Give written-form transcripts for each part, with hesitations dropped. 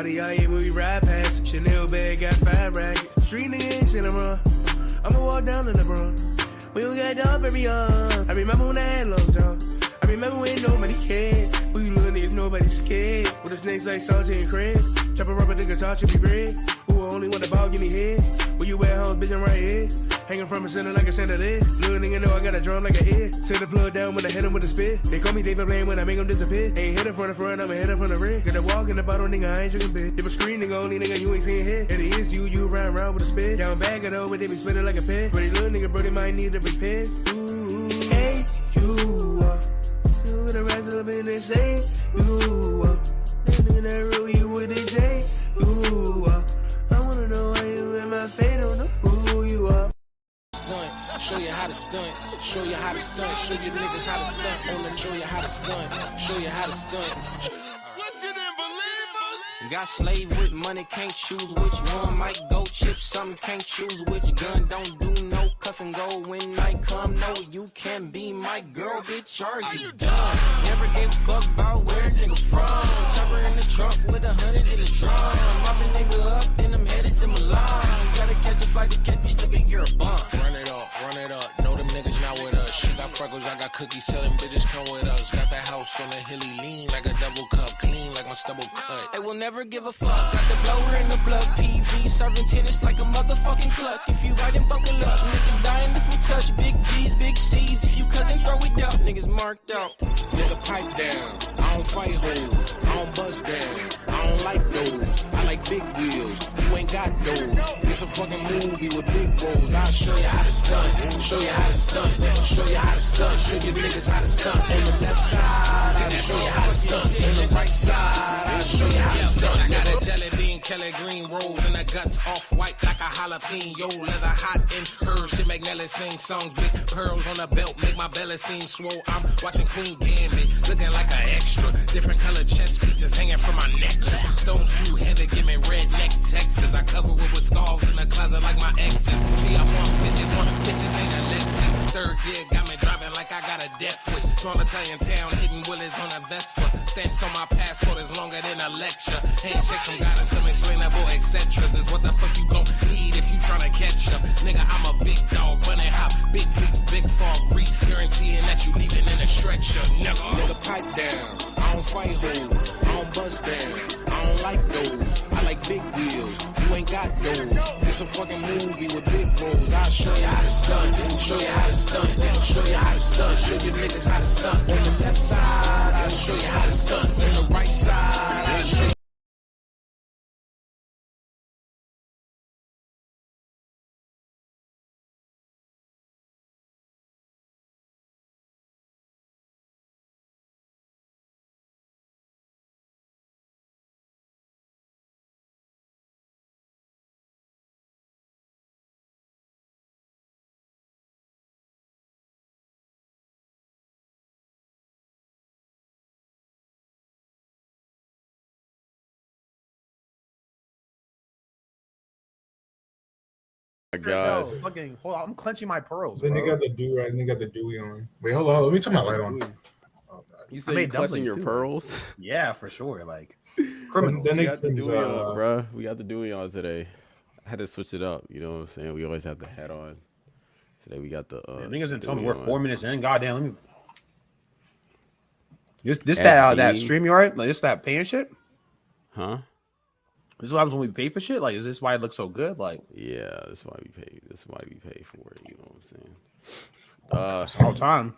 Body out here when we ride past. Chanel bag got 5 rackets. Street nigga ain't shit, I'm wrong. I'ma walk down in the bronx. We don't got dog, baby, young. I remember when I had low John. I remember when nobody cared. We little niggas, nobody scared. With the snakes like Salty and Craig. Chop a rubber, nigga, talk to me bread. Who only want the ball, give me head. Where you at home, bitch, I'm right here. Hanging from a center like a chandelier. Little nigga know I got a drum like an ear. Set the plug down when I hit him with a spit. They call me David Blaine when I make him disappear. Ain't hit him from the front, I'ma hit him from the rear. Got a walk in the bottle, nigga, I ain't drinking beer. If a screen, nigga, only nigga you ain't seeing here. And it is you ride around with a spit. Down bag it over, they be spinning like a pin. Pretty little nigga, bro, they might need a repair. Ooh, hey, you are. To the rest of the business, say, you are. Living in that room, you with it, say, you are. I wanna know why you in my fate, don't know who you are. Stunt, show you how to stunt, show you how to stunt, show you niggas how to stunt, on them, show you how to stunt, show you how to stunt. What's it in, believers? Got slave with money, can't choose which one. Might go chip, some can't choose which gun. Don't do no cuff and go when night come. No, you can't be my girl, bitch, are you done? Never gave a fuck about where nigga from. Chopper in the trunk with 100 in the drum. Mopping nigga up, and I'm headed to Milan. Gotta catch a flight to catch me, still get your bump. Run it up, know them niggas not with us. She got freckles, I got cookies, tell them bitches come with us. Got that house on the hilly lean, like a double cup, clean like my stubble cut. I will never give a fuck, got the blower in the blood, PV, serving tennis like a motherfucking cluck. If you right and buckle up, niggas dying if we touch. Big G's, big C's, if you cousin throw it up, niggas marked out. Nigga pipe down, I don't fight hoes, I don't bust down, I don't like those, I like big wheels, you ain't got those. It's a fucking movie with big roles, I'll show you how to stunt, show you how to stunt, show you how to stunt, show you niggas how to stunt. On the left side, I'll show you how to stunt, on the right side, I'll show you how to stunt. Got a jelly bean, Kelly green rolls, and the guts off white like a jalapeno, leather hot and her shit make Nelly sing songs, big pearls on the belt, make my belly seem swole. I'm watching Queen Gambit, looking like an extra, different color chest pieces hanging from my necklace. Stones too heavy, give me redneck Texas. I cover it with scars in the closet like my exes. See, I'm 151, bitches ain't a Lexus. Third gear got me driving like I got a death wish. Small Italian town, hitting willies on a Vespa. Stamps on my passport is longer than a lecture. Handshake from God and some explainable etc. Is what the fuck you gon' need if you tryna catch up. Nigga, I'm a big dog, bunny hop, big leap, big fall, grease, guaranteeing that you leaving in a stretcher. Nigga, pipe down, I don't fight hoes, I don't bust down, I don't like those, I like big wheels, you ain't got those. It's a fucking movie with big roles, I'll show you how to stunt, show you how to stunt, show you how to stunt, show you niggas how to stunt. On the left side, I'll show you how to stunt, on the right side, I'll show you. God. Fucking, hold on, I'm clenching my pearls. Then they got the do right, and they got the dewy on. Wait, hold on, let me turn my light on. You say you clutching your pearls? Yeah, for sure. Like criminal. Then we got the Dewey on, bro. We got the Dewey on today. I had to switch it up. You know what I'm saying? We always have the hat on. Today we got the. Niggas didn't tell me we're 4 minutes in. Goddamn, let me. This that StreamYard, like this that paying shit, huh? This is what happens when we pay for shit. Like, is this why it looks so good? Like, yeah, that's why we pay. That's why we pay for it. You know what I'm saying? It's all time.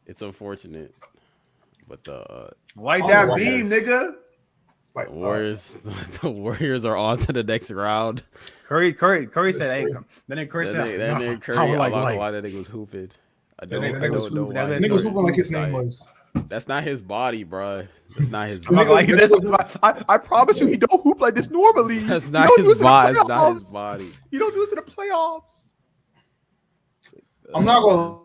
It's unfortunate, but the light that beam, nigga. The Warriors are on to the next round. Curry said, "Hey, then Curry said, I'm not gonna lie, that nigga was hooping. I don't know why. Nigga was hooping like his name was. That's not his body, bro. That's not his body. I promise you, he don't hoop like this normally. That's not his body. That's not his body. You don't do this in the playoffs. I'm not gonna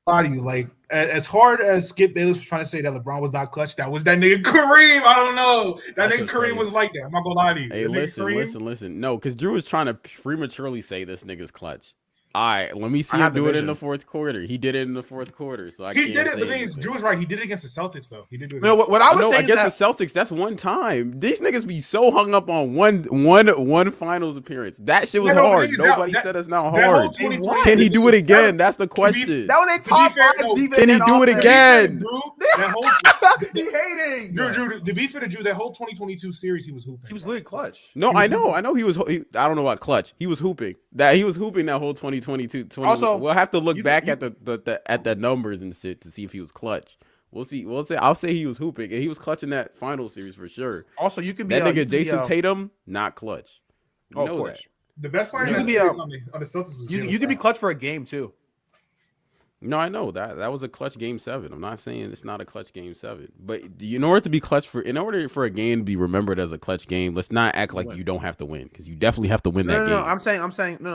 lie to you. Like, as hard as Skip Bayless was trying to say that LeBron was not clutch, that was that nigga Kareem. I don't know. That nigga Kareem was like that. I'm not gonna lie to you. Hey, listen. No, because Drew was trying to prematurely say this nigga's clutch. All right, let me see I him have the do it in vision. the fourth quarter. He did it in the fourth quarter, so I He can't did it, say but the thing is, anything. Drew is right. He did it against the Celtics, though. He did do it. No, what I was No, saying is against that the Celtics, that's one time. These niggas be so hung up on one finals appearance. That shit was Yeah, no, the hard. thing is Nobody that- said it's not that whole hard. 2020 Can he do it again? That's the To be- question. That was a To top be fair, 5 no, defense. can he and do it offense. again? Drew, that whole, He hating. Drew, to be fair to Drew, that whole 2022 series, he was hooping. he was literally clutch. No, I know he was. I don't know about clutch. He was hooping. He was hooping that whole 2022. Also, we'll have to look you- back you- at the numbers and shit to see if he was clutch. We'll see. I'll say he was hooping and he was clutching that final series for sure. Also, you can be That you nigga can be, Jason Tatum, not clutch. You Oh, know of course. The best player You in that can be series a- on the Celtics was You Jalen can be Brown. clutch for a game too. No, I know that was a clutch game 7. I'm not saying it's not a clutch game 7, but in order for a game to be remembered as a clutch game, let's not act like you don't have to win because you definitely have to win that game. No.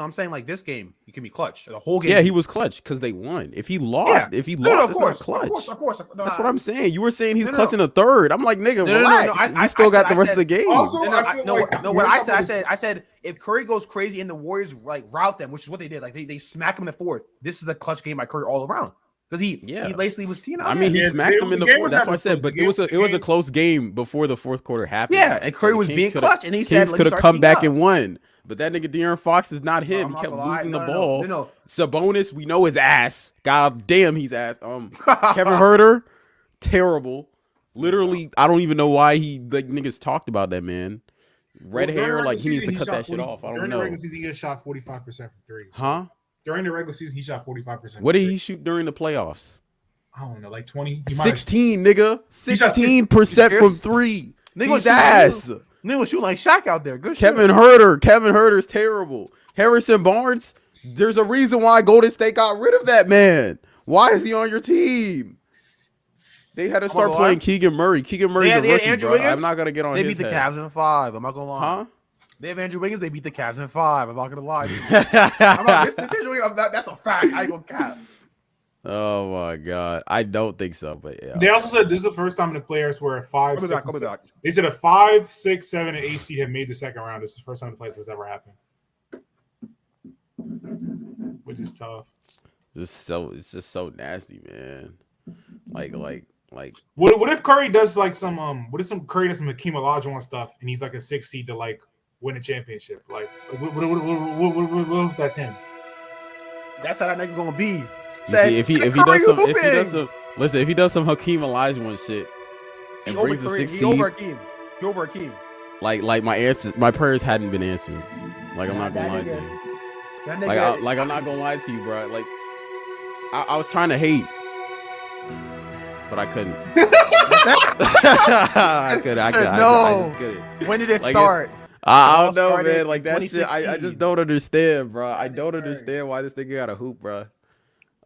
I'm saying like this game, you can be clutch. The whole game. Yeah, he was clutch because they won. If he lost, of it's course, not clutch. of course. No, That's what I'm saying. You were saying he's No, no. clutching a third. I'm like, nigga, No, relax. I we still got said- the rest of the game. Also, No, I feel like what I said, if Curry goes crazy and the Warriors like rout them, which is what they did, like they smack him in the fourth. This is a clutch game by Curry all around because he basically was teeing out. I mean, he Yeah, smacked the him in the game fourth. was That's what I never said. close. But The it was a game- close game before the fourth quarter happened. Yeah, and Curry So was the being Kings coulda- clutch, and he said, Kings "Let me could have start come teeing back up." and won. But that nigga De'Aaron Fox is not him. I'm He not kept gonna lie. losing the No. ball. Sabonis, we know his ass. God damn, he's ass. Kevin Herter, terrible. Literally, I don't even know why niggas talked about that man. Red During the hair, regular like he needs to season, cut that shot shit 40 off. I don't During the know. regular season, he just shot 45% from three. Huh? During the regular season, he shot 45%. What did he shoot during the playoffs? I don't know, like 20. He might have- 16, nigga. shot 16% from 3. Nigga He's was ass. Nigga was shooting like Shaq out there. Good Kevin Herter's terrible. Harrison Barnes, there's a reason why Golden State got rid of that man. Why is he on your team? They had to start gonna playing lie. Keegan Murray. Keegan Murray's They a had rookie, Andrew bro. Wiggins. I'm not gonna get on They his beat the head. Cavs in 5. I'm not gonna lie. Huh? They have Andrew Wiggins. They beat the Cavs in 5. I'm not gonna lie. This Andrew Wiggins, that's a fact. I ain't gonna cap. Oh my god, I don't think so, but yeah. They also said this is the first time the players were at 5, I'll be 6, back, and I'll be 7. back. They said a 5, 6, 7, and 8 seed have made the second round. This is the first time the players has ever happened, which is tough. It's just so nasty, man. Like What if Curry does like some what if Curry does some Hakeem Olajuwon stuff and he's like a 6 seed to like win a championship? Like what if that's him? That's how that nigga gonna be. if he does some Hakeem Olajuwon shit and brings a 6 He seed, over Akeem. like my prayers hadn't been answered. Like I'm not gonna lie to you. That nigga, Like I'm not gonna lie to you, bro. Like I was trying to hate, but I couldn't. I just couldn't. when did it Like, start? I all don't know, started man. Like in that shit, I 2016. just don't understand, bro. I don't understand why this nigga got a hoop, bro.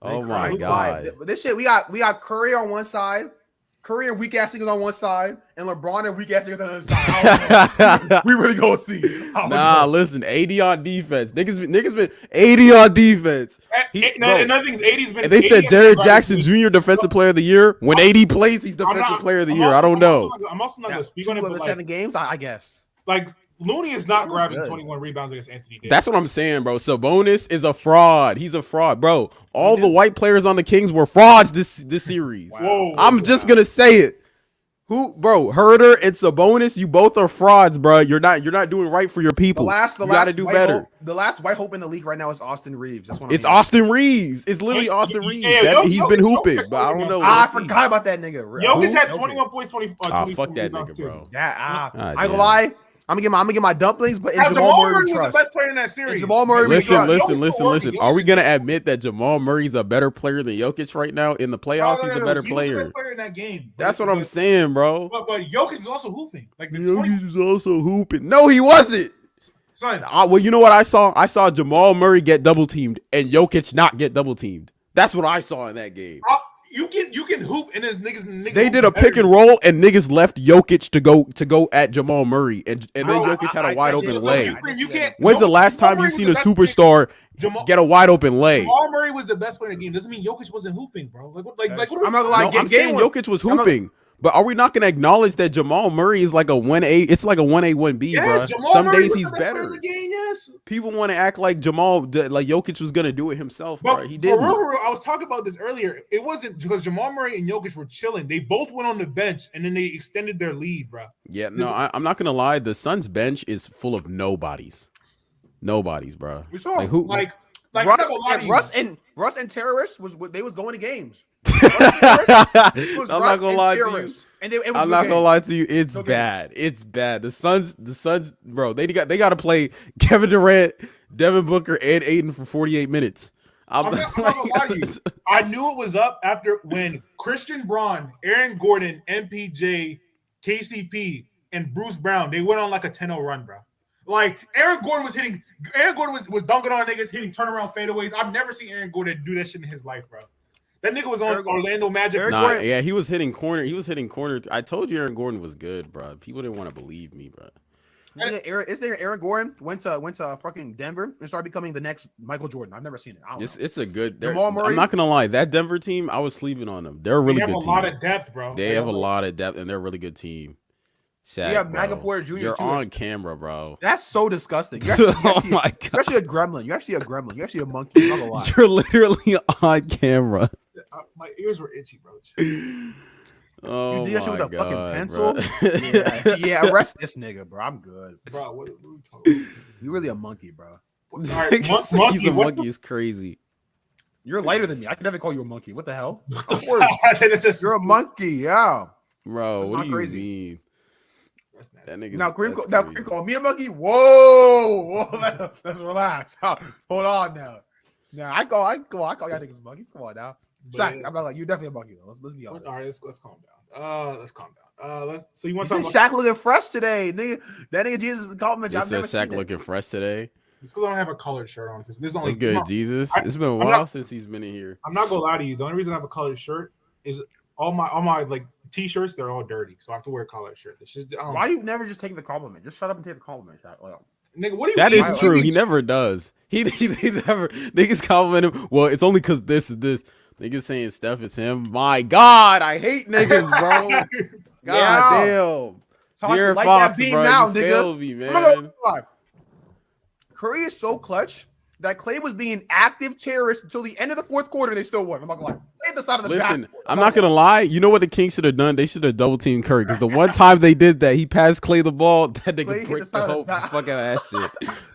Oh my god. But this shit, we got Curry on one side, Curry and weak ass niggas on one side, and LeBron and weak ass niggas on the other side. I don't know. We really gonna see. I don't Nah, know. listen, 80 on defense. Niggas been 80 on defense. Another thing is 80's been. And they said 80 Jared Jackson Jr. Defensive Player of the Year. When 80 plays, he's I'm Defensive not- Player of the I'm Year. also- I don't know. I'm also not Now, gonna speak 2 on it, of but the like, 7 games, I guess. like Looney is not grabbing good. 21 rebounds against Anthony Davis. That's what I'm saying, bro. Sabonis is a fraud. He's a fraud, bro. All the white players on the Kings were frauds this series. Whoa. I'm just gonna say it. Bro, Herter and Sabonis, you both are frauds, bro. You're not doing right for your people. You gotta do white better. Hope, the last white hope in the league right now is Austin Reeves. That's what It's I'm hearing. Austin Reeves. It's literally Austin Reeves. He's been hooping, but I don't know. I Let's see. forgot about that nigga. Jokic had Who? 21 points, 20. Ah, 24 fuck that rebounds nigga, too. bro. Yeah, Ah, I ain't damn. gonna lie. I'm gonna get my dumplings, but in Now, Jamal Murray we was the trust. best player in that series. And Jamal Murray we Listen, trust. listen. Are we gonna admit that Jamal Murray's a better player than Jokic right now in the playoffs? He's a better He was the player. best player in that game. That's what I'm saying, bro. But Jokic was also hooping. Like the 20, Jokic was also hooping. No, he wasn't. son. Well, you know what I saw? I saw Jamal Murray get double teamed and Jokic not get double teamed. That's what I saw in that game. You can hoop in his niggas. They did a pick and roll and niggas left Jokic to go at Jamal Murray and then Jokic had a wide open lay. You can't. When's the last time you seen a superstar get a wide open lay? Jamal Murray was the best player in the game. Doesn't mean Jokic wasn't hooping, bro. Like what? I'm not gonna lie. No, I'm saying Jokic was hooping, But are we not going to acknowledge that Jamal Murray is like a 1A? It's like a 1A, 1B, bro. Some Murray days was he's the best player better. in the game, yes. People want to act like Jokic was going to do it himself, But bro. He didn't. for real, I was talking about this earlier. It wasn't because Jamal Murray and Jokic were chilling. They both went on the bench, and then they extended their lead, bro. Yeah, no, I'm not going to lie. The Suns bench is full of nobodies. Nobodies, bro. We saw like who? Like Russ and terrorists was going to games. I'm not gonna lie to you. I'm not gonna lie to you. It's bad. It's bad. The Suns, bro. They got to play Kevin Durant, Devin Booker, and Aiden for 48 minutes. I'm not gonna lie to you. I knew it was up after when Christian Braun, Aaron Gordon, MPJ, KCP, and Bruce Brown, they went on like a 10-0 run, bro. Like Aaron Gordon was dunking on niggas, hitting turnaround fadeaways. I've never seen Aaron Gordon do that shit in his life, bro. That nigga was on Orlando Magic. Yeah, he was hitting corner. I told you Aaron Gordon was good, bro. People didn't want to believe me, bro. Is there Aaron Gordon went to fucking Denver and started becoming the next Michael Jordan? I've never seen it. It's a good. Jamal Murray. I'm not gonna lie. That Denver team, I was sleeping on them. They're a really good team. They have a lot of depth, bro. They have a lot of depth, and they're a really good team. Shaq, you have Maga Porter Jr. You're too. on camera, bro. That's so disgusting. Oh my god. You're actually a gremlin. You're actually a monkey. I'm not gonna lie. You're literally on camera. My ears were itchy, bro. Oh, you did that shit with a fucking pencil? yeah, arrest this nigga, bro. I'm good. Bro, what are we talking about? You're really a monkey, bro. Right, He's a monkey. Is crazy. You're lighter than me. I can never call you a monkey. What the hell? Of course. You're a monkey, yeah. Bro, what do you mean? That nigga. Now, Kareem called me a monkey. Whoa, let's relax. Hold on now. Now I call y'all niggas monkeys. Come on now. Shaq, I'm not like you're definitely a monkey though. Let's be honest. All right, let's calm down. Let's calm down. So you want to Shaq looking fresh today, nigga? That nigga Jesus is compliment. I've never seen Shaq looking fresh today. It's because I don't have a colored shirt on. This is good, Jesus. It's been a while since he's been in here. I'm not gonna lie to you. The only reason I have a colored shirt is all my like t-shirts. They're all dirty, so I have to wear a colored shirt. It's just why do you never just take the compliment? Just shut up and take the compliment, Shaq. Nigga, what do you that mean? Is true. He never does. He never. Niggas compliment him. Well, it's only because this is this. Niggas saying Steph is him. My God, I hate niggas, bro. God damn. So Dear like Fox, that bro, now, nigga. Me, man. Curry is so clutch that Clay was being active terrorist until the end of the fourth quarter. They still won. I'm not gonna lie. Play the side of the Listen, back. I'm not gonna lie. You know what the Kings should have done? They should have double teamed Curry because the one time they did that, he passed Clay the ball. That nigga bricked the whole fucking ass shit.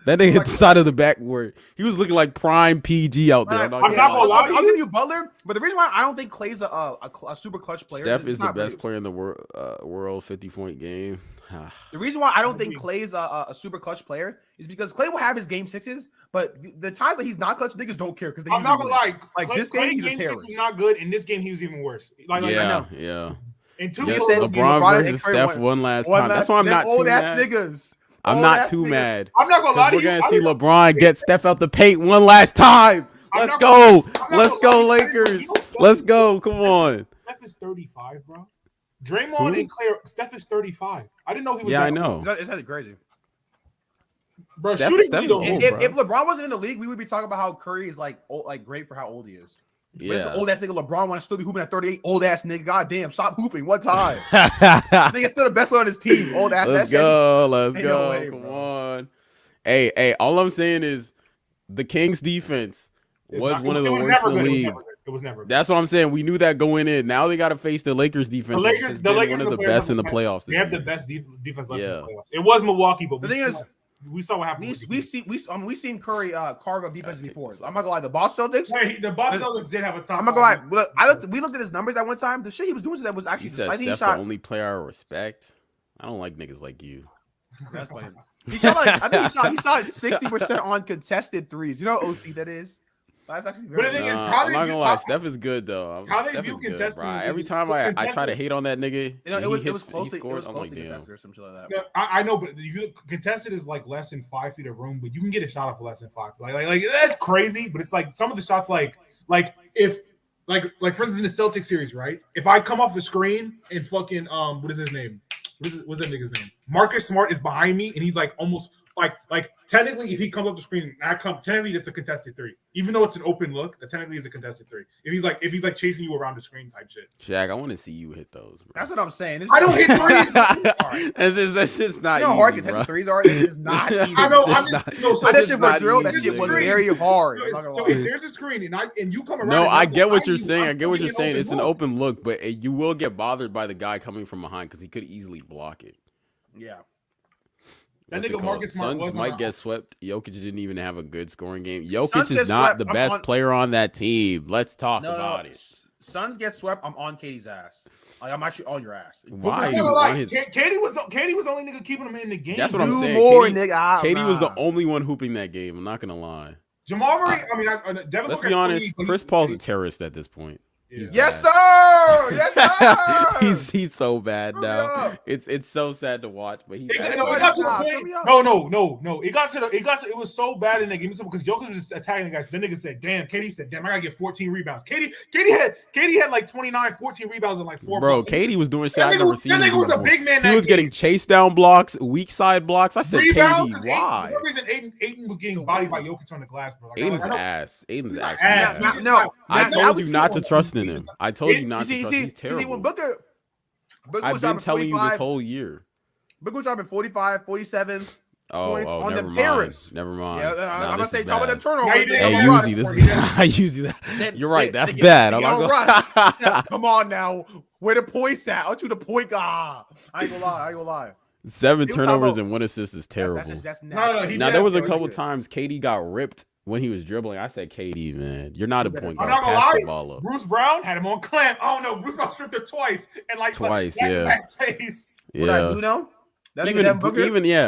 That nigga hit the side of the backboard. He was looking like prime PG out there. I'm not gonna lie. I'll give you Butler, but the reason why I don't think Clay's a super clutch player. Steph is the best player in the world 50-point game. The reason why I don't think Clay's a super clutch player is because Clay will have his game sixes, but the times that he's not clutch, niggas don't care because I'm not gonna lie. Like Clay, this game, he's a terrorist. Was not good. In this game, he was even worse. Yeah. And two LeBron versus Steph one last time. That's why I'm not too mad. Niggas. I'm not too mad. I'm not gonna lie to you. We're gonna see LeBron get Steph out the paint one last time. Let's go. Let's go, Lakers. Let's go. Come on. Steph is 35, bro. Draymond and Clay. Steph is 35. I didn't know he was. Yeah, I know. It's crazy. Bro, Steph if LeBron wasn't in the league, we would be talking about how Curry is like great for how old he is. But it's the old ass nigga LeBron want to still be hooping at 38. Old ass nigga, goddamn, stop hooping one time. Nigga still the best player on his team. Old ass. Let's go. Come on. Hey. All I'm saying is the Kings defense was one of the worst in the league. It was never. That's what I'm saying. We knew that going in. Now they got to face the Lakers defense. The Lakers one of the best in the playoffs. They have the best defense left in the playoffs. It was Milwaukee, but the thing is, we saw what happened. We've seen Curry carve up defense before. I'm not gonna lie. The Boston Celtics. The Boston Celtics did have a top. I'm not gonna lie. We looked at his numbers that one time. The shit he was doing to that was actually. I think he shot the only player I respect. I don't like niggas like you. That's funny. He shot like I think he shot 60% on contested threes. You know what OC that is? That's actually very I'm not gonna lie, Steph is good though. Steph is good, bro. Every time I try to hate on that nigga, it was closely contested or some shit like that. Yeah, I know, but contested is like less than 5 feet of room, but you can get a shot off less than 5 feet. Like that's crazy, but it's like some of the shots like if for instance in the Celtics series, right? If I come off the screen and fucking what is his name? What's that nigga's name? Marcus Smart is behind me and he's like almost like technically, if he comes up the screen, technically it's a contested three. Even though it's an open look, that technically is a contested three. If he's like chasing you around the screen type shit. Jack, I want to see you hit those. Bro. That's what I'm saying. I don't hit threes. That's just not. You know how hard contested threes are. It's just not easy. I know. So that shit was drill. That shit was very hard. So if there's a screen and you come around. No, I get what you're saying. I get what you're saying. It's an open look, but you will get bothered by the guy coming from behind because he could easily block it. Yeah. That nigga Marcus Smart Suns might get swept. Jokic didn't even have a good scoring game. Jokic is not the best player on that team. Let's talk about it. Suns get swept. I'm on Katie's ass. Like, I'm actually on your ass. Why? Katie was the only nigga keeping him in the game. That's what I'm saying. Katie was the only one hooping that game. I'm not gonna lie. Jamal Murray. Devin let's be honest. Chris Paul's a terrorist at this point. Yes, sir. Yes, sir. he's so bad now. It's so sad to watch, but he's it got to the point. No. It got to it was so bad in that game because Jokic was just attacking the guys. The nigga said, "Damn." Katie said, "Damn, I gotta get 14 rebounds." Katie had like 29, 14 rebounds and like 4 blocks. Katie was doing shit I never seen. That nigga was a big man. He was getting chase down blocks, weak side blocks. I said, rebounds, Katie, why? For some reason, Aiden was getting bodied by Jokic on the glass, bro. Aiden's ass. Aiden's actually ass. No, I told you not to trust in him. I told you not to trust. He's terrible. See, when Booker I've been telling you this whole year. Booker was dropping 45, 47 points on them mind. terrorists. Never mind. Yeah, I'm gonna say talk about them turnovers. Hey, usually that. You're right. That's bad. I'm not Come on now. Where the points at? Aren't you the point guy? I ain't gonna lie. 7 turnovers and 1 assist is terrible. That's now there was a couple times KD got ripped when he was dribbling. I said, KD, man, you're not a point guard. Pass the ball up. Bruce Brown had him on clamp. Oh no, Bruce Brown stripped him twice and like twice, yeah. Bruno?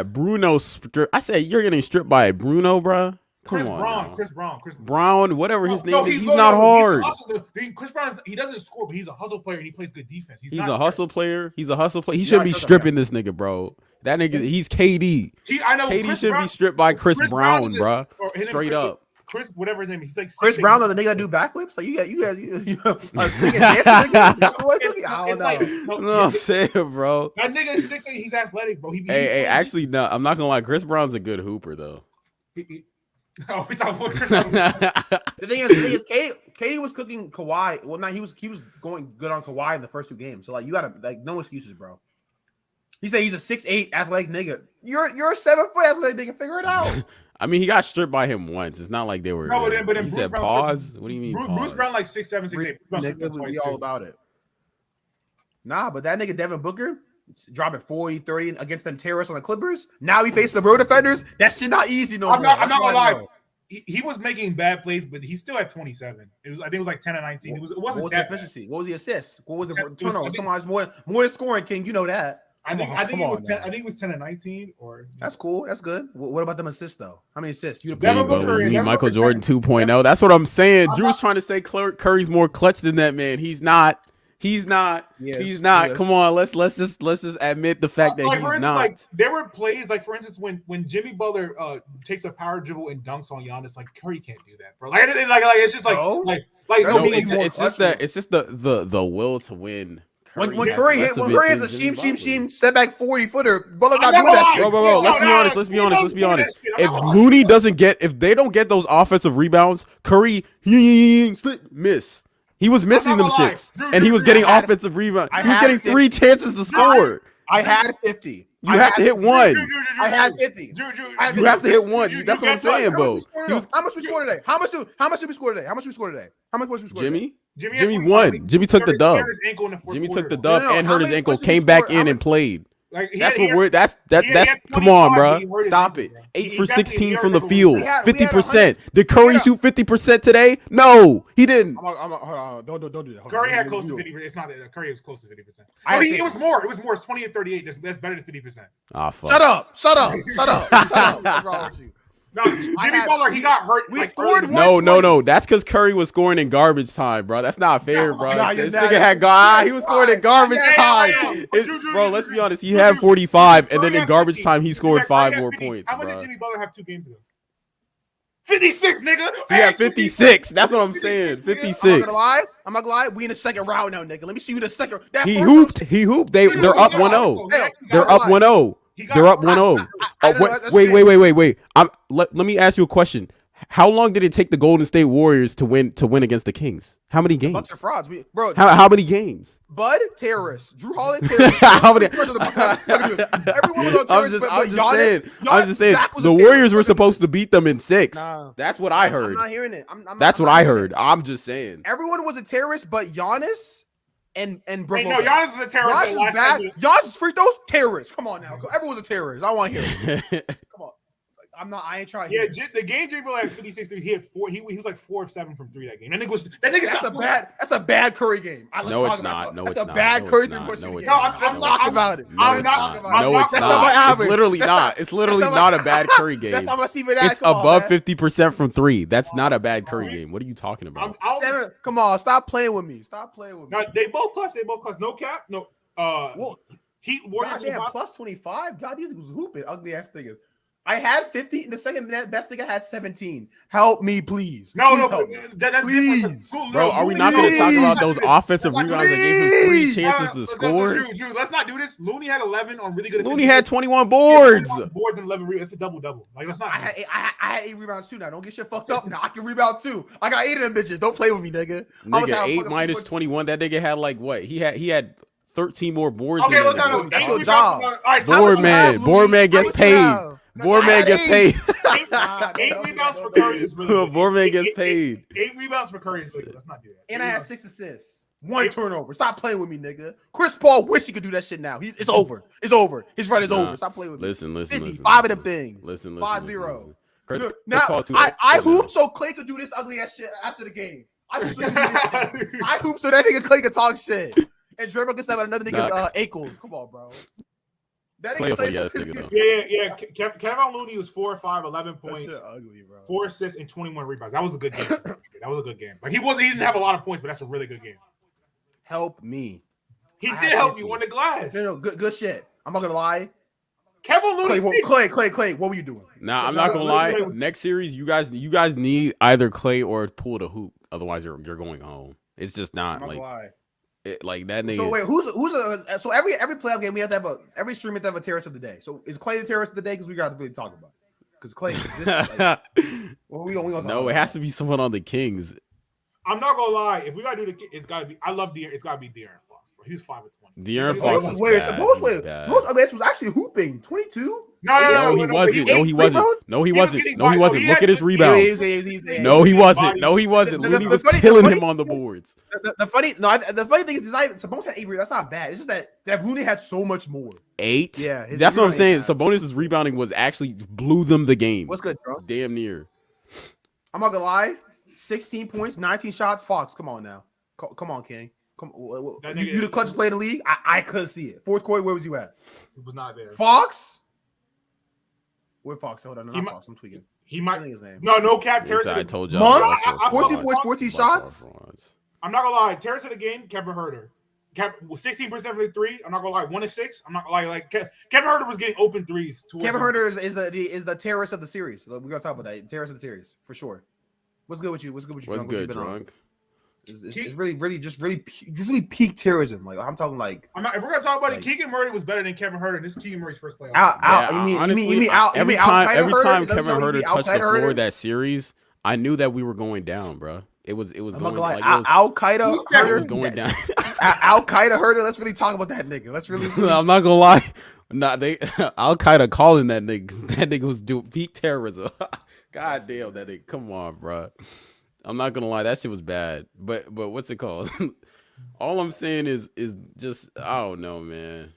Bruno stripped. I said you're getting stripped by Bruno, bro. Chris Brown, whatever his name is, he's not hard. Chris Brown, he doesn't score, but he's a hustle player and he plays good defense. He's a hustle player. He shouldn't be stripping this nigga, bro. That nigga, he's KD. KD shouldn't be stripped by Chris Brown, bro. Straight up. Chris, whatever his name, he's like Chris Brown, the nigga that do backflips. Like you singing dancing. That's the way. I don't know. No, say it, bro. That nigga is 6'8", he's athletic, bro. Actually, no, I'm not gonna lie. Chris Brown's a good hooper, though. Oh, it's all The thing is, Katie was cooking Kawhi. Well, he was going good on Kawhi in the first 2 games. So like, you gotta no excuses, bro. He said he's a 6'8" athletic nigga. You're a 7-foot athletic nigga. Figure it out. I mean, he got stripped by him once. It's not like they were. No, but then he said pause. What do you mean? Bruce Brown like 6'7", 6'8". Nigga, we all about it. Nah, but that nigga Devin Booker dropping 40, 30 against them terrorists on the Clippers. Now he faces the road defenders. That shit not easy no more. I'm not gonna lie. He was making bad plays, but he still had 27. I think it was like 10 and 19. It wasn't what was that the efficiency? Bad. What was the assist? What was the turnovers? Come on, it's more than scoring, King. You know that. I think it was 10 and 19. Or that's cool. That's good. What about them assists though? How many assists? Michael Jordan 2.0. That's what I'm saying. Drew's trying to say Curry's more clutch than that man. He's not. He's not. Come on, let's just admit the fact that he's not. Like, there were plays, like for instance, when Jimmy Butler takes a power dribble and dunks on Giannis, like Curry can't do that, bro. Like it's just it's just the will to win. When Curry hits a sheem step back 40-footer, Butler not doing that shit. Bro, let's be honest. If they don't get those offensive rebounds, Curry miss. He was missing them shits, and he was getting offensive rebounds. He was getting 3 chances to score. I had 50. You have to hit one. I had 50. You have to hit one. That's what I'm saying, bro. How much we scored today? How much did we score today? How much we scored today? Jimmy won. Jimmy took the dub. Jimmy took the dub and hurt his ankle. Came back in and played. That's come on, bro. Stop it. 8 for 16 from the field. 50%. Did Curry shoot 50% today? No, he didn't. Hold on. Don't do that. Curry had close to 50%. It's not that Curry was close to 50%. It was more. It's 20 and 38. That's better than 50%. Ah, fuck. Shut up. What's wrong with you? No, Jimmy Butler, he got hurt. We scored No. That's because Curry was scoring in garbage time, bro. That's not fair, bro. This nigga had he was scoring in garbage time. Bro, let's be honest. He had 45, and then in garbage time, he scored 5 more points, bro. How much did Jimmy Butler have 2 games ago? 56, nigga. He had 56. That's what I'm saying. 56. I'm not gonna lie. We in the second round now, nigga. Let me see you the second. He hooped. They're up 1-0. They're up 1-0. They're up 1-0. Wait. Let me ask you a question. How long did it take the Golden State Warriors to win against the Kings? How many games? Bunch of frauds, bro. How many games? Bud, terrorist. Drew Holiday, terrorist. How many? Everyone was on terrorist, I'm just saying. The Warriors were supposed to beat them in 6. Nah. That's what I heard. I'm not hearing it. That's what I heard. I'm just saying. Everyone was a terrorist, but Giannis and Brook. Hey, no, Giannis was a terrorist. Giannis is bad. Giannis free throws, terrorist. Come on now. Everyone's a terrorist. I want to hear it. Come on. I ain't trying. Yeah, the game J. Bill had 56 threes. He had 4. He was like 4 of 7 from 3 that game. That's a bad Curry game. No, it's not. That's a bad Curry three-point game. I'm talking about it. No, it's not. It's literally not. It's literally not a bad Curry game. That's not my Steven. It's above 50% from 3. That's not a bad Curry game. What are you talking about? 7. Come on, stop playing with me. No, they both clutch. No cap. No. Well, Heat Warriors. Goddamn, plus 25. God, these was hooping. Ugly ass niggas. I had 50. The second best thing I had 17. Help me, please. That's please. Bro, are we not going to talk about those offensive rebounds that gave him 3 chances to score? Drew, let's not do this. Looney had 11 on really good. Looney had 21 boards. 21 boards and 11 rebounds. It's a double-double. Like, that's not. I had 8 rebounds too. Now don't get shit fucked up. Now I can rebound too. I got 8 of them bitches. Don't play with me, nigga. 8 minus 21. That nigga had like what? He had 13 more boards. Okay, that's your job. Board man gets paid. Boardman gets paid. 8 rebounds for Curry is really good. Boardman gets paid. 8 rebounds for Curry is really good. Let's not do that. And I had 6 assists. 1 turnover. Stop playing with me, nigga. Chris Paul wish he could do that shit now. It's over. It's over. His run is over. Stop playing with me. Listen. 5 of them things. Listen. 5-0. Chris, now I hooped so Clay could do this ugly ass shit after the game. I hooped so that nigga Clay could talk shit. And Draymond gets that at another nigga's ankles. Come on, bro. That Yeah. Kevin Looney was 4 or 5, 11 points, ugly, bro. 4 assists, and 21 rebounds. That was a good game. Like he didn't have a lot of points, but that's a really good game. Help me. He did help you on the glass. No, good shit. I'm not gonna lie. Kevin Looney. Clay, what were you doing? Nah, I'm not gonna lie. Next series, you guys need either Clay or Poole to hoop. Otherwise, you're going home. It's just not like that nigga. So wait, so every playoff game we have to have every stream we have to have a terrorist of the day. So is Clay the terrorist of the day? Because we got to really talk about it. Because Clay, we gonna no, it has to be someone on the Kings. I'm not gonna lie. If we gotta do it's gotta be. It's gotta be De'Aaron Fox, bro. He's 5 of 20. De'Aaron Fox is suppose Ugly was actually hooping 22. No, he wasn't. No, he wasn't. Look at his rebounds. No, he wasn't. Looney was killing him on the boards. The funny thing is, Sabonis had 8 rebounds. That's not bad. It's just that Looney had so much more. 8? Yeah, that's what I'm saying. Sabonis' rebounding was actually blew them the game. What's good, bro? Damn near. I'm not gonna lie. 16 points, 19 shots. Fox, come on now. Come on, King. Come on. You the clutchest player in the league? I couldn't see it. Fourth quarter, where was you at? He was not there. Fox? Where Fox? Hold on, not Fox. I'm tweaking. He might. His name. No cap. Terrace. I told you. 14 points, 14 shots. I'm not gonna lie. Terrace of the game, Kevin Huerter. 16% from the 3. I'm not gonna lie. 1 of 6. I'm not gonna lie. Like Kevin Huerter was getting open threes. Kevin Huerter is the terrorist of the series. We're gonna talk about that. Terrorist of the series for sure. What's good with you? What's good, Drunk? It's really peak terrorism. Like I'm talking like. If we're gonna talk about it, Keegan Murray was better than Kevin Huerter. And this is Keegan Murray's first playoff. Every time Kevin Huerter touched the floor that series, I knew that we were going down, bro. It was going like Al Qaeda. It was going down. Al Qaeda Huerter. Let's really talk about that nigga. Let's really. I'm not gonna lie. Al Qaeda calling that nigga. That nigga was doing peak terrorism. God damn, that nigga. Come on, bro. I'm not gonna lie, that shit was bad. But what's it called? All I'm saying is just I don't know, man.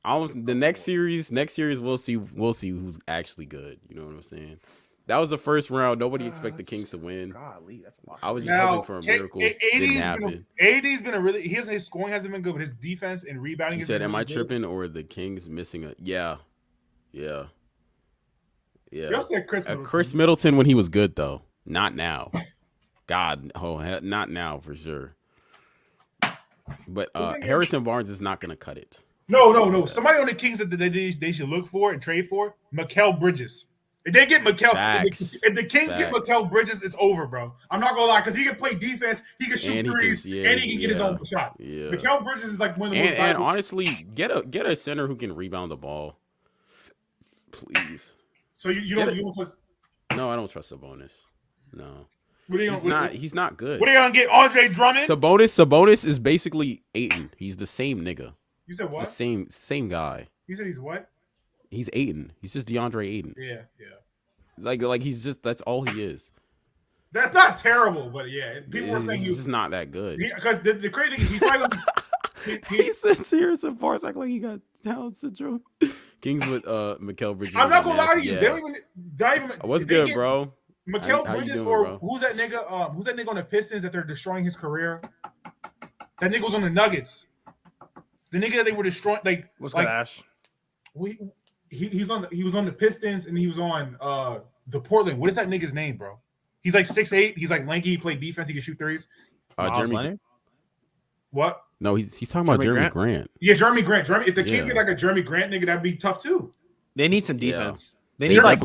The next series we'll see who's actually good. You know what I'm saying? That was the first round. Nobody expected the Kings to win. Golly, that's a lot. I was just hoping for a miracle. It didn't happen. AD's been his scoring hasn't been good, but his defense and rebounding. You said, am I tripping or the Kings missing a? Yeah. You said Chris Middleton when he was good though, not now. God, not now for sure. But Harrison Barnes is not gonna cut it. No. Somebody on the Kings that they should look for and trade for Mikal Bridges. If they get Mikal, if the Kings get Mikal Bridges, it's over, bro. I'm not gonna lie, because he can play defense, he can shoot threes, and he can get his own shot. Yeah. Mikal Bridges is like one of the most. And honestly, get a center who can rebound the ball. Please. So you don't trust? No, I don't trust Sabonis. No. What are you He's not good. What are you gonna get? Andre Drummond? Sabonis is basically Ayton. He's the same nigga. You said what? It's the same guy. You said he's what? He's Ayton. He's just DeAndre Ayton. Yeah. Like he's just that's all he is. That's not terrible, but yeah, people are saying he's just not that good. Because the crazy thing is he's probably gonna he sits here some parts act like he got Down syndrome. Kings with Mikal Bridges. I'm not gonna lie to you. They don't even. What's good, bro? Mikal Bridges or who's that nigga? Who's that nigga on the Pistons that they're destroying his career? That nigga was on the Nuggets. The nigga that they were destroying, like what's good, Ash? He was on the Pistons and he was on the Portland. What is that nigga's name, bro? He's like 6'8". He's like lanky. He played defense. He can shoot threes. Jeremy Leonard? What? No, he's talking about Jeremy Grant. Yeah, Jeremy Grant. If the Kings get like a Jeremy Grant nigga, that'd be tough too. They need some defense. Yeah. They need like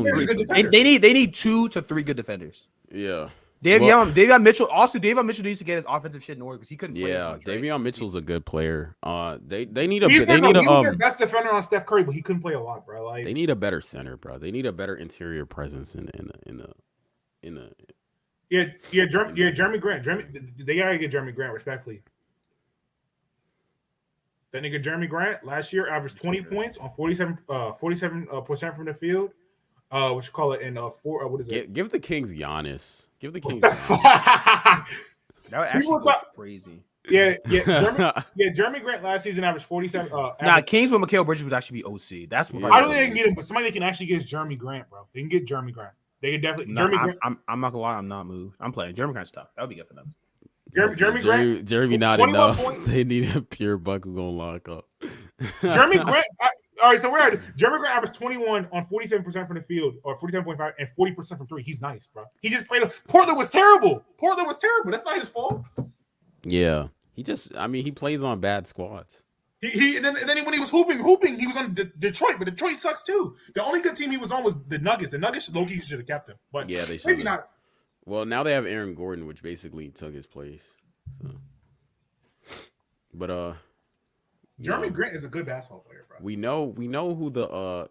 they need 2 to 3 good defenders. Yeah. Davion Mitchell. Also, Davion Mitchell needs to get his offensive shit in order because he couldn't play as much. Davion Mitchell's a good player. They need He was their best defender on Steph Curry, but he couldn't play a lot, bro. Like they need a better center, bro. They need a better interior presence in the. Jeremy Grant. They gotta get Jeremy Grant respectfully. That nigga Jeremy Grant last year averaged 20 points on 47% from the field. What you call it in what is it? Give the Kings Giannis. Give the Kings. That would actually be crazy. Jeremy Grant last season averaged 47. Kings with Mikal Bridges would actually be OC. That's what I don't think they can get him, but somebody that can actually get Jeremy Grant, bro. They can get Jeremy Grant. They can definitely. I'm not gonna lie. I'm not moved. I'm playing Jeremy Grant's tough. That would be good for them. Jeremy Grant. Jeremy not enough. They need a pure buck who gonna lock up. Jeremy Grant. All right, so we're at Jeremy Grant averaged 21 on 47% from the field, or 47.5, and 40% from three. He's nice, bro. He just played. Portland was terrible. That's not his fault. Yeah, he plays on bad squads. And then when he was hooping, he was on Detroit, but Detroit sucks too. The only good team he was on was the Nuggets. The Nuggets, low-key should have kept him, but yeah, they should. Maybe not. Well, now they have Aaron Gordon, which basically took his place. So. But Jeremy Grant is a good basketball player, bro. We know who the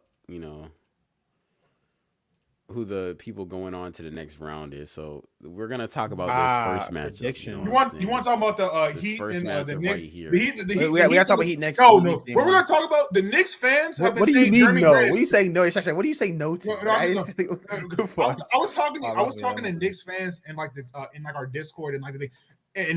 who the people going on to the next round is. So we're gonna talk about this first match. You want to talk about the Heat and the Knicks? Right here. We gotta talk about Heat next. No. We're gonna talk about the Knicks fans. Have been what do you mean Jeremy no? Grant. What are you saying no? What do you say no to? I was talking to Knicks fans and like in like our Discord and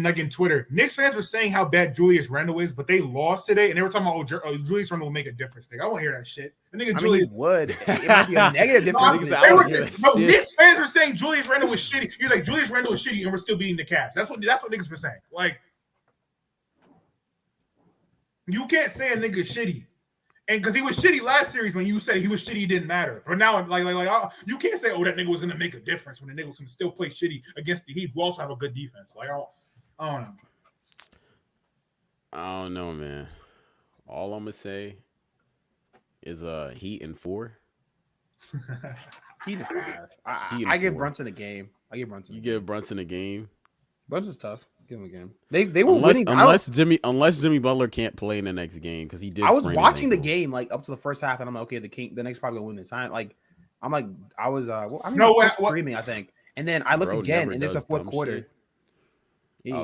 like in Twitter. Knicks fans were saying how bad Julius Randle is, but they lost today, and they were talking about Julius Randle will make a difference. I want to hear that shit. Julius would. It might be a negative difference. Knicks fans were saying Julius Randle was shitty. You're like Julius Randle is shitty, and we're still beating the Cavs. That's what niggas were saying. Like, you can't say a nigga shitty, and because he was shitty last series when you said he was shitty, it didn't matter. But now, you can't say, oh, that nigga was gonna make a difference when the nigga was gonna still play shitty against the Heat, who also have a good defense. Like, I don't know. I don't know, man. All I'm gonna say is Heat in 4. Heat in 5. I give Brunson a game. You give Brunson a game. Brunson's tough. Give him a game. They were winning unless Jimmy Butler can't play in the next game because he did. I was watching the game like up to the first half, and I'm like, okay, the Knicks probably gonna win this time. Like, I'm like, I was screaming, I think, and then I looked again, and it's a fourth quarter.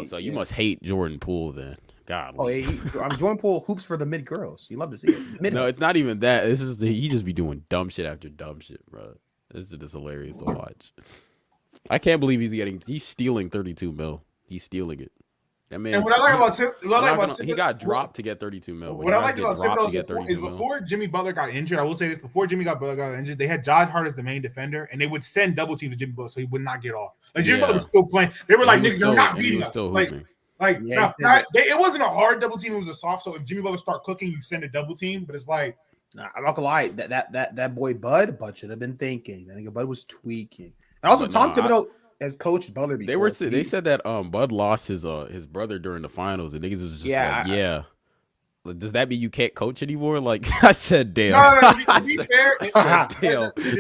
So you must hate Jordan Poole then. God. Jordan Poole hoops for the mid girls. You love to see it. No, it's not even that. It's just he just be doing dumb shit after dumb shit, bro. This is just hilarious to watch. I can't believe he's stealing 32 mil. He's stealing it. That man. And what I like about Tip, he got dropped to get 32 mil. What I like about Tip is before Jimmy Butler got injured. I will say this: before Jimmy Butler got injured, they had Josh Hart as the main defender, and they would send double teams to Jimmy Butler so he would not get off. Like Jimmy Butler was still playing. They were like, "Nigga, you're not beating us." It wasn't a hard double team; it was a soft. So if Jimmy Butler start cooking, you send a double team. But it's like, I'm not gonna lie, that boy Bud should have been thinking. That nigga Bud was tweaking. And also, Tom Thibodeau has coached Butler before. They said that Bud lost his brother during the finals, and niggas was just does that mean you can't coach anymore? Like I said, damn. No, to be fair,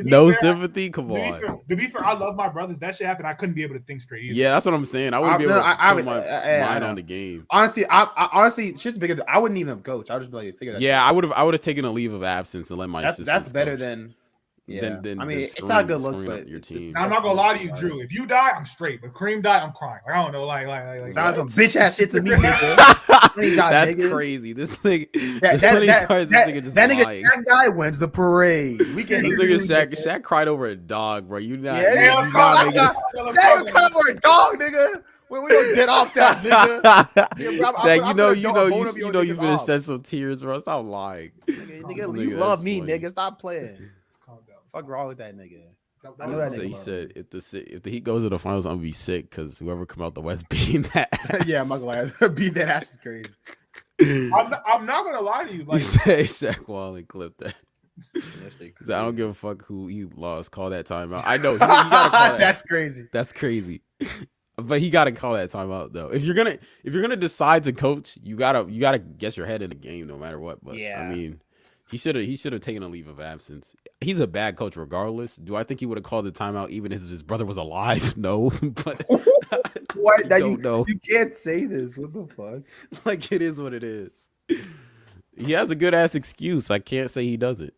no sympathy. Come on. To be fair, I love my brothers. That shit happened. I couldn't be able to think straight either. Yeah, that's what I'm saying. I wouldn't be able to put my mind on the game. Honestly, honestly, shit's bigger. I wouldn't even have coached. I would just be like, figure that. Yeah, I would have taken a leave of absence and let my assistants That's better coach. than Yeah, than I mean, it's screwing, not a good look, screwing up but your it's team. Now, I'm not gonna lie to you, Drew. If you die, I'm straight. But Kareem died, I'm crying. Like, I don't know, like sounds some bitch ass shit to me, nigga. That's niggas. crazy. This thing, That nigga just nigga, lying. that guy wins the parade. We can This nigga Shaq cried over a dog, bro. You not, Yeah, you not making that was kind of a dog, nigga. When we don't get off that, nigga. Yeah, bro, Shaq, you know you finna shed some tears, bro. Stop lying. Nigga, you love me, nigga. Stop playing. Fuck wrong with that nigga. I know that So nigga. he said if the Heat goes to the finals, I'm gonna be sick because whoever come out the West beating that. Yeah, I'm not gonna lie. Beat that ass is crazy. I'm not gonna lie to you. You Like, say Shaq Wall and clip that. Because I don't give a fuck who he lost. Call that timeout. I know. You gotta call that. That's crazy. That's crazy. But he gotta call that timeout though. If you're gonna decide to coach, you gotta get your head in the game no matter what. But Yeah. I mean, he should have taken a leave of absence. He's a bad coach regardless. Do I think he would have called the timeout even if his brother was alive? No. But What? That you know. you can't say this. What the fuck? Like it is what it is. He has a good ass excuse. I can't say he doesn't.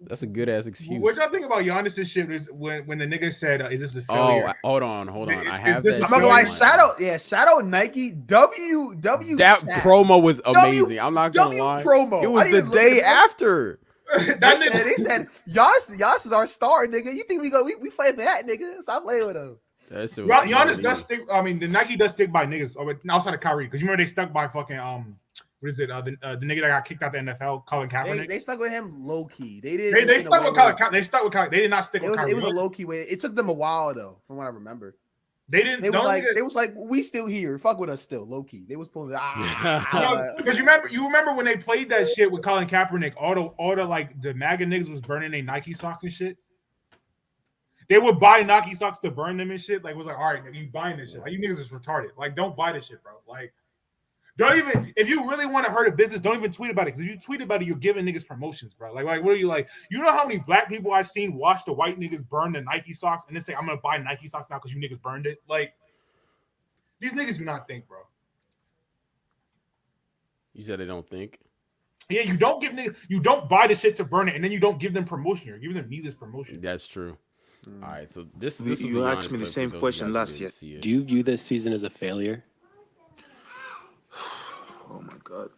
That's a good ass excuse. what y'all think about Giannis' shit is when the nigga said, "Is this a Oh, failure?" hold on. I Is have this that. a I'm not gonna lie. failure? Shadow Nike. W. That Shaq. promo was amazing. I'm not gonna W lie. promo. It I was didn't the even look day at it. after. They said Giannis is our star, nigga. You think we fight for that, nigga? Stop playing with him. That shit was Giannis amazing. does stick. I mean, the Nike does stick by niggas outside of Kyrie because you remember they stuck by fucking what is it? The nigga that got kicked out the NFL, Colin Kaepernick. They stuck with him low key. They did. They stuck with Colin. They stuck with Kyrie. They did not stick with Kyrie. It was a low key way. It took them a while though, from what I remember. They didn't. They was like, we still here. Fuck with us still, low key. They was pulling. Because you remember when they played that shit with Colin Kaepernick, all the like the MAGA niggas was burning their Nike socks and shit. They would buy Nike socks to burn them and shit. Like, it was like, all right, you buying this shit? Like, you niggas is retarded. Like, don't buy this shit, bro. Like, don't even, if you really want to hurt a business, don't even tweet about it. Because if you tweet about it, you're giving niggas promotions, bro. Like, what are you like? You know how many black people I've seen watch the white niggas burn the Nike socks and then say, I'm gonna buy Nike socks now because you niggas burned it? Like, these niggas do not think, bro. You said they don't think. Yeah, you don't give niggas, you don't buy the shit to burn it, and then you don't give them promotion. You're giving them needless promotion. That's true. All right, so this You asked me the same question last year. Do you view this season as a failure? Oh my god.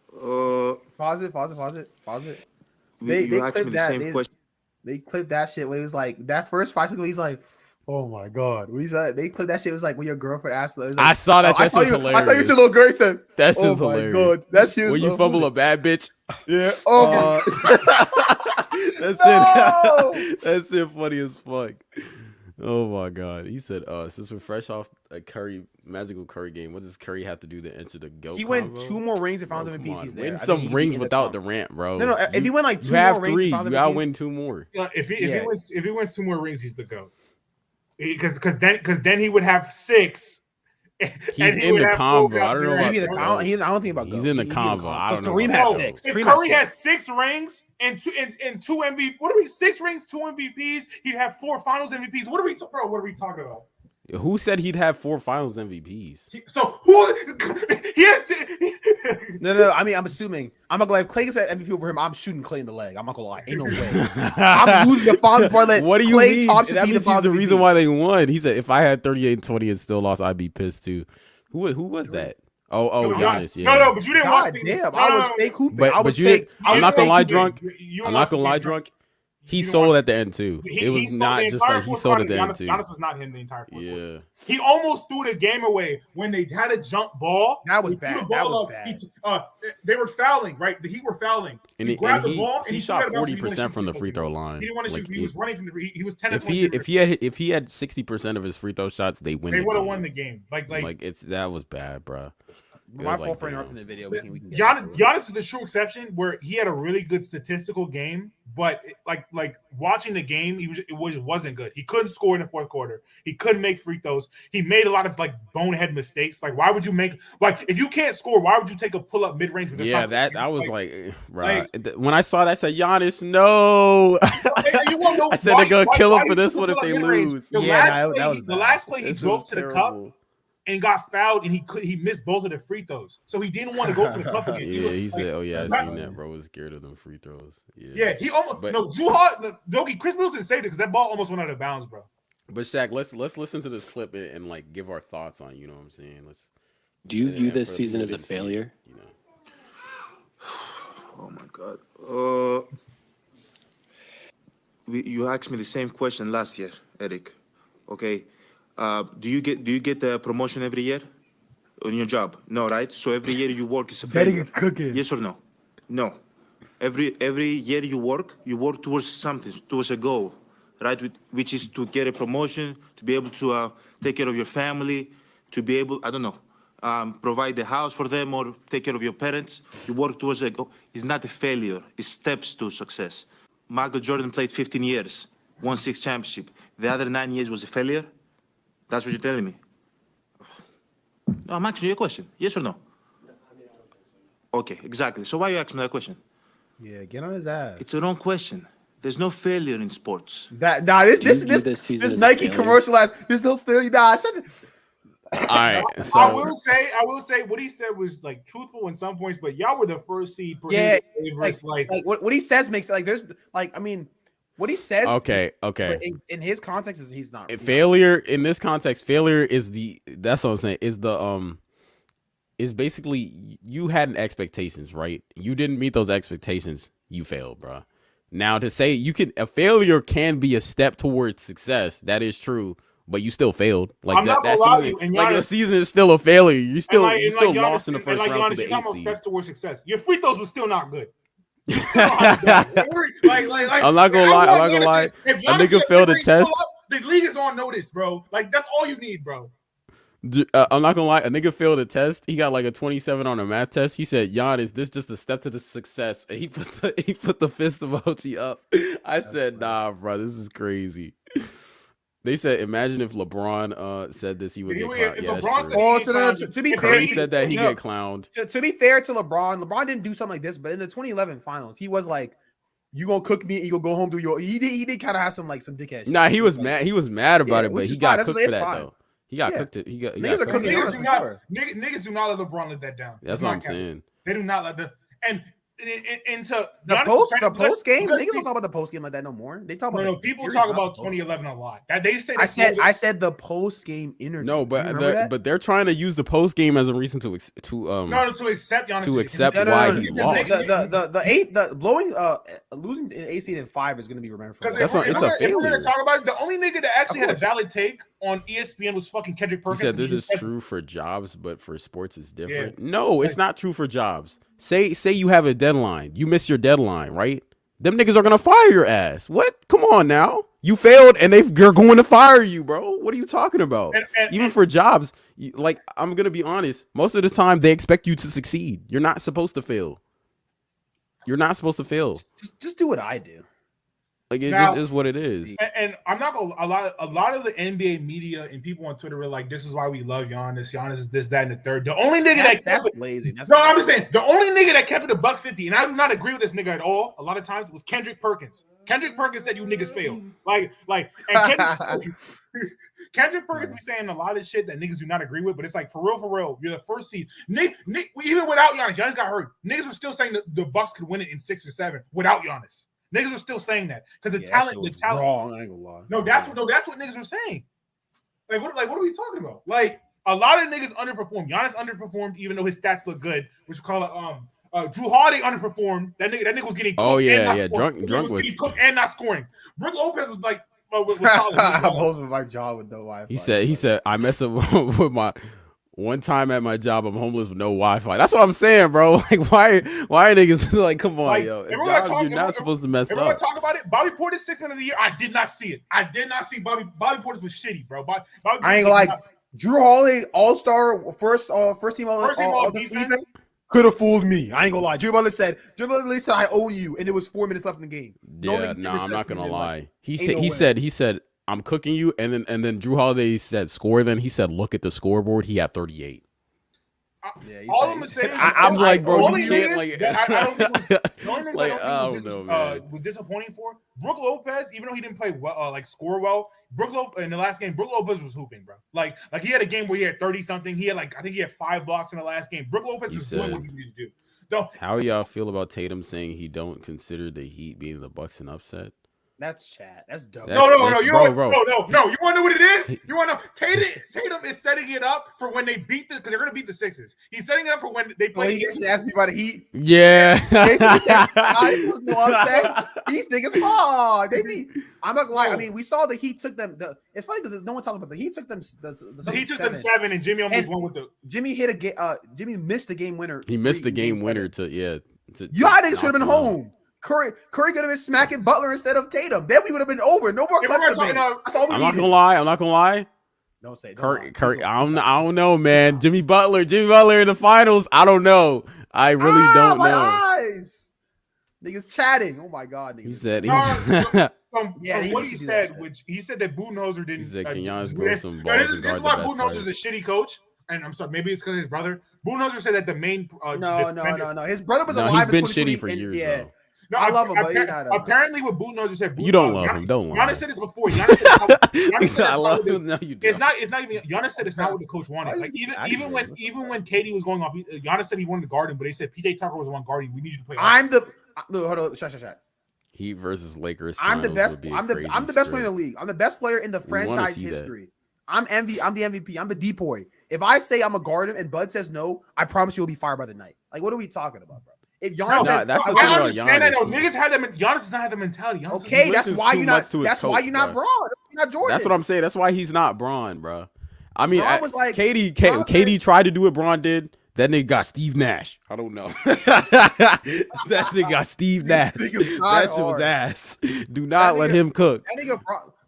Pause it. You asked me the same question. They clipped that shit when it was like that first 5 seconds. He's like, "Oh my god!" When he said they clipped that shit, it was like when your girlfriend asked. Like, I saw that. I saw you. Hilarious. I saw you to little girl. He said, That shit's "Oh my hilarious. god, that shit." When you fumble a bad bitch. Yeah. Oh. That's No! it. That's it. Funny as fuck. Oh my god. He said, since we're fresh off a magical Curry game, what does Curry have to do to enter the GOAT? He went 2 more rings and found Come MVP. on, He's there. win I think some he could rings be in the without comp. Durant, bro. No, if he went like 2 you have more rings, 3. and found You gotta MVPs, win 2 more. If he wins 2 more rings, he's the GOAT. Because then he would have 6. He's in the combo. I don't know about Maybe the combo. I don't think about. He's GOAT. in the He combo. I don't know. Kareem about has that. 6. If Kareem Curry has had 6 rings and 2 MVP, what are we? 6 rings, 2 MVPs. He'd have 4 Finals MVPs. What are we talking about? Who said he'd have 4 Finals MVPs? So who? He has to. No. I mean, I'm assuming. I'm not gonna lie. If Clay gets that MVP over him, I'm shooting Clay in the leg. I'm not gonna lie. Ain't no way. I'm losing the finals before I let What do you Clay mean? Thompson That be the means he's finals the MVP. reason why they won. He said, if I had 38-20 and still lost, I'd be pissed too. Who was that? Oh, Giannis. Yeah. No, but you didn't watch. God damn, I was fake hooping. I But was you fake. didn't. I'm not gonna lie, drunk. You I'm not gonna lie, drunk. He sold at the end too. It was not just like he sold at the end too. Giannis was not him the entire fourth quarter. Yeah. He almost threw the game away when they had a jump ball. That was He threw bad. the That ball was up. They were fouling, right? The Heat were fouling. And He grabbed the ball and he he shot threw it about 40% from the free throw line. He didn't want to Like, shoot. He was running from the. He was 10 if he had 60% of his free throw shots, they win. They the would have game. won the game. Like that was bad, bro. My fault for interrupting the video. We can get Giannis is the true exception where he had a really good statistical game, but like watching the game, it wasn't good. He couldn't score in the fourth quarter. He couldn't make free throws. He made a lot of like bonehead mistakes. Like, why would you make if you can't score, why would you take a pull up mid range? Yeah, I was bro. When I saw that, I said, Giannis, no. I said they're gonna kill him for this one if they lose. The last play he drove to the cup. and got fouled, and he missed both of the free throws, so he didn't want to go to the cup again. He said, "Oh yeah, I seen that, bro. Was scared of them free throws." Yeah, he almost Drew Hart, Chris Middleton saved it because that ball almost went out of bounds, bro. But Shaq, let's listen to this clip and like give our thoughts on. You know what I'm saying? Do you view this season as a failure? You know. Oh my God. You asked me the same question last year, Eric. Okay. Do you get the promotion every year on your job? No, right? So every year you work is a failure. Cooking. Yes or no? No. Every year you work towards something, towards a goal, right? Which is to get a promotion, to be able to take care of your family, to be able, I don't know, provide the house for them or take care of your parents. You work towards a goal. It's not a failure. It's steps to success. Michael Jordan played 15 years, won 6 championships. The other 9 years was a failure? That's what you're telling me? No, I'm asking you a question. Yes or no? Okay, exactly. So why you asking me that question? Yeah, get on his ass. It's a wrong question. There's no failure in sports. This Nike commercialized. There's no failure. Nah, shut the... All right. So, I will say what he said was like truthful in some points, but y'all were the first seed. Yeah, like what he says makes like there's like I mean what he says. Okay. In his context is he's not failure in this context. Failure is that's what I'm saying. Is basically you had an expectations, right? You didn't meet those expectations. You failed, bro. Now to say a failure can be a step towards success. That is true. But you still failed. Like that season, the season is still a failure. You still lost in the first round to the 8 seed. Steps towards success. Your free throws were still not good. I'm not gonna lie. A nigga failed a test. The league is on notice, bro. Like that's all you need, bro. I'm not gonna lie. A nigga failed a test. He got like a 27 on a math test. He said, "Jan, is this just a step to the success?" And he put the fist emoji up. I said, "Nah, bro, this is crazy." They said, imagine if LeBron said this, he would get clowned. Yeah, that's true. To be fair, Curry said that he get clowned. To be fair to LeBron didn't do something like this, but in the 2011 finals, he was like, "You gonna cook me and you gonna go home to your." He did kind of have some dickhead. Nah, he was mad. He was mad about it, but he got cooked for that though. He got cooked. Niggas are cooking. Niggas do not let LeBron let that down. That's what I'm saying. They do not let into the post game. Niggas don't talk about the post game like that no more. They talk about people talk about 2011 a lot. They say I said the post game interview. No, but they're trying to use the post game as a reason to accept why he lost. Losing in 18 and 5 is going to be remembered for. It's a failure. We're going to talk about it. The only nigga that actually had a valid take on ESPN was fucking Kendrick Perkins. He said this is true for jobs, but for sports it's different. Yeah. No, it's not true for jobs. Say you have a deadline. You miss your deadline, right? Them niggas are gonna fire your ass. What? Come on now. You failed and they're going to fire you, bro. What are you talking about? Even for jobs, like I'm gonna be honest, most of the time they expect you to succeed. You're not supposed to fail. You're not supposed to fail. Just do what I do. Like it just is what it is. And I'm not gonna a lot of the NBA media and people on Twitter were like, "This is why we love Giannis. Giannis is this, that, and the third." The only nigga that's lazy. I'm just saying the only nigga that kept it $150, and I do not agree with this nigga at all. A lot of times it was Kendrick Perkins. Kendrick Perkins said you niggas failed. Kendrick Perkins be saying a lot of shit that niggas do not agree with, but it's like for real, you're the first seed. Nick, even without Giannis got hurt. Niggas were still saying that the Bucks could win it in 6 or 7 without Giannis. Niggas were still saying that because the talent. Wrong. I ain't gonna lie. No, that's what niggas were saying. What are we talking about? Like a lot of niggas underperformed. Giannis underperformed, even though his stats look good. Which we call it. Drew Holiday underperformed. That nigga was getting cooked. Oh yeah. Drunk was getting cooked and not scoring. Brook Lopez was like, was solid. I'm hosting my job with no Wi-Fi. He said I mess up with my. One time at my job, I'm homeless with no Wi-Fi. That's what I'm saying, bro. Like, why are niggas like, come on, yo? You're not supposed to mess up. We're talk about it. Bobby Portis 6 man of the year. I did not see it. I did not see Bobby Portis was shitty, bro. I ain't like Drew Holiday, All-Star, first team all defense. Could have fooled me. I ain't gonna lie. Drew Butler said, I owe you, and there was 4 minutes left in the game. I'm not gonna lie. He said. I'm cooking you, and then Drew Holiday said score. Then he said, look at the scoreboard. He had 38. all I'm saying is I'm like, bro, you can't like. Was disappointing for Brook Lopez, even though he didn't play well, score well. Brook Lopez in the last game, Brook Lopez was hooping, bro. Like he had a game where he had 30 something. He had I think he had 5 blocks in the last game. Brook Lopez was doing what he needed to do. So, how y'all feel about Tatum saying he don't consider the Heat being the Bucks an upset? That's chat. That's dumb. No. You want to know what it is? You want to know? Tatum is setting it up for when they beat because they're going to beat the Sixers. He's setting it up for when they play. He gets to ask me about the Heat. Yeah. These niggas, they beat. I'm not gonna lie. I mean, we saw the Heat took them. It's funny because no one talks about the Heat took them. The Heat took them 7, and Jimmy almost won with the. Jimmy missed the game winner. He missed the game winner to. Y'all niggas should have been home. Curry could have been smacking Butler instead of Tatum. Then we would have been over. No more clutch. That's all we needed. I'm not gonna lie. Don't say Curry. I don't know, man. Jimmy Butler in the finals. I don't know. I really don't know. Eyes. Niggas chatting. Oh my god. Niggas. He said. What he said, which he said that Budenholzer didn't. He said, "Can Giannis go some balls and This is why Budenholzer is a shitty coach." And I'm sorry, maybe it's because his brother. Budenholzer said that the main. No. His brother was alive. He's been shitty for years. Yeah. No, I love him, but apparently what Budenholzer said. You don't love him. Don't lie. Giannis said this before. Giannis said I love him. No, you don't. It's not even. Giannis said it's not what the coach wanted. Like even when Katie was going off, Giannis said he wanted to guard him, but they said PJ Tucker was the one guarding. We need you to play. Hold on. Shut. Heat versus Lakers. I'm the best. I'm the best player in the league. I'm the best player in the franchise history. I'm the MVP. I'm the depoy. If I say I'm a guard him and Bud says no, I promise you will be fired by the night. Like, what are we talking about, bro? If Giannis says, that's the thing about Giannis. Niggas had that. Giannis does not have the mentality. Okay, that's why you're not. That's why you're not Braun. You're not Jordan. That's what I'm saying. That's why he's not Braun, bro. I mean, Katie tried to do what Braun did. That nigga got Steve Nash. I don't know. That nigga got Steve Nash. That shit was ass. Do not let him cook. That nigga,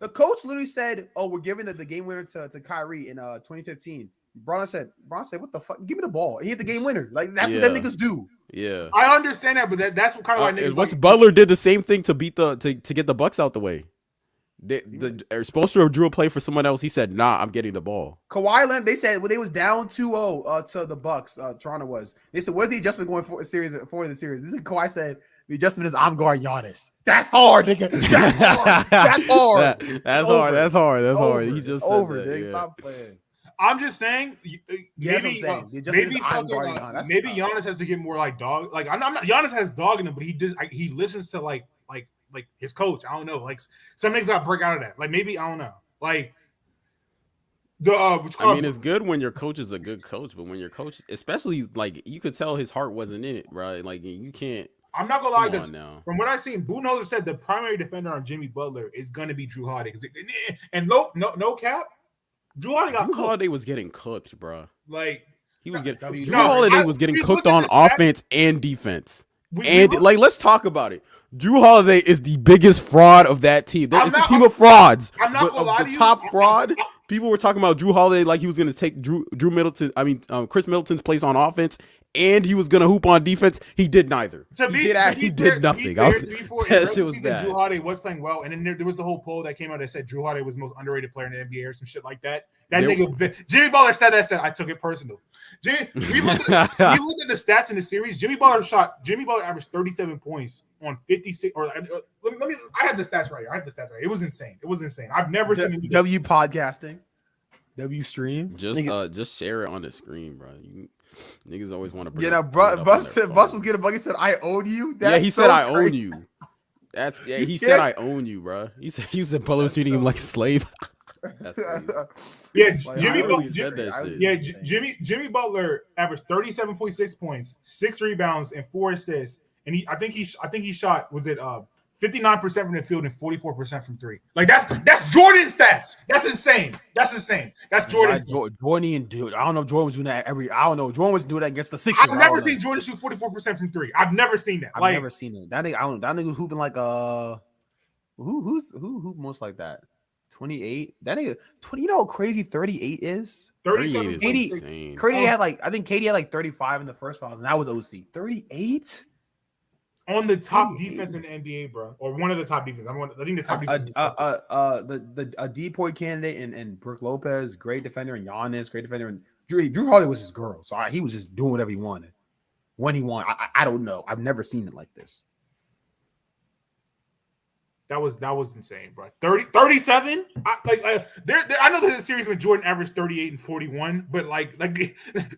the coach literally said, "Oh, we're giving the game winner to Kyrie in 2015." Braun said, "What the fuck? Give me the ball." He hit the game winner. Like that's what them niggas do. Yeah, I understand that, but that's what kind of like niggas. Butler did the same thing to beat to get the Bucks out the way. The Spoelstra drew a play for someone else. He said, "Nah, I'm getting the ball." Kawhi Leonard. They said when they was down 2-0 to the Bucks. Toronto was. They said, "Where's the adjustment going for the series?" This is Kawhi said, "The adjustment is I'm guarding Giannis." That's hard, nigga. That's hard. That's hard. That's hard. He just said over, that, nigga. Stop playing. I'm just saying, maybe Giannis has to get more like dog. Like I'm not. Giannis has dog in him, but he listens to like his coach. I don't know. Like some niggas got to break out of that. Like maybe I don't know. Like I mean, it's good when your coach is a good coach, but when your coach, especially like you could tell his heart wasn't in it, right? Like you can't. I'm not gonna lie, because from what I've seen, Budenholzer said the primary defender on Jimmy Butler is gonna be Drew Holiday. And no cap. Drew Holiday was getting cooked, bro. Like he was getting Drew Holiday was getting cooked on offense and defense. Let's talk about it. Drew Holiday is the biggest fraud of that team. It's a team of frauds. I'm not gonna lie to you. The top fraud. People were talking about Drew Holiday like he was going to take Chris Middleton's place on offense, and he was going to hoop on defense. He did neither. He did nothing. That shit was bad. Drew Holiday was playing well, and then there was the whole poll that came out that said Drew Holiday was the most underrated player in the NBA or some shit like that. Nigga, Jimmy Butler said I took it personal. We looked at the stats in the series. Jimmy Butler averaged 37 points on 56. I have the stats right here. It was insane. I've never seen W podcasting, W stream. Just share it on the screen, bro. Niggas always want to bring Bus was getting a bug. He said, "I own you." He said, "I own you." He said, "I own you, bro." He said Butler was treating him like a slave. That's Jimmy Butler averaged 37.6 points, 6 rebounds, and 4 assists. And I think he shot 59% from the field and 44% from 3. Like that's Jordan stats. That's insane. That's Jordan. Jordan, dude. I don't know if Jordan was doing that I don't know. Jordan was doing that against the Sixers. I've never seen Jordan shoot 44% from 3. I've never seen that. I've never seen it. That nigga hooping like who most like that? 28. That nigga 20. You know how crazy 38 is? 38 is insane. I think Katie had like 35 in the first finals, and that was OC. 38 on the top defense in the NBA, bro, or one of the top defenses. I think the top defense. The depoy candidate and Brook Lopez, great defender, and Giannis, great defender, and Drew Holiday was his girl, so he was just doing whatever he wanted when he wanted. I don't know. I've never seen it like this. That was insane, bro. 37? I know there's a series when Jordan averaged 38 and 41, but like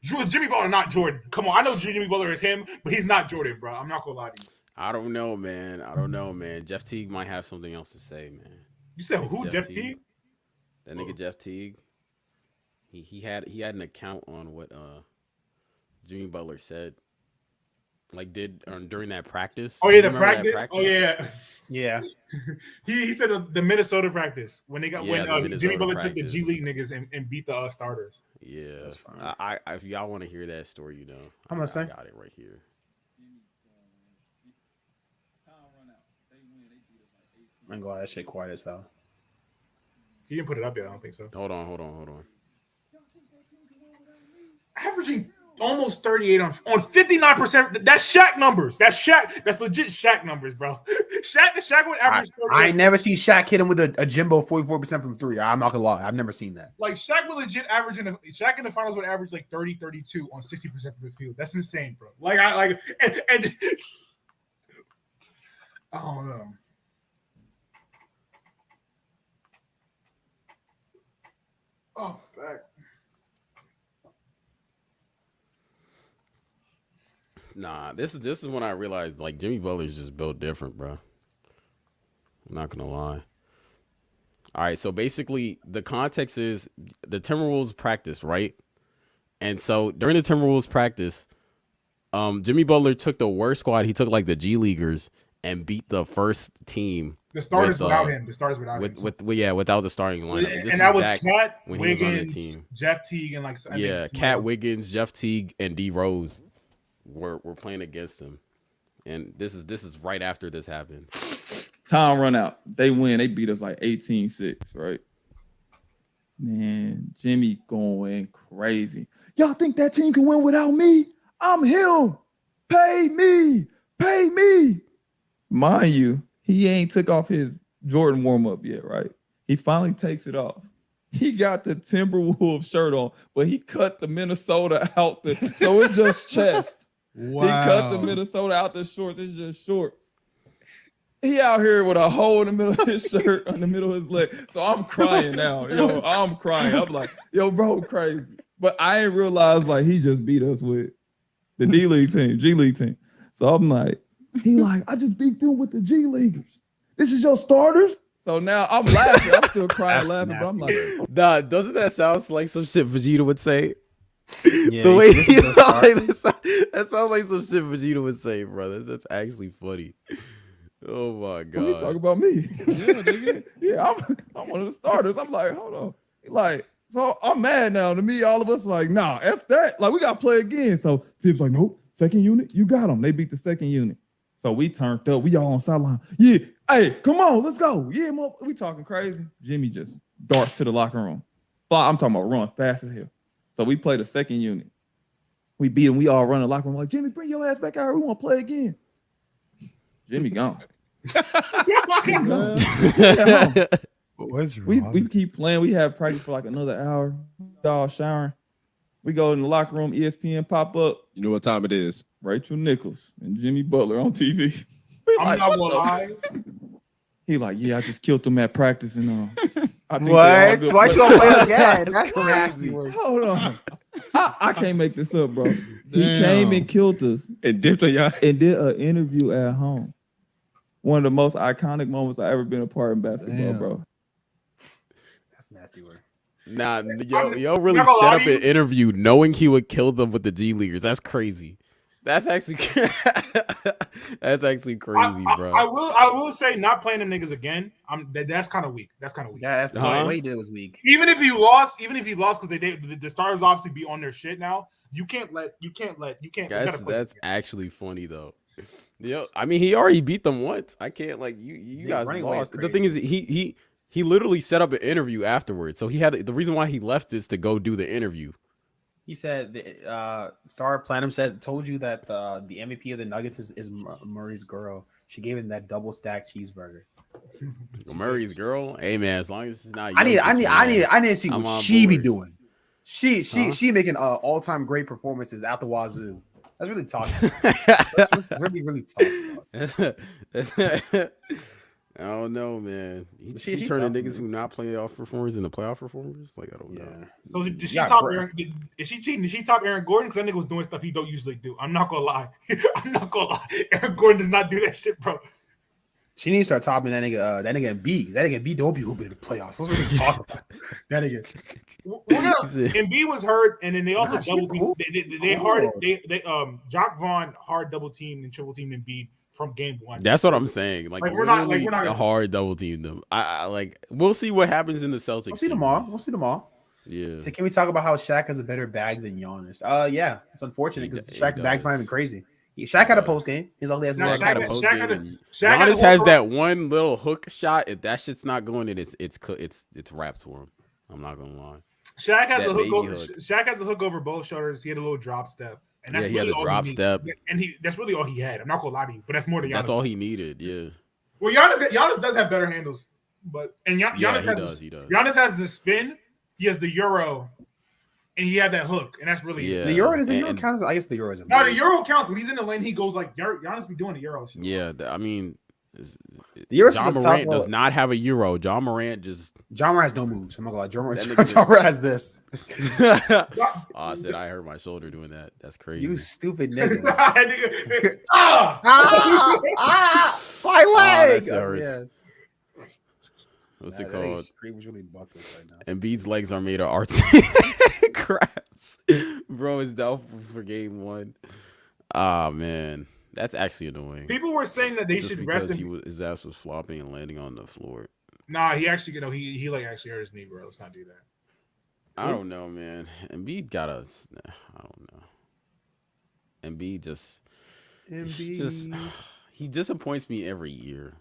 Jimmy Butler, not Jordan. Come on, I know Jimmy Butler is him, but he's not Jordan, bro. I'm not gonna lie to you. I don't know, man. Jeff Teague might have something else to say, man. You said who? Jeff Teague? That nigga Jeff Teague. He had an account on what Jimmy Butler said. Like during that practice. Oh yeah, the practice. Oh yeah. Yeah. he said the Minnesota practice when they got Jimmy Butler practice. took the G League niggas and beat the starters. Yeah, that's fine. I if y'all want to hear that story, I'm gonna say I got it right here. I'm glad that shit quiet as hell. He didn't put it up yet. I don't think so. Hold on. Averaging almost 38 on 59%. That's Shaq numbers. That's Shaq. That's legit Shaq numbers, bro. Shaq would average 38. I ain't never seen Shaq hit him with a Jimbo 44% from three. I'm not gonna lie. I've never seen that. Like Shaq would legit average Shaq in the finals would average like 30, 32 on 60% from the field. That's insane, bro. Like I don't know. Oh, back. Nah, this is when I realized like Jimmy Butler's just built different, bro. I'm not gonna lie. All right, so basically the context is the Timberwolves practice, right? And so during the Timberwolves practice, Jimmy Butler took the worst squad. He took like the G Leaguers and beat the first team. The starters without him. The starters without him. Without the starting lineup. And that was Cat, when Wiggins, he was on the team. Jeff Teague, and Cat, Wiggins, Jeff Teague, and D Rose were playing against him. And this is right after this happened. Time run out. They win. They beat us like 18-6, right? Man, Jimmy going crazy. Y'all think that team can win without me? I'm him. Pay me. Pay me. Mind you, he ain't took off his Jordan warm-up yet, right? He finally takes it off. He got the Timberwolves shirt on, but he cut the Minnesota out so it's just chest. Wow. He cut the Minnesota out the shorts. It's just shorts. He out here with a hole in the middle of his shirt, in the middle of his leg. So I'm crying now. Yo, I'm crying. I'm like, yo, bro, crazy. But I ain't realized like he just beat us with the D-League team, G-League team. So I'm like, I just beat them with the G Leaguers. This is your starters? So now I'm laughing. I'm still crying, laughing, but I'm like, nah, doesn't that sound like some shit Vegeta would say? Yeah, the way that sounds like some shit Vegeta would say, brother. That's actually funny. Oh my god. You talk about me. Yeah, I'm one of the starters. I'm like, hold on. Like, so I'm mad now. To me, all of us like, nah, F that. Like, we got to play again. So Tim's like, nope, second unit, you got them. They beat the second unit. So we turned up. We all on sideline. Yeah, hey, come on, let's go. Yeah, we talking crazy. Jimmy just darts to the locker room. I'm talking about run fast as hell. So we play the second unit. We beat him. We all run the locker room like, Jimmy, bring your ass back out here. We want to play again. Jimmy gone. What's wrong? We keep playing. We have practice for like another hour. All showering. We go in the locker room. ESPN pop up. You know what time it is? Rachel Nichols and Jimmy Butler on TV. I'm not gonna lie. He like, yeah, I just killed them at practice and what? Why you gonna play again? That's nasty. Hold on. I can't make this up, bro. He came and killed us and dipped on y'all and did an interview at home. One of the most iconic moments I ever been a part in basketball, bro. That's nasty word. Nah, yo really set up an interview knowing he would kill them with the G Leaguers. That's crazy. That's actually crazy, bro. I will say not playing them niggas again. That's kind of weak. That's kind of weak. Yeah, that's the way he did was weak. Even if he lost, because the stars obviously be on their shit now. You can't. That's actually funny though. Yo, I mean, he already beat them once. I can't you guys lost. The thing is, he literally set up an interview afterwards. So he had the reason why he left is to go do the interview. He said, Star Platinum told you that the MVP of the Nuggets is Murray's girl. She gave him that double stacked cheeseburger. Murray's girl? Hey man, as long as it's not. I need to see what she be doing. She making all-time great performances at the wazoo. That's really talking. That's really talking about. I don't know, man. She She turning tough, niggas who not playoff performers into playoff performers. Like, I don't know. So did she top Aaron? Is she cheating? Did she top Aaron Gordon? Because that nigga was doing stuff he don't usually do. I'm not gonna lie. Aaron Gordon does not do that shit, bro. She needs to start topping that nigga. That nigga Embiid. That nigga Embiid don't be hooping in the playoffs. Let's really talk about that nigga. Embiid was hurt, and then they also double team. They Jock Vaughn hard double team and triple team Embiid from game one. That's what I'm saying. Like we're not a hard double team them. I like. We'll see what happens in the Celtics. We'll see tomorrow. Yeah. So can we talk about how Shaq has a better bag than Giannis? Yeah, it's unfortunate because Shaq's bag's not even crazy. Shaq had a post game. His ugly ass. Giannis has that one little hook shot. If that shit's not going in, it's raps for him. I'm not gonna lie. Shaq has a hook. Shaq has a hook over both shoulders. He had a little drop step, and that's he had a drop step, and that's really all he had. I'm not gonna lie to you, but that's more than Giannis. That's all he needed. Yeah. Well, Giannis does have better handles, but Giannis has the spin. He has the Euro. And he had that hook, and that's really the Euro doesn't count. I guess the Euro isn't. No, the Euro counts when he's in the lane. He goes like Giannis be doing the Euro shit. Yeah, I mean, John Morant does not have a Euro. John Morant has no moves. I'm not gonna lie. John Morant has this. Oh shit! I hurt my shoulder doing that. That's crazy. You stupid nigga. My leg. Yes. What's it called? Was really buckless right now. Embiid's legs are made of artsy crafts. Bro is doubtful for game one. Ah, man. That's actually annoying. People were saying that they should rest him. His ass was flopping and landing on the floor. Nah, he actually, he like actually hurt his knee, bro. Let's not do that. I don't know, man. Embiid got us. I don't know. Embiid just he disappoints me every year.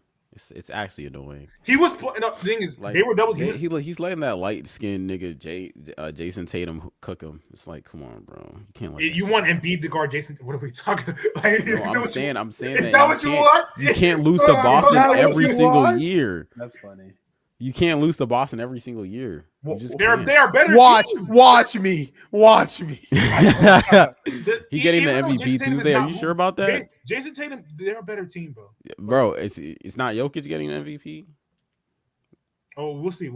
It's actually annoying. He was putting up. The thing is, they were double. He's letting that light skinned nigga Jason Tatum cook him. It's like, come on, bro. You can't let. You want Embiid to guard Jason? What are we talking? Like, no, I'm saying that. What you want? You can't lose to Boston every single year. That's funny. You can't lose to Boston every single year. They are better. Watch me. He getting the MVP Tuesday. Are you sure about that? Jason Tatum, they're a better team, bro. Bro, it's not Jokic getting the MVP. Oh, we'll see.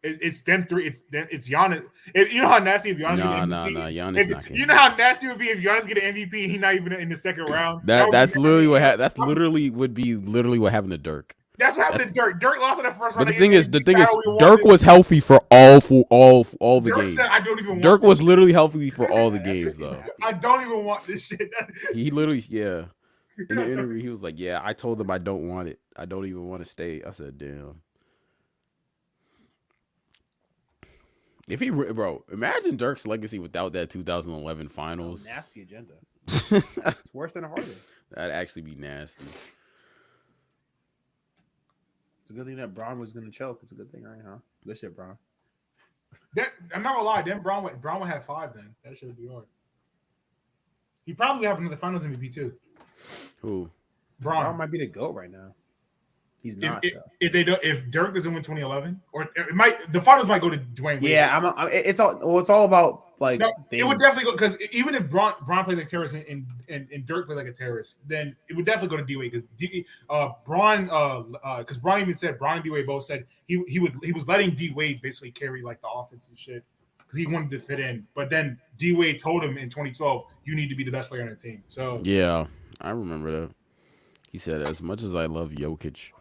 It's them three. It's Giannis. You know how nasty if Giannis get an MVP? No, Giannis not getting. You know how nasty it would be if Giannis get an MVP and he's not even in the second round. That's literally what. That's literally would be what happened to Dirk. That's what happened to Dirk. Dirk lost in the first round. But the thing is, Dirk was healthy for all the games. Said, I don't even want Dirk was literally healthy for all the games, though. I don't even want this shit. He literally, in the interview, he was like, "Yeah, I told them I don't want it. I don't even want to stay." I said, "Damn." Imagine Dirk's legacy without that 2011 finals. Nasty agenda. It's worse than a Harden. That'd actually be nasty. It's a good thing that Braun was going to choke. It's a good thing, right? Huh? Good shit, Braun. I'm not gonna lie. Then Braun would have 5. Then that should be hard. He probably have another Finals MVP too. Who? Braun might be the GOAT right now. He's not. If Dirk doesn't win 2011, or the Finals might go to Dwayne Wade. Yeah, it's all about like. No, it would definitely go because even if Braun played like a terrorist and Dirk played like a terrorist, then it would definitely go to D-Wade because Braun even said Braun and D-Wade both said he was letting D-Wade basically carry like the offense and shit because he wanted to fit in. But then D-Wade told him in 2012, you need to be the best player on the team. So yeah, I remember that. He said, as much as I love Jokic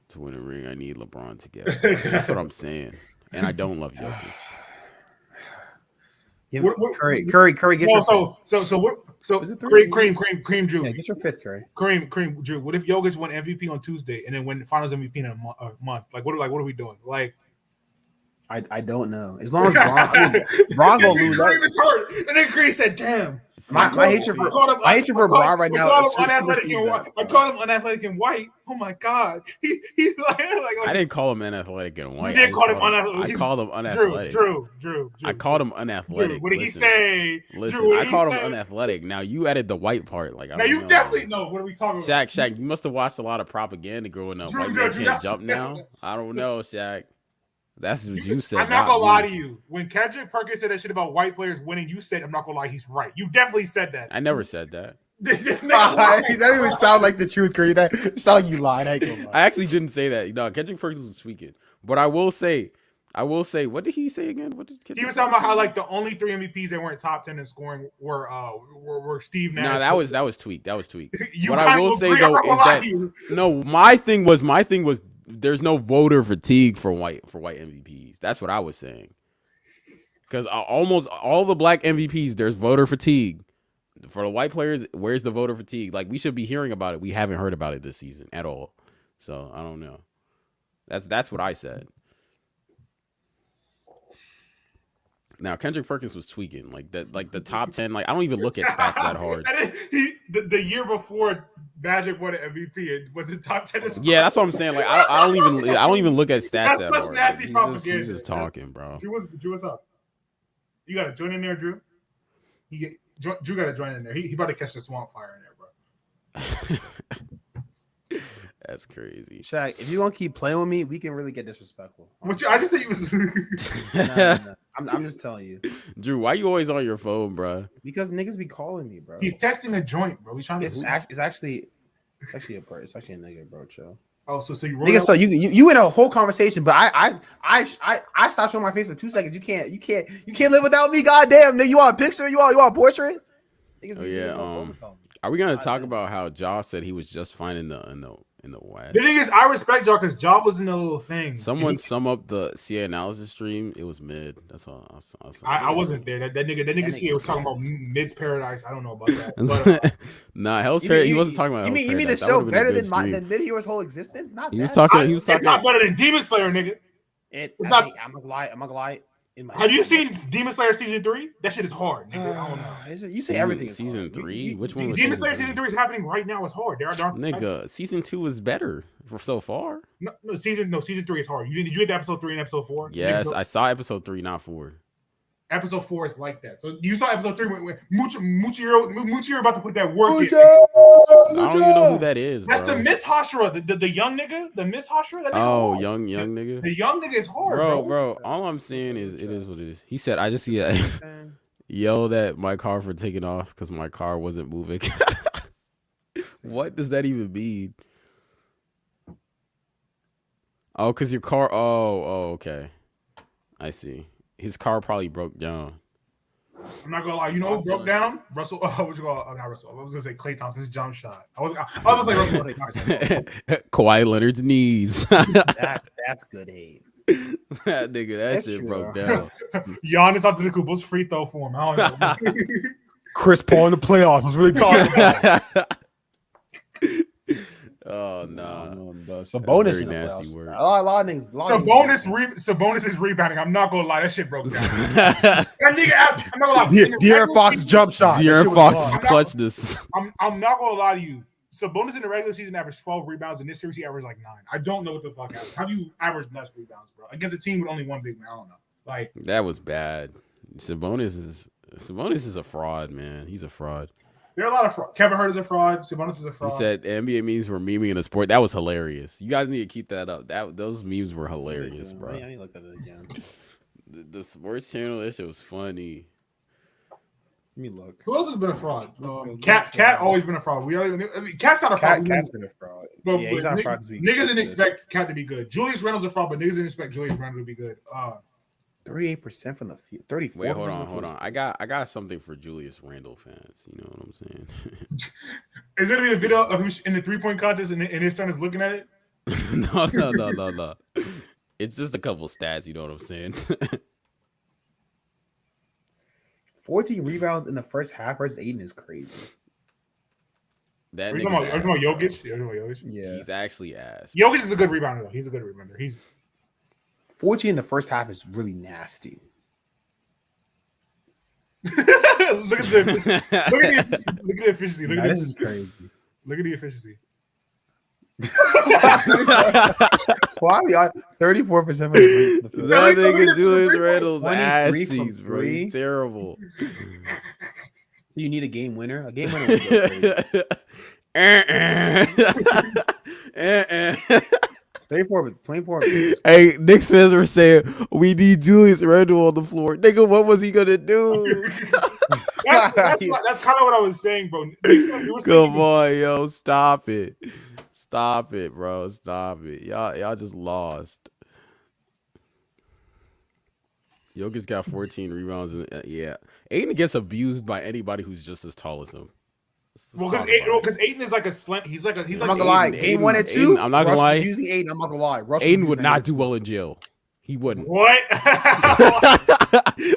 to win a ring, I need LeBron to get it. That's what I'm saying. And I don't love Jokic. Curry, get your Cream Drew. Yeah, get your 5th, Curry. Cream Drew. What if Jokic won MVP on Tuesday and then win the Finals MVP in a month? What are we doing? Like, I don't know. As long as Braun gonna lose, and then Cream said, "Damn." My hatred for Braun right now. I called him unathletic and white. Oh my god, he's like I didn't call him unathletic and white. You didn't call him unathletic. I called him unathletic. Drew. I called him unathletic. What did he say? Listen, I called him unathletic. Now you added the white part. Like, now you definitely know. What are we talking about? Shaq, you must have watched a lot of propaganda growing up. White man can't jump now. I don't know, Shaq. That's what you said. I'm not gonna me. lie to you. When Kendrick Perkins said that shit about white players winning, you said, I'm not gonna lie, he's right. You definitely said that. I never said that. That don't even sound like the truth, Curry. That sound like you lied. I actually didn't say that. No, Kendrick Perkins was tweaking. But I will say, what did he say again? What did he was talking about how like the only 3 MVPs that weren't top 10 in scoring were Steve Nash. No, that was tweaked. That was tweaked. What I will say though is that my thing was there's no voter fatigue for white MVPs. That's what I was saying. Because almost all the black MVPs, there's voter fatigue. For the white players, where's the voter fatigue? Like, we should be hearing about it. We haven't heard about it this season at all. So I don't know. That's what I said. Now Kendrick Perkins was tweaking like that, like the top 10. Like, I don't even look at stats that hard. The year before Magic won an MVP, it was in top 10. Yeah, that's what I'm saying. Like, I don't even look at stats that's that such hard. Nasty propaganda. He's just talking, bro. Drew, what's up? You got to join in there, Drew. Drew got to join in there. He about to catch the swamp fire in there, bro. That's crazy. Shaq, if you gonna keep playing with me, we can really get disrespectful. I just said you was. No. I'm just telling you, Drew. Why you always on your phone, bro? Because niggas be calling me, bro. He's texting a joint, bro. He's trying to. It's actually a nigga, bro. Chill. Oh, so you nigga, so you in a whole conversation, but I stopped showing my face for 2 seconds. You can't live without me. Goddamn, nigga, you want a picture? You want a portrait? Are we gonna talk about how Ja said he was just fine in the West? The thing is, I respect Ja because Ja was in a little thing. Someone sum up the CA analysis stream. It was mid. That's all. I wasn't there. That nigga CA was talking about Mid's Paradise. I don't know about that. But, nah, Hell's Paradise. He wasn't talking about. You mean the show better than Mid Hero's whole existence? Not. He was talking. It's not better than Demon Slayer, nigga. It's not. I'm gonna lie. Have you seen Demon Slayer season 3? That shit is hard, nigga. I don't know. You say everything. Season 3? Which one was Demon Slayer season 3 is happening right now. It's hard. Nigga, season 2 is better for so far. No, season 3 is hard. Did you get to episode 3 and episode 4? Yes, I saw episode 3, not 4. Episode 4 is like that. So you saw episode 3 when Muchiro about to put that work in. I don't even know who that is. That's bro. the Miss Hashira, the young nigga, the Miss Hashira. Oh, young nigga. The young nigga is hard, bro. All I'm saying is it is what it is. He said, I just yelled at my car for taking off because my car wasn't moving. What does that even mean? Oh, because your car. Oh, okay. I see. His car probably broke down. I'm not gonna lie. You know who broke down? Russell. Not Russell. I was gonna say Klay Thompson's jump shot. I was gonna say Russell. Kawhi Leonard's knees. That's good hate. That nigga, that shit broke down. Giannis Antetokounmpo's free throw form. I don't know. Chris Paul in the playoffs was really talking about. Oh no, Sabonis in the nasty playoffs. word. A lot of niggas. Sabonis is rebounding. I'm not gonna lie, that shit broke down. That nigga, I'm not gonna lie. De'Aaron Fox jump shot. De'Aaron Fox's clutchness. I'm not gonna lie to you. Sabonis in the regular season averaged 12 rebounds. In this series, he averaged like 9. I don't know what the fuck happened. How do you average less rebounds, bro? Against a team with only one big man, I don't know. Like, that was bad. Sabonis is a fraud, man. He's a fraud. There are a lot of fraud. Kevin Hurt is a fraud. Sabonis is a fraud. He said NBA memes were memeing in the sport. That was hilarious. You guys need to keep that up. Those memes were hilarious, bro. I need to look at it again. The sports channel, that shit was funny. Let me look. Who else has been a fraud? Cat always been a fraud. Cat's not a fraud. Cat's been a fraud. But he's not a fraud. Niggas didn't expect Cat to be good. Julius Randle's a fraud, but niggas didn't expect Julius Randle to be good. 38% from the field. 34. Wait, hold on. I got something for Julius Randle fans. You know what I'm saying? Is it gonna be a video of him in the 3-point contest and his son is looking at it? No. It's just a couple stats. You know what I'm saying? 14 rebounds in the first half versus Aiden is crazy. Are you talking about Jokic? Yeah. He's actually ass. Jokic is a good rebounder, though. He's a good rebounder. 14 in the first half is really nasty. Look at the efficiency. This is crazy. Look at the efficiency. Why are we on 34% of the field? That nigga Julius Randle's ass cheeks, bro. He's terrible. So you need a game winner? A game winner would go crazy. 24. Hey, Knicks fans were saying we need Julius Randle on the floor. Nigga, what was he gonna do? That's kind of what I was saying, bro. Come on, yo, stop it, bro, stop it. Y'all just lost. Jokic got 14 rebounds. Yeah, Aiden gets abused by anybody who's just as tall as him. Well, because Aiden is like a slant. He's like. I'm not gonna lie. Game 1 and 2. I'm not gonna lie. Using Aiden, I'm not gonna lie. Aiden would not do well in jail. He wouldn't. What? I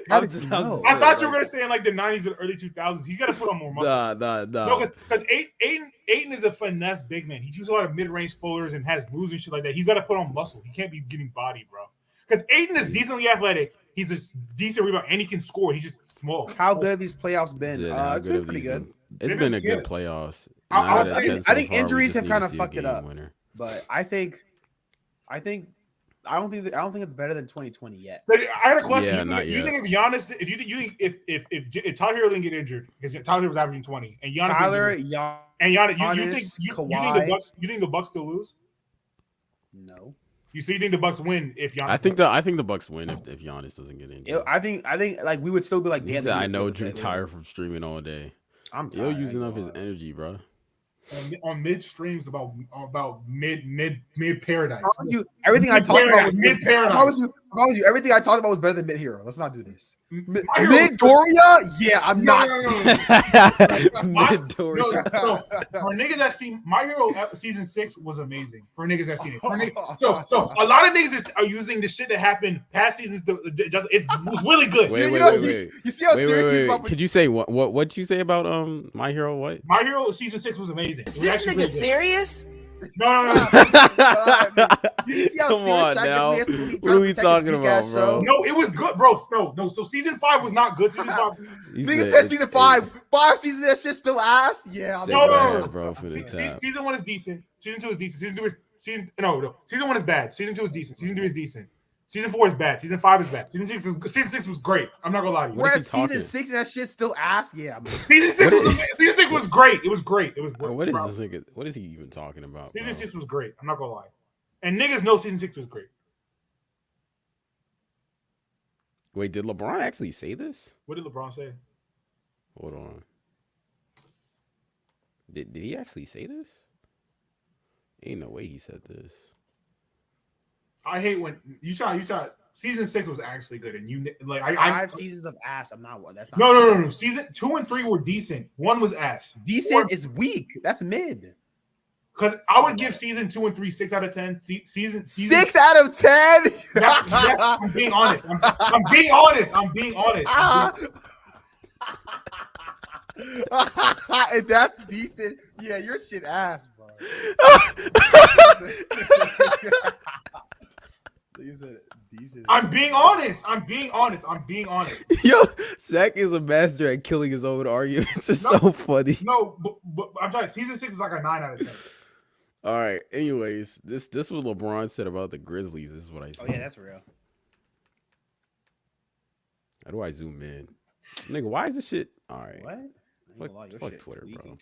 thought you were gonna say in like the 90s or early 2000s. He's got to put on more muscle. Nah. No, because Aiden is a finesse big man. He uses a lot of mid-range floaters and has moves and shit like that. He's got to put on muscle. He can't be getting body, bro. Because Aiden is decently athletic. He's a decent rebound and he can score. He's just small. How good have these playoffs been? It's been pretty good. It's been a good playoffs. I think injuries have kind of fucked it up. But I don't think it's better than 2020 yet. But I had a question. Yeah, you think if Giannis, if Tyler Hero didn't get injured because Tyler Hero was averaging 20 and Giannis, you think the Bucks still lose? No. You think the Bucks win if Giannis? I think the Bucks win if Giannis doesn't get injured. I think like we would still be like. I know Drew tired from streaming all day. I'm tired. You're using up his energy, bro. On mid streams about mid paradise. Everything I talked about was mid paradise. Everything I talked about was better than mid hero. Let's not do this. Mid Doria? Yeah, I'm not seeing mid Doria. For niggas that seen My Hero season 6 was amazing. For niggas that seen it. So a lot of niggas are using the shit that happened past seasons. It was really good. Wait. You see how serious he's about? Could you say what'd you say about My Hero? What? My Hero season 6 was amazing. Is this nigga serious? No. You see how Come on now. What are we talking about, bro? No, it was good, bro. No. So season 5 was not good. Season 5. Niggas said season 5. 5 seasons that shit still ass. Yeah, no. Bro, for the top. Season 1 is decent. Season 2 is decent. Season 1 is bad. Season 2 is decent. Season 3 is decent. Season 4 is bad. Season 5 is bad. Season 6 was great. I'm not gonna lie to you. Whereas season 6 that shit still ass. Yeah. Season 6 was great. It was great. It was great. What is this nigga? What is he even talking about? Season 6 was great. I'm not gonna lie. And niggas know season 6 was great. Wait, did LeBron actually say this? What did LeBron say? Hold on. Did he actually say this? Ain't no way he said this. I hate when you try. Season 6 was actually good, and you like. I 5 seasons of ass. I'm not. That's not. No. Season 2 and 3 were decent. 1 was ass. Decent is weak. That's mid. Because I would give season 2 and 3 6 out of 10. Season 6 out of 10. I'm being honest. I'm being honest. If that's decent, yeah, your shit ass, bro. I'm being honest. Yo, Zach is a master at killing his own arguments. It's so funny. No, but I'm sorry. Season 6 is like a 9 out of 10. All right. Anyways, this what LeBron said about the Grizzlies. This is what I said. Oh yeah, that's real. How do I zoom in? Nigga, why is this shit? All right. What? Fuck Twitter, bro.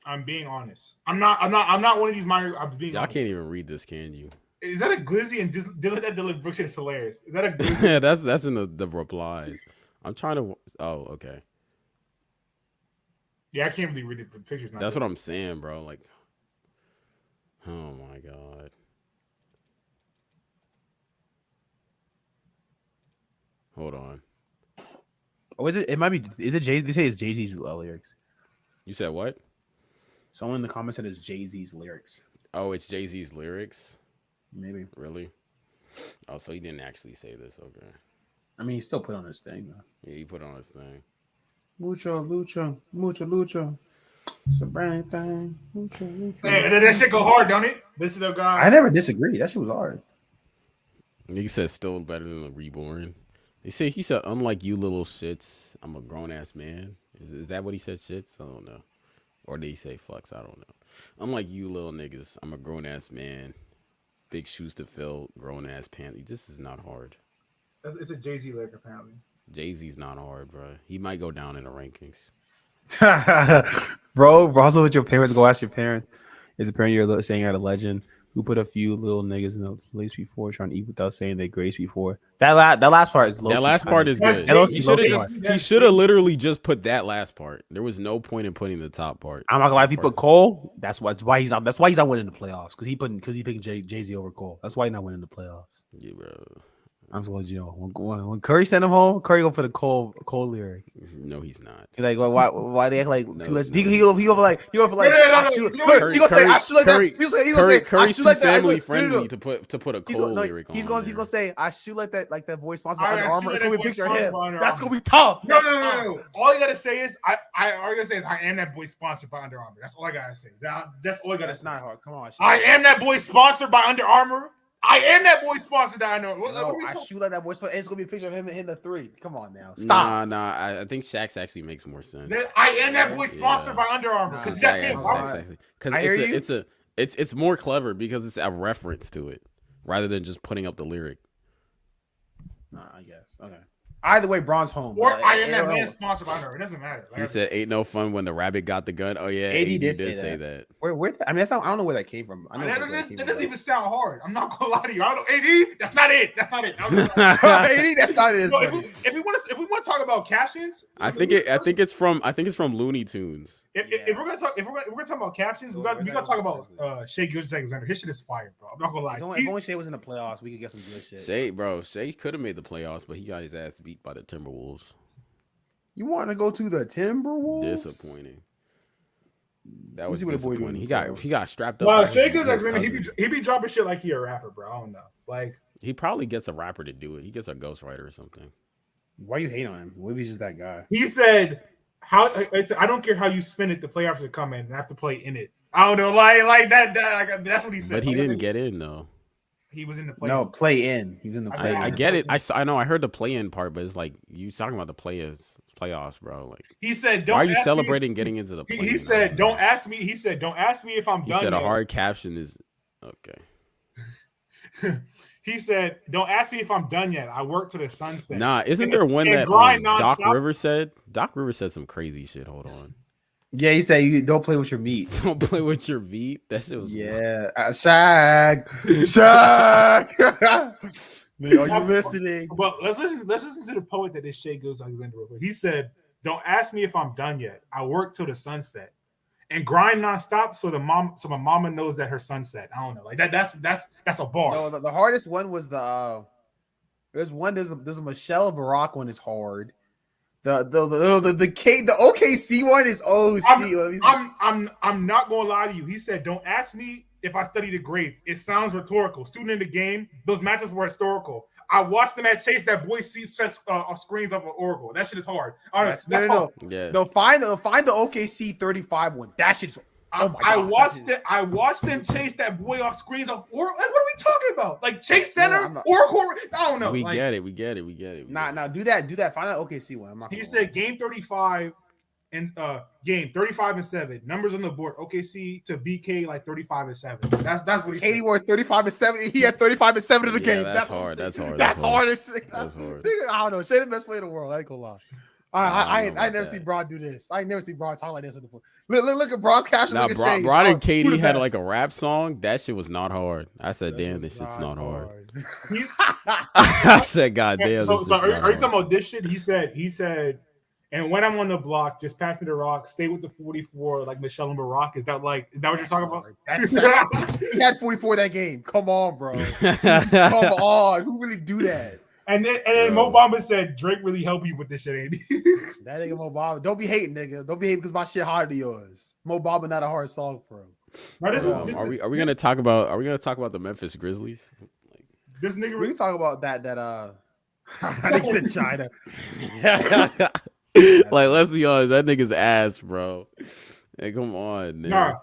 I'm being honest. I'm not one of these minor. I'm being. Y'all honest. can't even read this, can you? Is that a glizzy? And just Dylan Brooks shit is hilarious. Is that a glizzy? Yeah, that's in the replies. I'm trying to. Oh, okay. Yeah, I can't really read it. The picture's not. That's good. what I'm saying, bro. Like, oh my god. Hold on. Oh, is it? It might be. Is it Jay? They say it's Jay-Z's lyrics. You said what? Someone in the comments said it's Jay-Z's lyrics. Oh, it's Jay-Z's lyrics. Maybe. Really? Oh, so he didn't actually say this. Okay. I mean, he still put on his thing, though. Yeah, he put on his thing. Mucho. It's a brand thing. Mucho. Hey, that shit go hard, don't it? This is the guy. I never disagree. That shit was hard. He said still better than the Reborn. He said, unlike you little shits, I'm a grown ass man. Is that what he said? Shits? I don't know. Or did he say fucks? I don't know. Unlike you little niggas, I'm a grown ass man. Big shoes to fill, grown ass pants. This is not hard. It's a Jay-Z lyric, apparently. Jay-Z's not hard, bro. He might go down in the rankings. Bro, also with your parents, go ask your parents. It's apparently you're saying at a legend who put a few little niggas in the place before trying to eat without saying they grace before. That last part is low. That last part is good. He should have literally just put that last part. There was no point in putting the top part. I'm not gonna lie. If he put Cole, that's why he's not. That's why he's not winning the playoffs because he picking Jay-Z over Cole. That's why he's not winning the playoffs. Yeah, bro. I'm just letting you know. When Curry sent him home, Curry go for the Cole lyric. No, he's not. He's like, why they act like no, too much? No. He go for like he gonna say I shoot like that. He gonna say I shoot like that. Family friendly to put a Cole lyric on. He's gonna say I shoot like that boy sponsored by Under Armour. It's gonna be a picture of him. That's gonna be tough. No. All you gotta say is I am that boy sponsored by Under Armour. That's all I gotta say. That's all I gotta say. That's not hard. Come on. I am that boy sponsored by Under Armour. I am that boy sponsored by Under Armour. No, I shoot like that boy sponsored. It's gonna be a picture of him hitting the three. Come on now. Stop. Nah. I think Shaq's actually makes more sense. I am that boy sponsored by Under Armour. Because it's more clever because it's a reference to it rather than just putting up the lyric. I guess. Okay. Either way, Braun's home. Or I am that man sponsored by Under. It doesn't matter. He said, "Ain't no fun when the rabbit got the gun." Oh yeah, AD did say that. Where? I mean, I don't know where that came from. That doesn't even sound hard. I'm not gonna lie to you. I don't know. AD. That's not it. That's not it. AD. That's not it. So if we want to talk about captions, I think it's from Looney Tunes. If we're gonna talk about captions, we gotta talk about Shea Gilgeous-Alexander. His shit is fire, bro. I'm not gonna lie. If only Shea was in the playoffs, we could get some good shit. Shea could have made the playoffs, but he got his ass beat by the Timberwolves. You want to go to the Timberwolves? Disappointing. That was disappointing. He got strapped up. Wow, Shea Gilgeous-Alexander, he be dropping shit like he a rapper, bro. I don't know. Like he probably gets a rapper to do it. He gets a ghostwriter or something. Why you hate on him? What if he's just that guy? He said, I don't care how you spin it. The playoffs are coming, and I have to play in it. I don't know, like that. That's what he said. But he didn't get in though. He was in the play. No, play in. He was in the play. I get it. I know. I heard the play in part, but it's like you talking about the playoffs, bro. Like he said, "Why are you celebrating getting into the?" He said, "Don't ask me." He said, "Don't ask me if I'm done." He said yet. a hard caption is okay. He said, "Don't ask me if I'm done yet. I work to the sunset." Nah, isn't there one that Doc Rivers said? Doc Rivers said some crazy shit. Hold on. Yeah, he said you don't play with your meat. Don't play with your meat. That shit was Shaq. Man, are you listening? Well, let's listen to the poet that this Shea Gilgeous-Alexander real quick. He said, "Don't ask me if I'm done yet. I work till the sunset and grind nonstop so my mama knows that her sunset." I don't know, like that's a bar. No, the hardest one was there's a Michelle Barack one is hard. The OKC one is OC. I'm not gonna lie to you. He said, "Don't ask me if I study the greats. It sounds rhetorical. Student in the game, those matchups were historical. I watched them at Chase. That boy sees screens of an Oracle. That shit is hard. All right, no. Find the OKC 35 one. That shit's. Oh my God, I watched them chase that boy off screens of Oracle. Like, what are we talking about? Like Chase Center, Oracle. I don't know. We get it. We get it. Nah. Do that. Find that OKC one. He said game 35 and game 35 and 7. Numbers on the board. OKC to BK like 35 and 7. That's what he said. KD won 35 and 7. He had 35 and 7 in the game. That's hard. That's hard. That's hard as shit. That's hard. I don't know. Shea the best player in the world. I ain't gonna lie. I never see Braun do this. I never see Braun talk like this in the book. Look at Braun's caption. Nah, Braun and KD had like a rap song. That shit was not hard. I said, "Damn, this shit's not hard." I said, "God damn." So are you talking about this shit? He said, and when I'm on the block, just pass me the rock. Stay with the 44, like Michelle and Barack. Is that what you're talking about? He had 44 that game. Come on, bro. Come on. Who really do that? And then Mo Bamba said, "Drake really helped you with this shit, ain't he?" That nigga Mo Bamba. Don't be hating, nigga. Don't be hating because my shit harder than yours. Mo Bamba not a hard song for him. Are we gonna talk about the Memphis Grizzlies? This nigga. We can talk about that. I think said China. Like, let's be honest, that nigga's ass, bro. Hey, come on, nigga. Nah.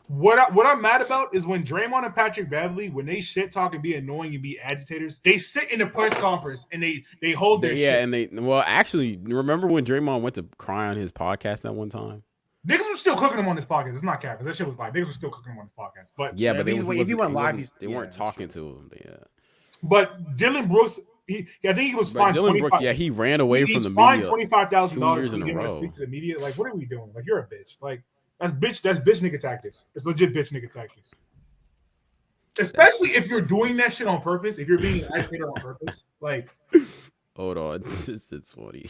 What I'm mad about is when Draymond and Patrick Beverly, when they shit talk and be annoying and be agitators, they sit in the press conference and they hold their shit. And actually, remember when Draymond went to cry on his podcast that one time? Niggas were still cooking him on this podcast. It's not cap, because that shit was like niggas were still cooking him on this podcast. But if he went live, they weren't talking to him. Yeah. But Dylan Brooks, I think he was fined. Dylan Brooks, he ran away from the media. He's fined $25,000 in a row. Speak to the media. Like, what are we doing? Like, you're a bitch. Like That's bitch nigga tactics. It's legit bitch nigga tactics. Especially if you're doing that shit on purpose. If you're being an agitator on purpose, like. Hold on, this is funny.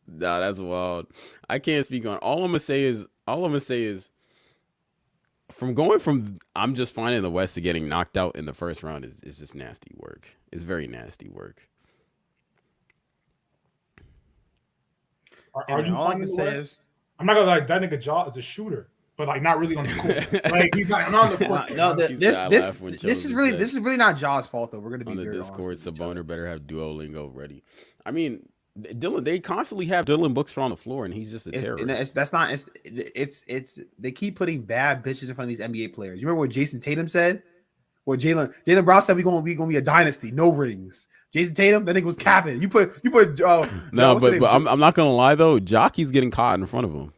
Nah, that's wild. I can't speak on. All I'm gonna say is from going from I'm just fine in the West to getting knocked out in the first round is just nasty work. It's very nasty work. Are you all I can say is I'm not gonna lie, that nigga Jaw is a shooter, but like not really on the court. Like he's not on the court. No, this is really not Jaw's fault though. We're gonna be on the Discord. Saboner better have Duolingo ready. I mean, Dylan, they constantly have Dylan books on the floor, and he's just a terrorist. They keep putting bad bitches in front of these NBA players. You remember what Jason Tatum said? What Jaylen Brown said, we gonna be a dynasty, no rings. Jason Tatum, that nigga was capping. You put no, but I'm not gonna lie though, Jockey's getting caught in front of him.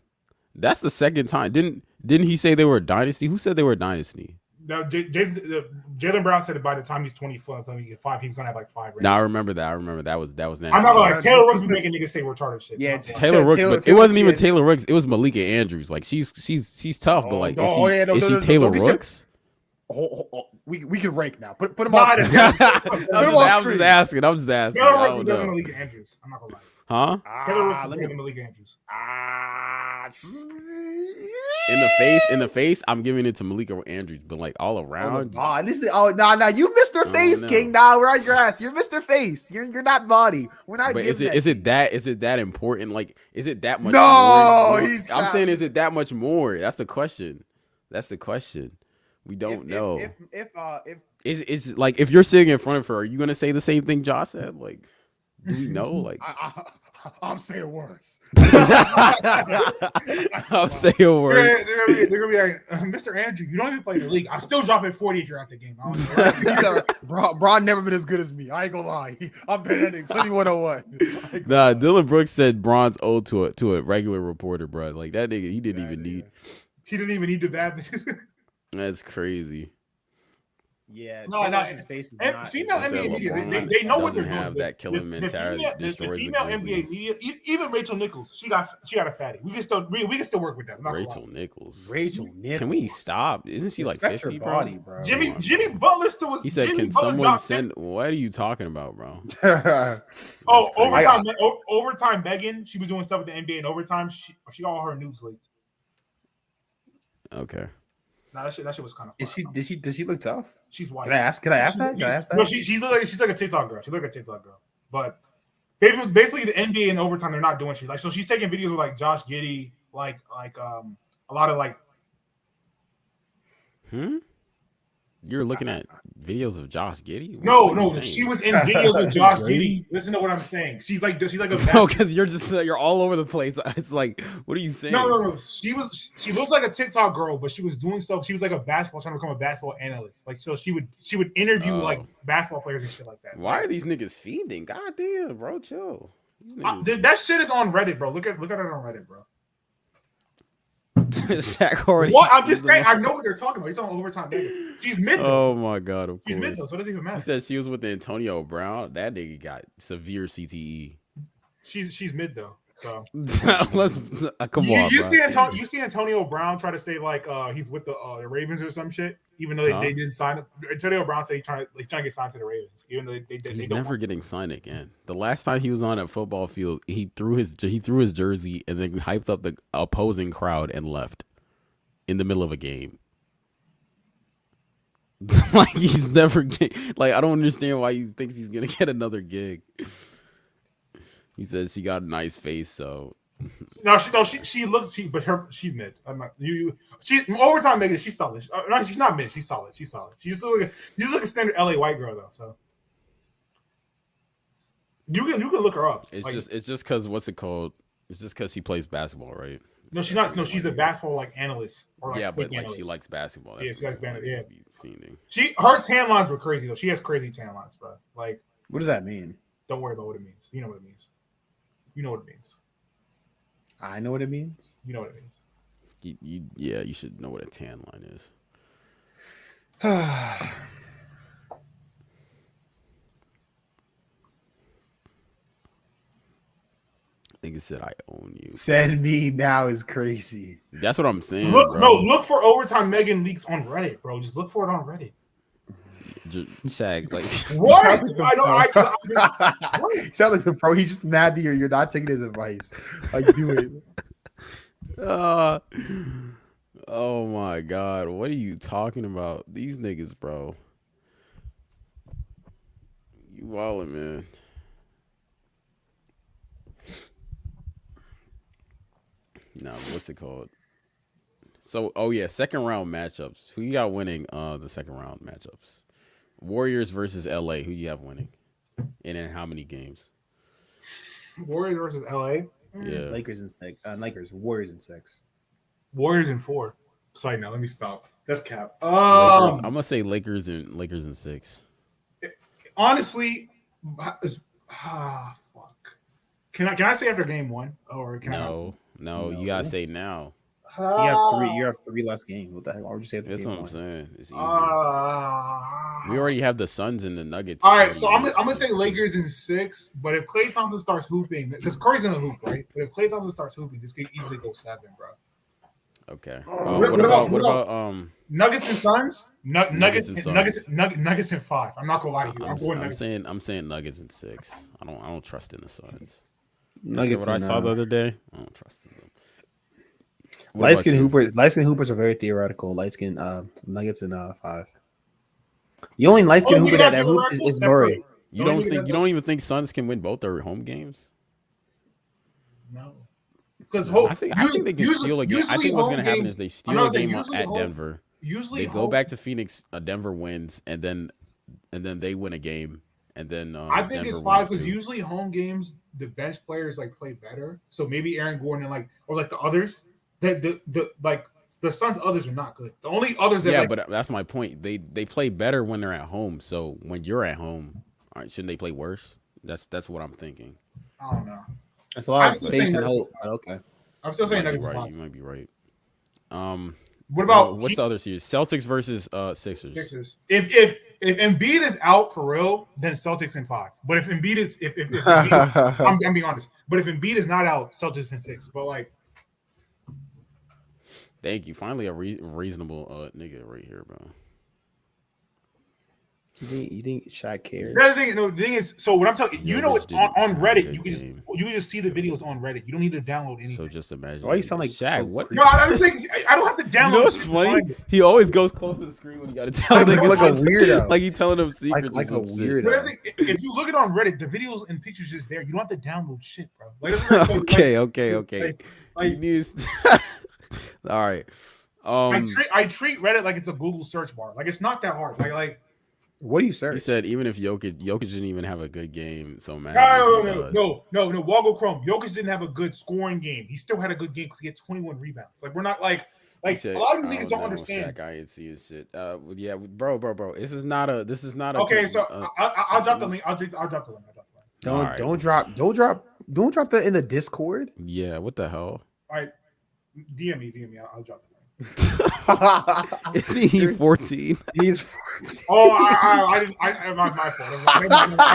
That's the second time. Didn't he say they were a dynasty? Who said they were a dynasty? No, Jaylen Brown said that by the time he's 25, he was gonna have like 5 rings. No, I remember that. That was nasty. I'm not gonna lie, Taylor Rooks be making niggas say retarded shit. Yeah, Taylor Rooks, but it wasn't even Taylor Rooks. It was Malika Andrews. Like she's tough, but like is she Taylor Rooks? We can rank now. Put him on screen. I'm just asking. Taylor Rooks is better than Malika Andrews. I'm not gonna lie. Huh? Taylor Rooks is better than Malika Andrews. In the face, I'm giving it to Malika Andrews, but like all around. Nah, you Mr. Face King. Nah, we're on your ass. You're Mr. Face. You're not body. We're not. But is it that important? Like, is it that much? No, more? I'm saying, is it that much more? That's the question. We don't know. Is like if you're sitting in front of her, are you gonna say the same thing Josh said? Like, do we know? Like, I'm saying worse. I'm saying worse. They're gonna be like, Mr. Andrew, you don't even play in the league. I'm still dropping 40 if you're at the game. Braun never been as good as me. I ain't gonna lie. I'm better than 2101. Nah, Dylan Brooks said Braun's owed to a regular reporter, bro. Like that nigga, he didn't even need. He didn't even need the bad. That's crazy. Yeah, his face is not. Female NBA media, they know what they're doing. Have that killing mentality. The female NBA media, even Rachel Nichols, she got a fatty. We can still work with that. Rachel Nichols. Can we stop? Isn't she like 50, bro? Jimmy Butler still was. He said, "Can someone send?" What are you talking about, bro? Overtime Megan. She was doing stuff with the NBA in overtime. She got all her news leaked. Okay. Nah, that shit was kind of. Does she look tough? She's white. Can I ask that? No, she's like a TikTok girl. She look like a TikTok girl. But basically the NBA in overtime, they're not doing shit. Like, so she's taking videos with like Josh Giddey, like a lot of like. You're looking at videos of Josh Giddey? No, she was in videos of Josh Giddey. Listen to what I'm saying. She's like a no, because you're all over the place. It's like, what are you saying? No. She looks like a TikTok girl, but she was doing stuff. She was like trying to become a basketball analyst. Like, so she would interview like basketball players and shit like that. Why are these niggas feeding? God damn, bro, chill. That shit is on Reddit, bro. Look at it on Reddit, bro. What? I'm just saying. I know what they're talking about. You're talking overtime. Nigga. She's mid. Oh my god, of course. She's mid though, so it doesn't even matter. He said she was with Antonio Brown. That nigga got severe CTE. She's mid though. So let's come on. You see Antonio Brown try to say like he's with the Ravens or some shit, even though they didn't sign him. Antonio Brown said he's trying to get signed to the Ravens, even though he's never getting signed again. The last time he was on a football field, he threw his jersey and then hyped up the opposing crowd and left in the middle of a game. Like he's never like I don't understand why he thinks he's gonna get another gig. He said she got a nice face, so she's mid. I'm not she overtime Megan. She's solid. No, she's not mid. She's solid. She's still like a standard LA white girl though. So you can look her up. It's just because what's it called? It's just because she plays basketball, right? No, she's not. No, she's a basketball like analyst. Or, like, but analyst. Like she likes basketball. That's she likes basketball. Yeah. Her tan lines were crazy though. She has crazy tan lines, bro. Like, what does that mean? Don't worry about what it means. You know what it means. You know what it means. I know what it means. You know what it means. You should know what a tan line is. Nigga said I own you. Send me now is crazy. That's what I'm saying, Look, bro. no, look for overtime Megan leaks on Reddit, bro. Just look for it on Reddit. Shaq, like What? Sounds like the pro. He's just mad that you're not taking his advice. Like, do it. Oh my god, what are you talking about? These niggas, bro. You wildin', man. No, what's it called? So, second round matchups. Who you got winning the second round matchups? Warriors versus LA. Who you have winning? And in how many games? Warriors versus LA. Yeah. Lakers in 6. Warriors in 6. Warriors in 4. Sorry, now let me stop. That's cap. I'm gonna say Lakers in 6. Honestly, fuck. Can I say after game 1 or can I? No, you gotta say now. You have 3 less games. What the heck? Why would you say after That's game what I'm 1? saying. It's easy. We already have the Suns and the Nuggets. All right, so I'm gonna say Lakers in 6. But if Klay Thompson starts hooping, because Curry's gonna hoop, right? But if Klay Thompson starts hooping, this could easily go 7, bro. Okay. What about Nuggets and Suns? Nuggets in 5. I'm not gonna lie to you. I'm saying Nuggets in 6. I don't trust in the Suns. Nuggets. What I saw the other day, I don't trust in them. Light skin hoopers are very theoretical. Light skin Nuggets in 5. The only light skin hooper that hoops is Murray. You don't even think Suns can win both their home games? No. Because I think they can steal a game. I think what's going to happen is they steal a game at Denver. Usually they go back to Phoenix. Denver wins, and then they win a game, and then I think Denver it's 5 because too. usually home games the bench players like play better. So maybe Aaron Gordon and or the others the Suns others are not good. The only others that but that's my point. They play better when they're at home. So when you're at home, shouldn't they play worse? That's what I'm thinking. I don't know. That's a lot of faith and hope. But okay. I'm still saying Nuggets. Right. You might be right. What about what's the other series? Celtics versus Sixers. Sixers. If Embiid is out for real, then Celtics in 5. But if Embiid is if Embiid, I'm being honest. But if Embiid is not out, Celtics in 6. But thank you. Finally, a reasonable nigga right here, bro. You think Shaq cares? The thing is, so what I'm telling you, it's on Reddit. You can just see the videos on Reddit. You don't need to download anything. So just imagine. Why you sound like Shaq? so What? No, I'm just saying I don't have to download. You know what's funny? He always goes close to the screen when you got to tell like a weirdo. Like he telling them secrets. Like a weirdo. If you look at it on Reddit, the videos and pictures just there. You don't have to download shit, bro. Okay. You need all right. I treat Reddit like it's a Google search bar. Like it's not that hard. Like what do you search? He said even if Jokic didn't even have a good game, so man. No. Woggle Chrome. Jokic didn't have a good scoring game. He still had a good game because he had 21 rebounds. Like we're not like said, a lot of niggas don't understand. Shaq, I ain't see his shit. Yeah, bro. This is not a. Okay, so I'll drop the link. I'll drop the link. Don't drop that in the Discord. Yeah, what the hell? All right, DM me. I'll drop the link. Is he 14? He's 14. Oh, I didn't. My fault. I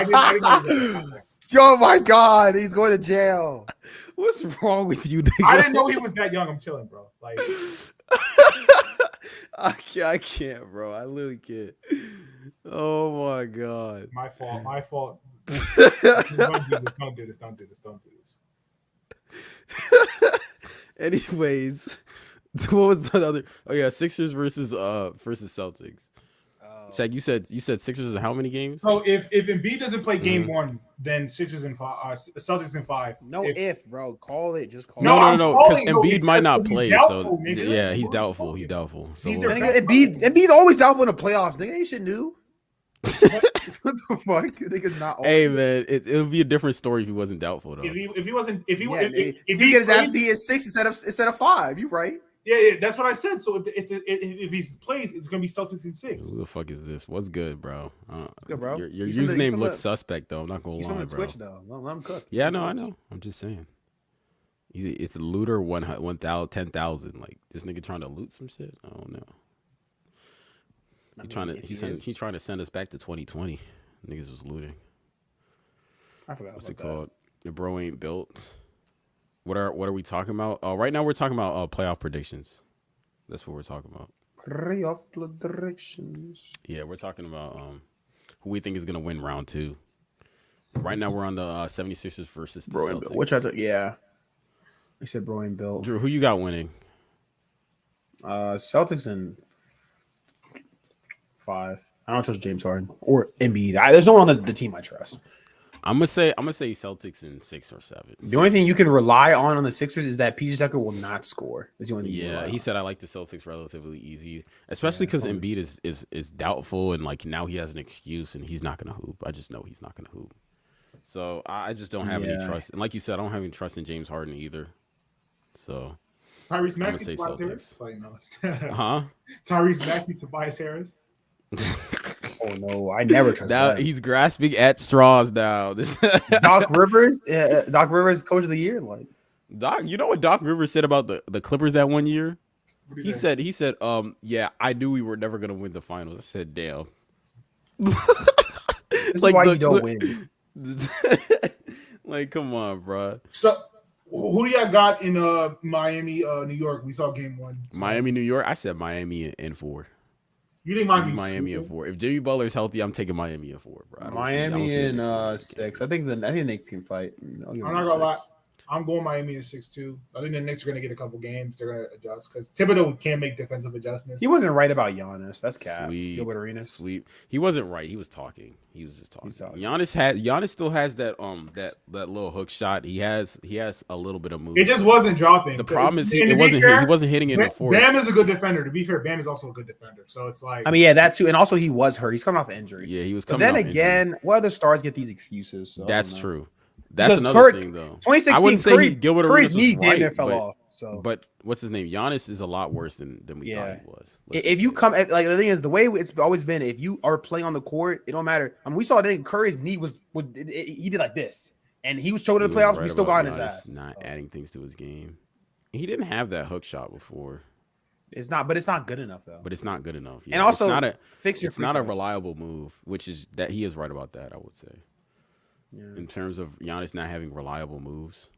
didn't know. Oh my God, he's going to jail. What's wrong with you, nigga? I didn't know he was that young. I'm chilling, bro. Like, I can't, bro. I literally can't. Oh my God. My fault. Don't do this. Anyways. What was the other? Oh yeah, Sixers versus Celtics. Shaq, you said Sixers in how many games? So if Embiid doesn't play game 1, then Sixers in 5, Celtics in 5. No, bro, call it. Just call it. No, because Embiid might not play. So yeah, he's doubtful. So Embiid always doubtful in the playoffs. Nigga, ain't shit new. What the fuck? Nigga's not. Hey man, it'll be a different story if he wasn't doubtful though. If he get his ass beat at 6 instead of 5, you right? Yeah, that's what I said. So if he plays, it's gonna be Celtics in 6. Who the fuck is this? What's good, bro? What's good, bro? Your username looks suspect though. I'm not gonna lie, bro. Twitch though. Let him cook. Yeah, I know. I'm just saying. It's a looter 1,000, 10,000. Like this nigga trying to loot some shit. I don't know. He's trying to send us back to 2020. Niggas was looting. I forgot. What's it called? The bro ain't built. What are we talking about? Right now we're talking about playoff predictions. That's what we're talking about. Playoff predictions. Yeah, we're talking about who we think is gonna win round 2. Right now we're on the 76ers versus the Celtics. Which I thought, yeah. I said bro ain't built. Drew, who you got winning? Celtics in 5. I don't trust James Harden or Embiid. There's no one on the team I trust. I'm gonna say Celtics in 6 or 7. The only thing you can rely on the Sixers is that PJ Tucker will not score. That's the only thing. Yeah, he said I like the Celtics relatively easy, especially because Embiid is doubtful and like now he has an excuse and he's not gonna hoop. I just know he's not gonna hoop. So I just don't have any trust. And like you said, I don't have any trust in James Harden either. So Tyrese Maxey, Tobias Harris. Huh? Tyrese Maxey, Tobias Harris. Oh no, I never trust that. He's grasping at straws now. Doc Rivers, coach of the year. Like Doc, you know what Doc Rivers said about the Clippers that one year? He said, yeah, I knew we were never gonna win the finals. I said, damn. This is why you don't win. Like, come on, bro. So, who do y'all got in Miami, New York? We saw game 1. Miami, New York. I said Miami in 4. You think Miami in 4? If Jimmy Butler's healthy, I'm taking Miami in 4, bro. Miami in 6. I think the Knicks can fight. I'm not gonna lie. I'm going Miami in 6 too. I think the Knicks are gonna get a couple games. They're gonna adjust because Thibodeau can't make defensive adjustments. He wasn't right about Giannis. That's cap. Gilbert Arenas. Sweep. He wasn't right. He was talking. He was just talking. Giannis still has that that little hook shot. He has a little bit of move. It just wasn't dropping. The problem is he wasn't hitting it in the 4. Bam is a good defender. To be fair, Bam is also a good defender. So it's like, I mean, yeah, that too. And also he was hurt. He's coming off an injury. Yeah, he was coming. But then again, what other stars get these excuses? So that's true. That's another thing, though. 2016, I wouldn't say Gilbert Arenas was knee right, fell off. So, but what's his name? Giannis is a lot worse than we thought he was. If you come, like the thing is, the way it's always been, if you are playing on the court, it don't matter. I mean, we saw that Curry's knee he did like this, and he was choking in the playoffs. We still got in his ass. Not adding things to his game. He didn't have that hook shot before. It's not good enough though. But it's not good enough. Yeah. And also, it's not a reliable move, which is that he is right about that. I would say. Yeah. In terms of Giannis not having reliable moves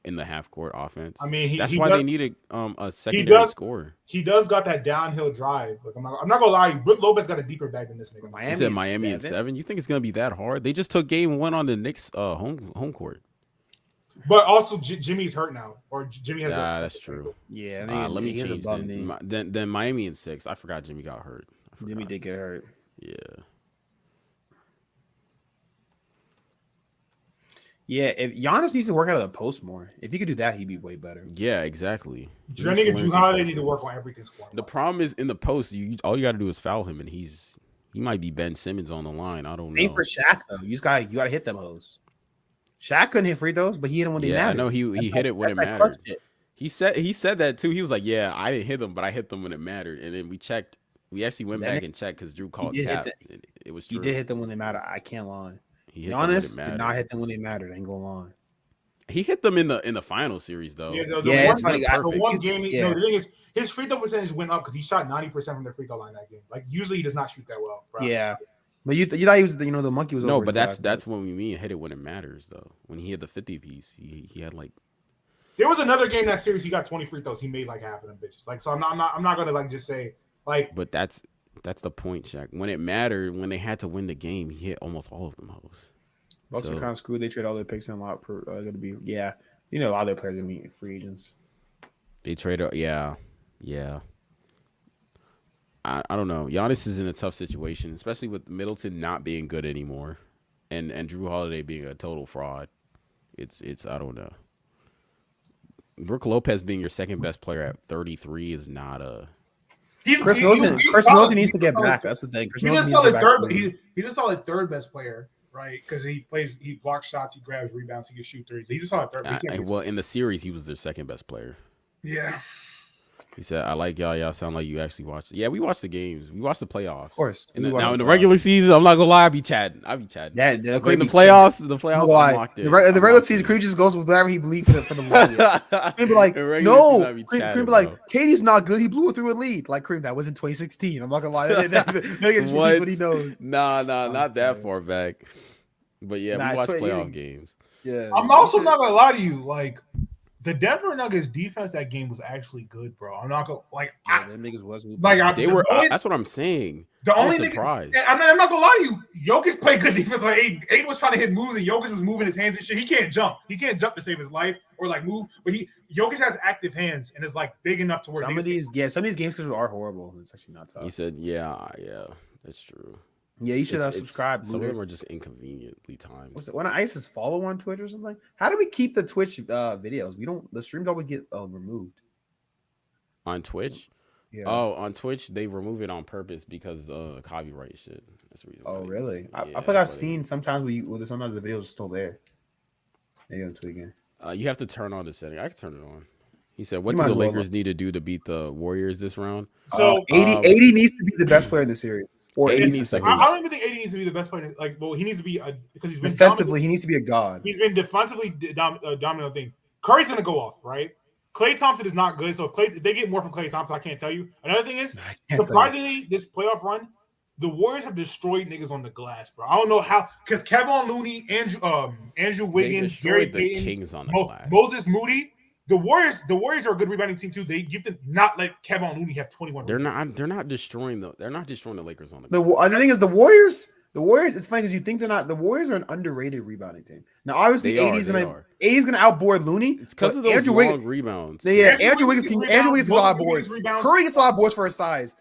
in the half court offense, I mean, that's why they needed a secondary scorer. He does got that downhill drive. Like I'm not gonna lie, Brook Lopez got a deeper bag than this nigga. You said Miami in 7. You think it's gonna be that hard? They just took game 1 on the Knicks home court. But also Jimmy's hurt now, or Jimmy has. That's true. Yeah, let me change then Miami in 6. I forgot Jimmy got hurt. Jimmy did get hurt. Yeah. Yeah, if Giannis needs to work out of the post more, if he could do that, he'd be way better. Yeah, exactly. Drenning and Drew Holiday need to work on everything. The problem is in the post, all you got to do is foul him, and he might be Ben Simmons on the line. I don't know. Same for Shaq though. You got to hit them hoes. Shaq couldn't hit free throws, but he hit them when they mattered. I know he hit it when it mattered. He said that too. He was like, "Yeah, I didn't hit them, but I hit them when it mattered." And then we checked. We actually went back and checked because Drew called cap. It was true. He did hit them when they mattered. I can't lie. Giannis did not hit them when they mattered. I ain't gonna lie. He hit them in the final series though. Yeah, the one game. The thing is, his free throw percentage went up because he shot 90% from the free throw line that game. Like usually he does not shoot that well. Bro. Yeah, but you thought he was the monkey was no, over. But that's when we mean hit it when it matters though. When he hit the 50 piece, he had like. There was another game that series he got 20 free throws. He made like half of them bitches. Like so, I'm not gonna like just say like. But that's the point, Shaq. When it mattered, when they had to win the game, he hit almost all of them hoes. Bucks are kind of screwed. They trade all their picks in a lot for going to be a lot of their players are going to be free agents. They trade I don't know. Giannis is in a tough situation, especially with Middleton not being good anymore, and Drew Holiday being a total fraud. It's I don't know. Brook Lopez being your second best player at 33 is not a. Chris Middleton needs to get back. That's the thing. He just saw like third best player. Right, because he blocks shots, he grabs rebounds, he can shoot threes. He's just on a third. Well, in the series, he was their second best player. Yeah, He said, "I like y'all. Y'all sound like you actually watched it." Yeah, we watched the games. We watched the playoffs. Of course. Now in the regular season, I'm not gonna lie. I be chatting. Yeah, in the playoffs, I'm locked in. The regular season, Cream just goes with whatever he believes for the longest. Cream be like, no. Cream be like, Katie's not good. He blew it through a lead. Like Cream, that was in 2016. I'm not gonna lie. That just repeats what he knows. Nah, not that far back. But yeah, we watched playoff games. Yeah. I'm also not gonna lie to you. Like, the Denver Nuggets defense that game was actually good, bro. I'm not gonna them niggas was they were. That's what I'm saying. The only surprise. I'm not gonna lie to you. Jokic played good defense. Like Aiden was trying to hit moves, and Jokic was moving his hands and shit. He can't jump. He can't jump to save his life or like move. But Jokic has active hands and is like big enough to where some of these games are horrible. It's actually not tough. He said, "Yeah, that's true." Yeah, you should subscribe. Some of them are just inconveniently timed. When ISIS follow on Twitch or something, how do we keep the Twitch videos? We don't. The streams always get removed. On Twitch? Yeah. Oh, on Twitch they remove it on purpose because copyright shit. That's the reason. Oh, really? Yeah, I feel like I've seen sometimes sometimes the videos are still there. Maybe I'm tweaking. You have to turn on the setting. I can turn it on. He said, "What do the Lakers need to do to beat the Warriors this round?" So 80 needs to be the best player in the series. Or 80 needs I don't even think 80 needs to be the best player. Like, well, he needs to be because he's been defensively. He needs to be a god. He's been defensively dominant thing. Curry's gonna go off, right? Klay Thompson is not good. So if they get more from Klay Thompson, I can't tell you. Another thing is, surprisingly, this playoff run, the Warriors have destroyed niggas on the glass, bro. I don't know how, because Kevin Looney, Andrew Wiggins, Gary Payton, Kings on the glass. Moses Moody. The Warriors are a good rebounding team too. They give them not let Kevin Looney have 21. They're not destroying the Lakers on the glass. The thing is the Warriors. It's funny because you think they're not. The Warriors are an underrated rebounding team. Now, obviously, 80's gonna outboard Looney. It's because of those long rebounds. Yeah, Andrew Wiggins gets a lot of boards. Curry gets a lot of boards for his size.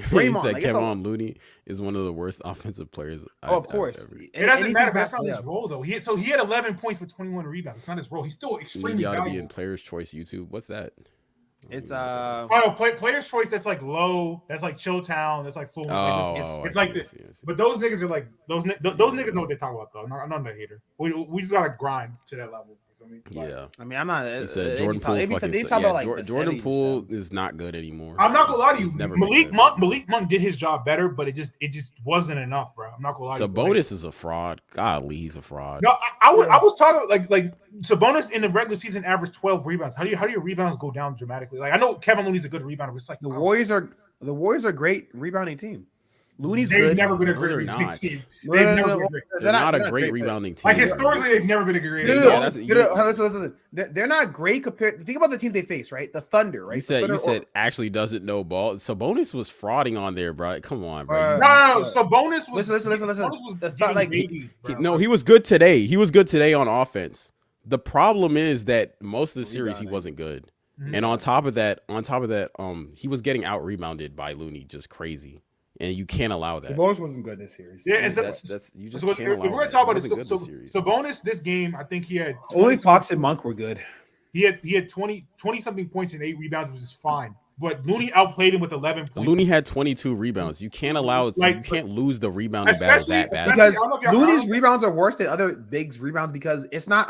Draymond, he said Kevin Looney is one of the worst offensive players. Of course, it doesn't matter. That's not his role, though. He had 11 points with 21 rebounds. It's not his role. He's still extremely valuable. You ought to be in Players' Choice YouTube. What's that? It's Players' Choice. That's like low. That's like Chilltown. That's like full. It's like this. But those niggas are like those niggas know what they talk about though. I'm not a hater. We just gotta grind to that level. Yeah, I mean, I'm not. He said Jordan Poole. Jordan Poole is not good anymore. I'm not gonna lie to you. Malik Monk did his job better, but it just wasn't enough, bro. I'm not gonna lie. Sabonis is a fraud. Golly, he's a fraud. No, I was talking like Sabonis in the regular season averaged 12 rebounds. How do your rebounds go down dramatically? Like I know Kevin Looney's a good rebounder, but it's like the Warriors are a great rebounding team. Looney's they've good. never been a great rebounding team. They're not a great rebounding team. Like historically, they've never been a great. Listen. They're not great compared. Think about the team they face, right? The Thunder, right? You said actually doesn't know ball. Sabonis was frauding on there, bro. Come on, bro. No. Sabonis was. Listen. He was good today. He was good today on offense. The problem is that most of the series he wasn't good, and on top of that, he was getting out rebounded by Looney, just crazy. And you can't allow that. Sabonis wasn't good this series. Yeah, and you just can't allow. If we're gonna talk about this, Sabonis this game, I think he had only Fox and Monk were good. He had 20 something points and 8 rebounds, which is fine. But Looney outplayed him with 11 points. Looney had 22 rebounds. You can't allow it. You can't lose the rebounding battle that bad. Because Looney's rebounds are worse than other bigs' rebounds because it's not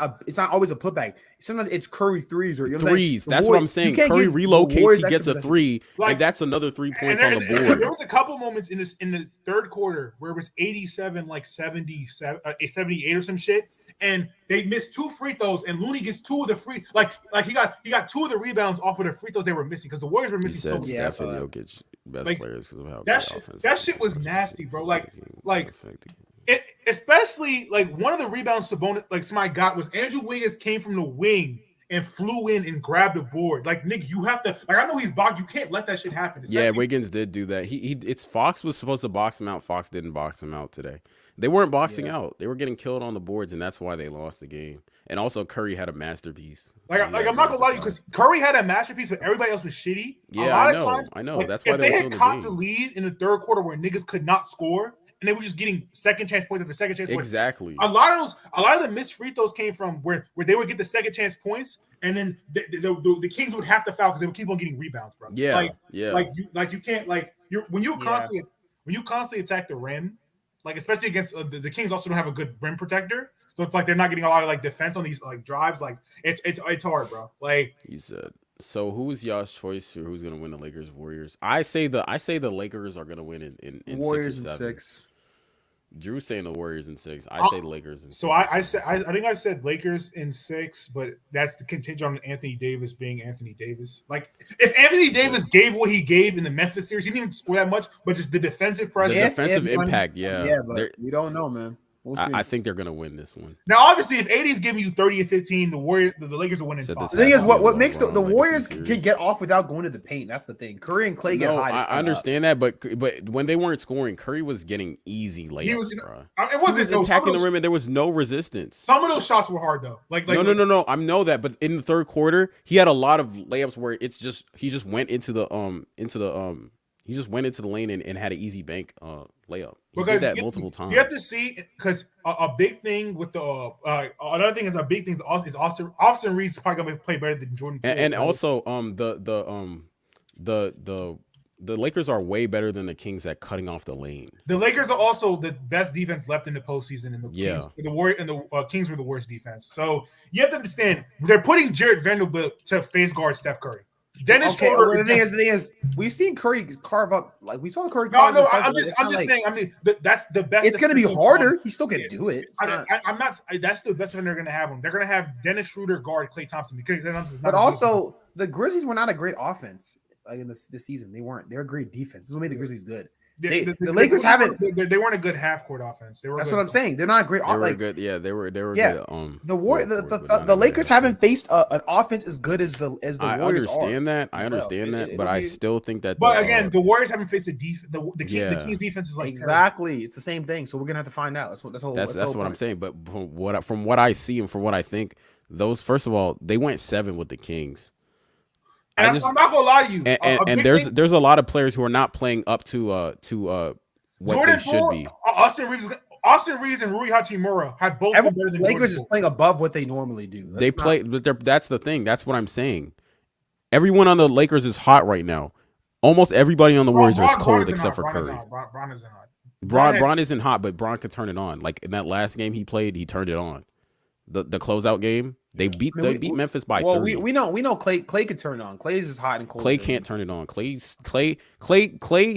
always a putback. Sometimes it's Curry threes or threes. That's what I'm saying. Curry relocates, he gets a 3, and that's another 3 points on the board. There was a couple moments in the third quarter where it was 87, like 78 or some shit. And they missed 2 free throws, and Looney gets 2 of the free. Like he got 2 of the rebounds off of the free throws they were missing because the Warriors were missing so much. Steph and Jokic best players because of how that shit was nasty, bro. Especially like one of the rebounds Sabonis somebody got was Andrew Wiggins came from the wing and flew in and grabbed the board. Like, nigga, you have to. Like, I know he's blocked. You can't let that shit happen. Yeah, Wiggins did do that. It's Fox was supposed to box him out. Fox didn't box him out today. They weren't boxing out. They were getting killed on the boards, and that's why they lost the game. And also, Curry had a masterpiece. I'm not gonna lie to you because Curry had a masterpiece, but everybody else was shitty. Yeah, I know. That's why they were had caught the lead in the third quarter where niggas could not score, and they were just getting second chance points after second chance points. Exactly. A lot of the missed free throws came from where they would get the second chance points, and then the Kings would have to foul because they would keep on getting rebounds, bro. Yeah, you can't when you constantly attack the rim. Like, especially against the Kings also don't have a good rim protector. So it's like they're not getting a lot of like defense on these like drives. Like it's hard, bro. Like he said So who's y'all's choice for who's gonna win the Lakers Warriors? I say the Lakers are gonna win in Warriors 6 or in 7. 6. Drew's saying the Warriors in 6. I say the Lakers in 6. So I think I said Lakers in 6, but that's the contingent on Anthony Davis being Anthony Davis. Like if Anthony Davis gave what he gave in the Memphis series, he didn't even score that much, but just the defensive presence, the defensive impact. Yeah, but we don't know, man. We'll see. I think they're gonna win this one. Now, obviously, if AD's giving you 30 and 15, the Lakers are winning 5. The thing is, what makes the Warriors can get off without going to the paint. That's the thing. Curry and Clay get hot. I understand that, but when they weren't scoring, Curry was getting easy layups, bro. It wasn't he was attacking the rim, and there was no resistance. Some of those shots were hard though. No. I know that, but in the third quarter, he had a lot of layups where he just went into the lane and had an easy bank layup. He did that multiple times. You have to see, because a big thing with the another thing is Austin Reed's probably gonna play better than Jordan. And also the Lakers are way better than the Kings at cutting off the lane. The Lakers are also the best defense left in the postseason, and the Kings were the worst defense. So you have to understand they're putting Jared Vanderbilt to face guard Steph Curry. Dennis Schroeder. The thing is, we've seen Curry carve up. Like we saw Curry. I'm just saying. I mean, that's the best. It's going to be harder. He still can do it. I'm not. That's the best one they're going to have him. They're going to have Dennis Schroeder guard Klay Thompson because. But also, the Grizzlies were not a great offense like in this season. They weren't. They're a great defense. This is what made the Grizzlies good. The Lakers haven't. They weren't a good half court offense. That's what I'm saying. They're not a great. Good. Yeah, they were. Yeah. Good, the Lakers haven't faced an offense as good as the Warriors I understand that, but I still think that. But again, the Warriors haven't faced a defense. The Kings defense is like exactly. Terrible. It's the same thing. So we're gonna have to find out. That's what I'm saying. But from what I see and from what I think, those first of all, they went 7 with the Kings. I'm not gonna lie to you. And there's a lot of players who are not playing up to what Jordan they should be. Austin Reeves and Rui Hachimura have both been better than Lakers is playing above what they normally do. That's the thing. That's what I'm saying. Everyone on the Lakers is hot right now. Almost everybody on the Warriors is cold except for Curry. Bron isn't hot. Bron isn't hot, but Bron could turn it on. Like in that last game he played, he turned it on. The closeout game, they beat Memphis by 30. We know Clay can turn it on. Clay is just hot and cold. Clay can't turn it on. Clay.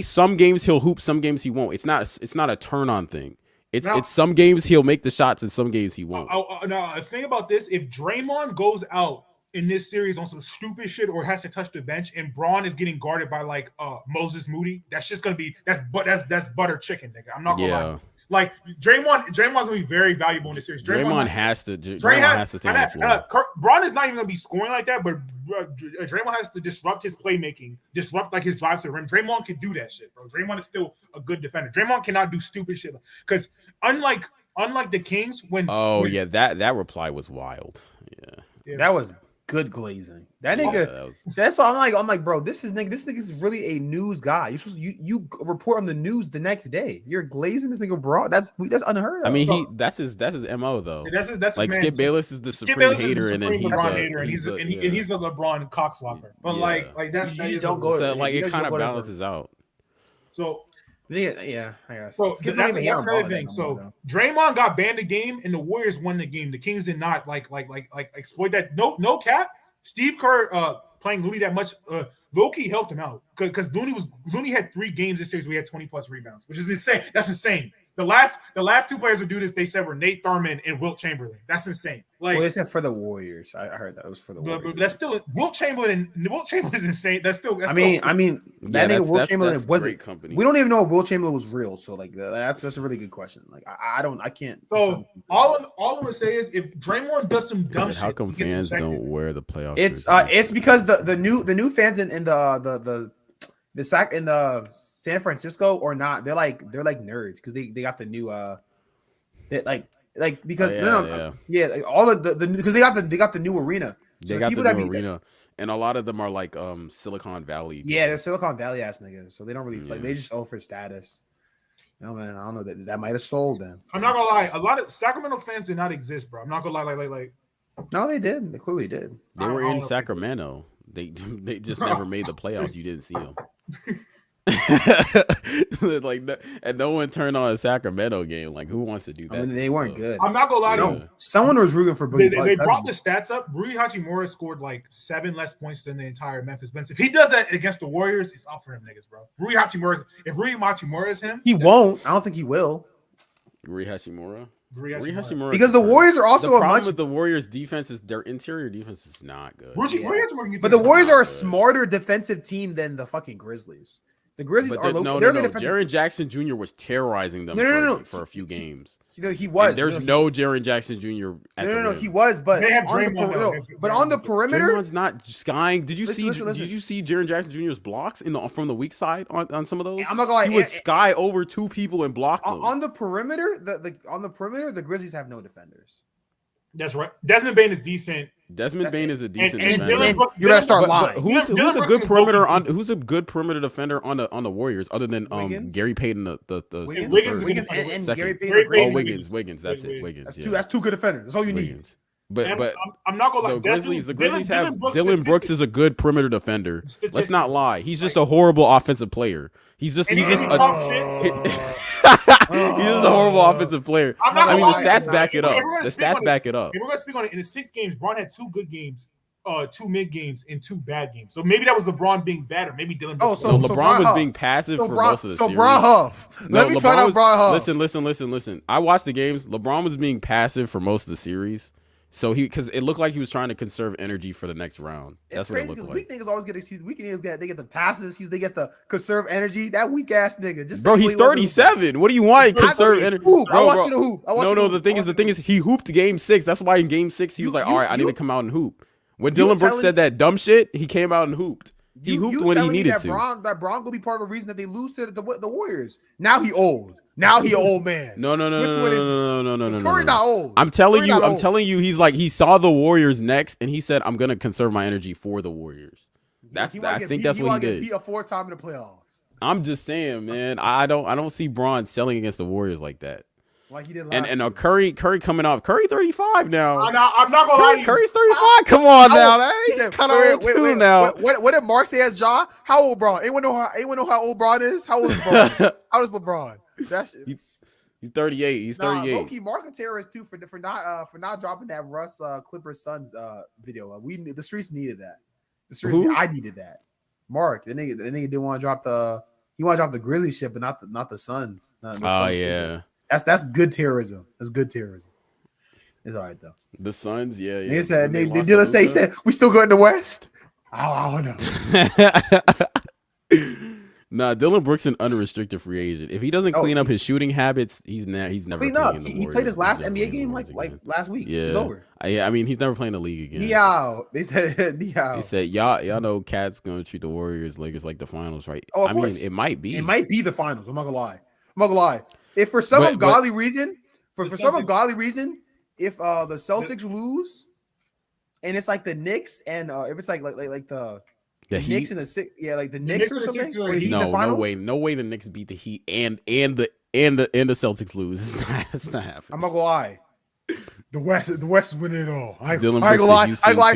Some games he'll hoop, some games he won't. It's not a turn on thing. It's some games he'll make the shots and some games he won't. Now, the thing about this, if Draymond goes out in this series on some stupid shit or has to touch the bench and Braun is getting guarded by like Moses Moody, that's just gonna be that's butter chicken, nigga. I'm not gonna lie. Like Draymond's gonna be very valuable in this series. Draymond has to stay on the floor. Braun is not even gonna be scoring like that, but Draymond has to disrupt his playmaking, disrupt like his drives to the rim. Draymond can do that shit, bro. Draymond is still a good defender. Draymond cannot do stupid shit because unlike the Kings, that reply was wild. Yeah. That was good glazing. That nigga. That's why I'm like, bro, this nigga is really a news guy. You report on the news the next day. You're glazing this nigga, bro. That's unheard of. I mean, that's his MO though. That's like his Skip Bayless is the supreme hater, and then he's the LeBron cockslopper. But like that's you don't go. So like it kind of balances out. So. Yeah, I guess. So that's another thing. So Draymond got banned the game, and the Warriors won the game. The Kings did not like exploit that. No cap. Steve Kerr playing Looney that much. Low-key helped him out because Looney had 3 games this series where he had 20+ rebounds, which is insane. That's insane. The last 2 players who do this, they said were Nate Thurman and Wilt Chamberlain. That's insane. Like, they said for the Warriors. I heard that it was for the Warriors. But that's still Wilt Chamberlain is insane. That's I mean, that nigga Wilt Chamberlain wasn't. Company. We don't even know if Wilt Chamberlain was real. So like that's a really good question. Like I can't. So all I'm gonna say is if Draymond does some dumb shit, how come fans don't wear the playoff? It's because the new fans in the San Francisco or not, they're like nerds because they got the new because all of the because they got the new arena. So they got the new arena, and a lot of them are like Silicon Valley. Yeah, they're Silicon Valley ass niggas, so they don't really like they just offer status. No man, I don't know that might have sold them. I'm not gonna lie, a lot of Sacramento fans did not exist, bro. I'm not gonna lie, like. No, they did. They clearly did. They were in Sacramento. They just never made the playoffs. You didn't see them. Like, and no one turned on a Sacramento game. Like, who wants to do that? I mean, they weren't good. I'm not gonna lie to you. Someone was rooting for Boogie. They brought the stats up. Rui Hachimura scored like 7 less points than the entire Memphis bench. If he does that against the Warriors, it's up for them niggas, bro. If Rui Hachimura is him, he won't. I don't think he will. Rui Hachimura. Because the Warriors are also the problem with the Warriors' defense is their interior defense is not good. But the Warriors are a smarter defensive team than the fucking Grizzlies. The Grizzlies are low. They're the defensive. Jaren Jackson Jr. was terrorizing them for a few games. He was. And there's no Jaren Jackson Jr. at the rim. He was, but they have on the perimeter, Draymond's not skying. Did you see Jaren Jackson Jr.'s blocks from the weak side on some of those? I'm not gonna lie. He would sky over 2 people and block them. On the perimeter. The Grizzlies have no defenders. That's right. Desmond Bane is decent. Desmond Bane is a decent defender. You gotta start lying. Who's a good perimeter Who's a good perimeter defender on the Warriors other than Gary Payton Wiggins and Gary Payton. Wiggins. That's it. Wiggins. That's 2 good defenders. That's all you need. But I'm not gonna lie. The Grizzlies have Dillon Brooks is a good perimeter defender. Let's not lie. He's just a horrible offensive player. He's just a horrible offensive player. I mean, the stats back it up. The stats back it up. If we're gonna speak on it, in the 6 games, Bron had 2 good games, 2 mid games, and 2 bad games. So maybe that was LeBron being bad, or maybe Dillon. LeBron was being passive for most of the series. So Bron Huff. Let me try out Bron Huff. Listen. I watched the games. LeBron was being passive for most of the series. So because it looked like he was trying to conserve energy for the next round. That's what it looked like. Weak niggas always get excused. Weak niggas they get the passive excuse. They get the conserve energy. That weak ass nigga. Bro, he's 37. What do you want? Conserve energy. I want you to hoop. No. The thing is, he hooped game 6. That's why in game 6 he was like, all right, I need to come out and hoop. When Dillon Brooks said that dumb shit, he came out and hooped. He hooped when he needed to. That Bron will be part of the reason that they lose to the Warriors. Now he old. Now he old man. No. Curry not old. I'm telling you, he saw the Warriors next, and he said, "I'm gonna conserve my energy for the Warriors." I think that's what he did. Beat a 4-time in the playoffs. I'm just saying, man. I don't see Bron selling against the Warriors like that. Like he did last year. Curry coming off. Curry 35 now. I'm not gonna lie. Curry's 35. Come on now, man. He's kind of old too now. What did Mark say as Ja? How old Bron? Anyone know how old Bron is? How old is Bron? How old is LeBron? He's 38. He's 38. Low-key, Mark and Terror too for not dropping that Russ Clippers Suns video. The streets needed that. I needed that. Mark, the nigga didn't want to drop the. He want to drop the Grizzly shit, but not the Suns. Yeah. Video. That's good terrorism. That's good terrorism. It's all right though. The Suns, yeah. They said they did say we still good in the West. I don't know. Nah, Dillon Brooks an unrestricted free agent. If he doesn't clean up his shooting habits, he's never clean up. He played his last NBA game like last week. Yeah, it's over. I mean, he's never playing the league again. Meow. They said meow. They said y'all know Cat's gonna treat the Lakers like the finals, right? Oh, I mean, it might be. It might be the finals. I'm not gonna lie. If for some ungodly reason, if the Celtics lose, and it's like the Knicks, and if it's like the Knicks and the Knicks or something. No way the Knicks beat the Heat and the Celtics lose. It's not happening. I'm not gonna lie. The West is winning it all. I ain't gonna lie.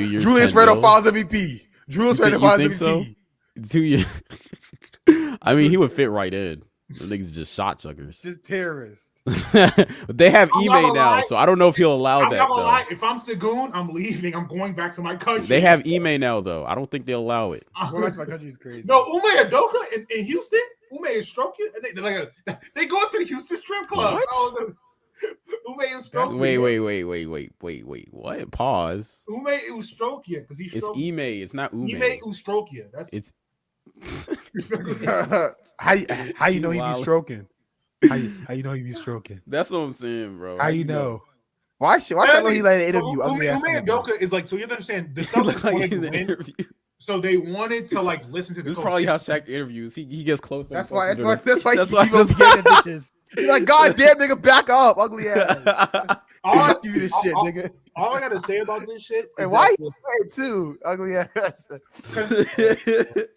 Julius Randle finals MVP. Julius Randle finals MVP. So? 2 years. I mean, he would fit right in. The niggas just shot chuckers. Just terrorists. They have Ime now, so I don't know if he'll allow that. Though. If I'm Segun, I'm leaving. I'm going back to my country. They have Ime now, though. I don't think they'll allow it. Going back to my country is crazy. No, Ume Adoka in Houston. Ume is stroking. They go to the Houston strip club. Ume is stroking. Wait. What? Pause. Ume Ustrokia because he's. It's Ime. It's not Ume. Ime Ustrokia. It's. How you know he be stroking? How you know he be stroking? That's what I'm saying, bro. How you know? Why should I know he let an interview? Ume Adoka is like, so you have to understand the Celtics wanted to win, so they wanted to like listen to the. This is probably how Shaq interviews. He gets closer. That's why he goes getting bitches. He's like, God damn, nigga, back up, ugly ass. I'll give you this shit, nigga. All I gotta say about this shit. And why you too, ugly ass?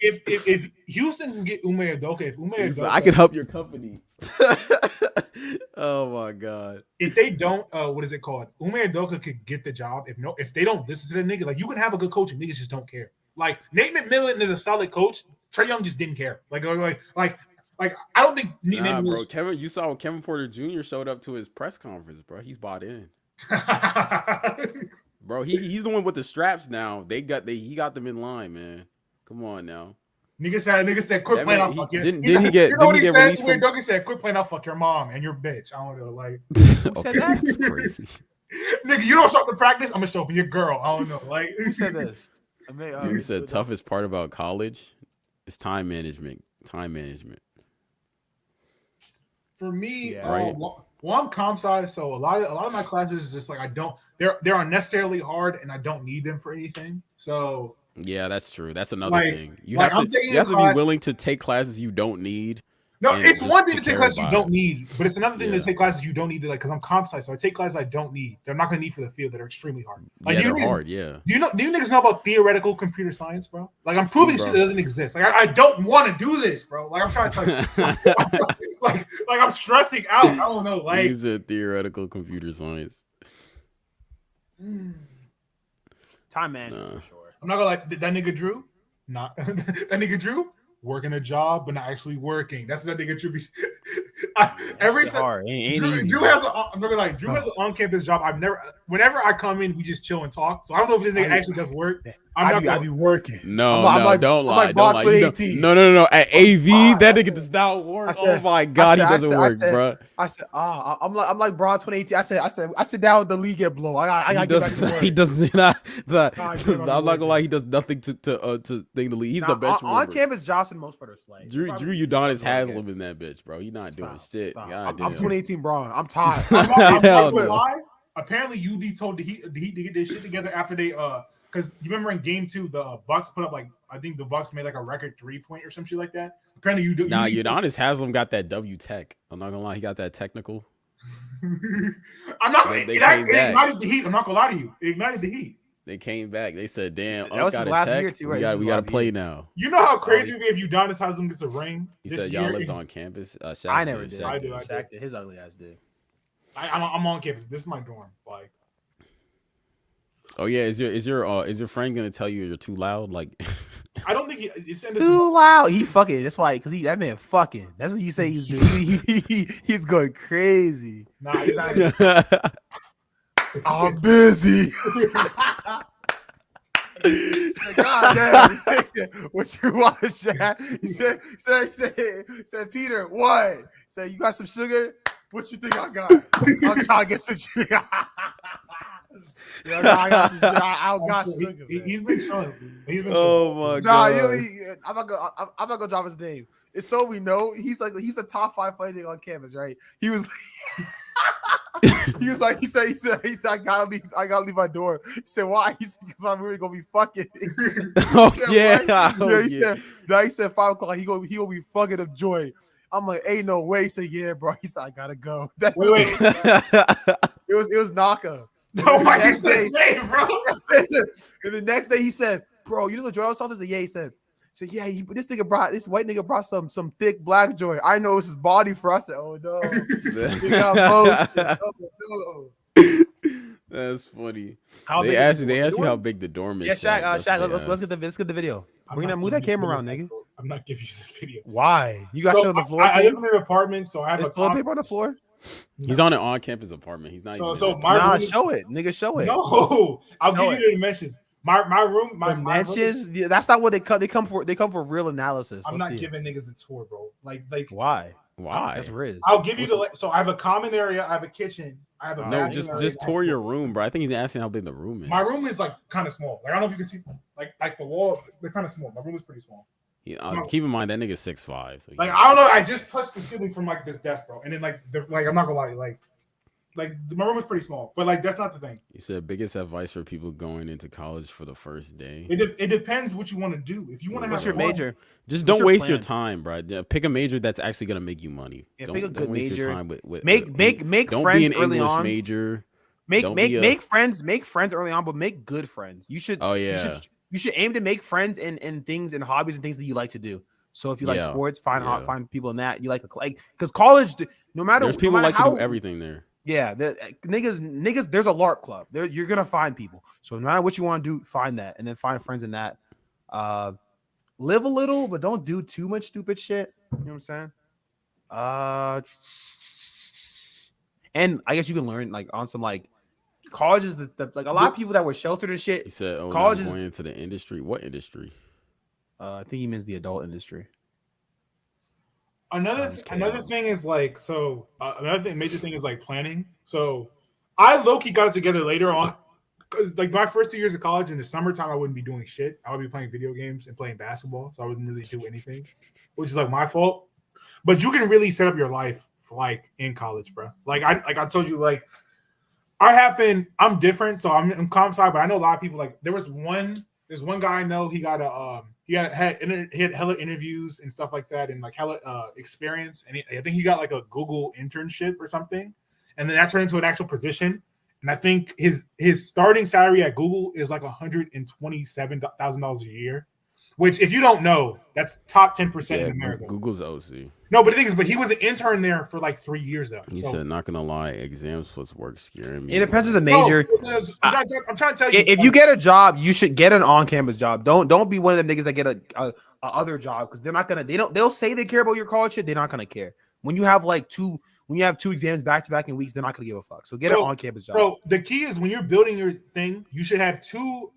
If Houston can get Ume Adoka, if Ume Adoka, I can help your company. Oh my god! If they don't, what is it called? Ume Adoka could get the job. If they don't listen to the nigga, like you can have a good coach and niggas just don't care. Like Nate McMillan is a solid coach. Trae Young just didn't care. Like I don't think. Bro, you saw when Kevin Porter Jr. showed up to his press conference, bro. He's bought in. Bro, he's the one with the straps now. He got them in line, man. Come on now. Nigga said, quit That playing. man, I'll fuck you. didn't he get You know what he said? released Weird from? Dougie said, quit playing. I'll fuck your mom and your bitch. I don't know, like. Who said that? That's crazy. Nigga, you don't show up to practice. I'm gonna show up your girl. I don't know, like. Who said this? He said toughest part about college is time management. Time management. For me, right. Well, I'm comp sci, so a lot of my classes is just like I don't. They're unnecessarily hard, and I don't need them for anything. So yeah, that's true. That's another thing. You like, have to be willing to take classes you don't need. No, it's one thing to take classes you about don't need, but it's another thing to take classes you don't need. Like, because I'm comp sci, so I take classes I don't need. They're not going to need for the field that are extremely hard. Like, yeah, they're hard. Yeah. Do you niggas know about theoretical computer science, bro? Like, I'm proving shit that doesn't exist. Like, I don't want to do this, bro. Like, I'm trying to like I'm stressing out. I don't know. Like, he's a theoretical computer science. Time management for sure. I'm not gonna like that nigga Drew. Not that nigga Drew. Working a job but not actually working. That's what that nigga Drew be. Every hard. Drew has I'm gonna like Drew has an on-campus job. Whenever I come in, we just chill and talk. So I don't know if this nigga actually does work. I be working. No, don't lie. Like don't lie. No. At AV, that nigga does not work. Oh my god, he doesn't work, bro. I said, I'm like Broad 2018. I sit down with the league get blow. I gotta get back to work. He does not. I'm not gonna lie. He does nothing to think the league. He's the bench on campus. Johnson most part are slaying. Drew Udonis Haslam in that bitch, bro. He not doing shit. I'm 2018 Braun. I'm tired. I'm not gonna lie. Apparently, UD told the Heat to get their shit together after they because you remember in game 2 the Bucks put up I think the Bucks made like a record 3-point or some shit like that. Apparently Udonis Haslam got that W tech. I'm not gonna lie, he got that technical. I'm not. It ignited the Heat. I'm not gonna lie to you. It ignited the Heat. They came back. They said, "Damn, that was his last year too, right? We got to play now." You know how crazy it would be if Udonis Haslam gets a ring. He said, "Y'all lived on campus." I never did. I did. His ugly ass did. I'm on campus. This is my dorm. Like. Oh yeah, is your friend gonna tell you you're too loud? Like, I don't think he's too loud. He fucking. That's why, because that man fucking. That's what you say he's doing. He's going crazy. Nah, he's not. I'm busy. God damn. What you want, Shaq? He said, Peter, what? He said, you got some sugar? What you think I got? I'm trying to get some sugar. I got some sugar. I got sugar. He's been showing. Oh my god. I'm not gonna drop his name. It's so we know he's a top 5 fighting on campus, right? He was he said I gotta leave my door. He said, why? He said, because I'm really gonna be fucking. He said 5 o'clock. He gonna be fucking up Joy. I'm like, ain't no way. He said, yeah, bro. He said, I gotta go. Wait. It was Naka. Oh my next day, bro. And the next day he said, bro, you know the Joy sauce? Yeah, he said, yeah, this white nigga brought some thick black Joy. I know it's his body for. I said, oh no. He got posted. Oh, no. That's funny. They asked you how big the dorm is. Yeah, Shaq, let's get the video. Move that camera around, nigga. I'm not giving you the video. Why? You got shit on the floor? I live in an apartment, so I have a toilet paper on the floor. He's on an on-campus apartment. He's not. Show it, nigga. Show it. No, I'll give you the dimensions. My room, my dimensions. That's not what they come. They come for real analysis. I'm not giving niggas the tour, bro. Like why? That's Riz. I'll give you so I have a common area. I have a kitchen. I have a just tour your room, bro. I think he's asking how big the room is. My room is like kind of small. Like I don't know if you can see like the wall. They're kind of small. My room is pretty small. Yeah, keep in mind that nigga's 6'5". So I don't know. I just touched the ceiling from like this desk, bro. And then I'm not gonna lie, like my room is pretty small, but like that's not the thing. You said biggest advice for people going into college for the first day. It depends what you want to do. If you want to have what's your major, just don't waste your time, bro. Pick a major that's actually gonna make you money. Yeah, pick a good waste major. Your time with make don't friends be an early English on. Major. Make friends early on, but make good friends. You should. Oh yeah. You should aim to make friends in things and hobbies and things that you like to do. So if you like sports, find people in that. You like because college, no matter there's people like to do everything there. Yeah, the niggas. There's a LARP club. You're gonna find people. So no matter what you want to do, find that, and then find friends in that. Live a little, but don't do too much stupid shit. You know what I'm saying? And I guess you can learn like on some like college is the like a lot of people that were sheltered and shit. He said, "Oh, college I'm is going into the industry. What industry?" I think he means the adult industry. Another thing is like major thing is like planning. So I low-key got it together later on because like my first 2 years of college in the summertime I wouldn't be doing shit. I would be playing video games and playing basketball, so I wouldn't really do anything, which is like my fault. But you can really set up your life for like in college, bro. Like I told you, like I'm different, so I'm comp sci, but I know a lot of people. Like there's one guy I know, he had hella interviews and stuff like that, and like hella experience, and I think he got like a Google internship or something, and then that turned into an actual position. And I think his starting salary at Google is like $127,000 a year, which if you don't know, that's top 10% in America. Google's OC. No, but the thing is, he was an intern there for like 3 years though. He said, "Not gonna lie, exams plus work scaring me." It depends on the major. I'm trying to tell you, if you get a job, you should get an on-campus job. Don't be one of them niggas that get a other job because they're not gonna. They'll say they care about your college shit. They're not gonna care when you have two exams back to back in weeks. They're not gonna give a fuck. So get an on-campus job. So the key is when you're building your thing, you should have two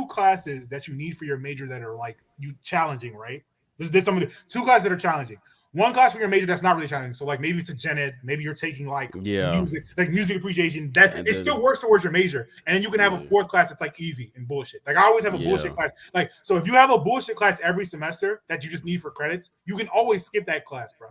classes that you need for your major that are like you challenging, right? There's two classes that are challenging. One class for your major that's not really challenging. So like maybe it's a gen ed, maybe you're taking like music appreciation. That it still works towards your major. And then you can have a fourth class that's like easy and bullshit. Like I always have a bullshit class. Like so if you have a bullshit class every semester that you just need for credits, you can always skip that class, bro.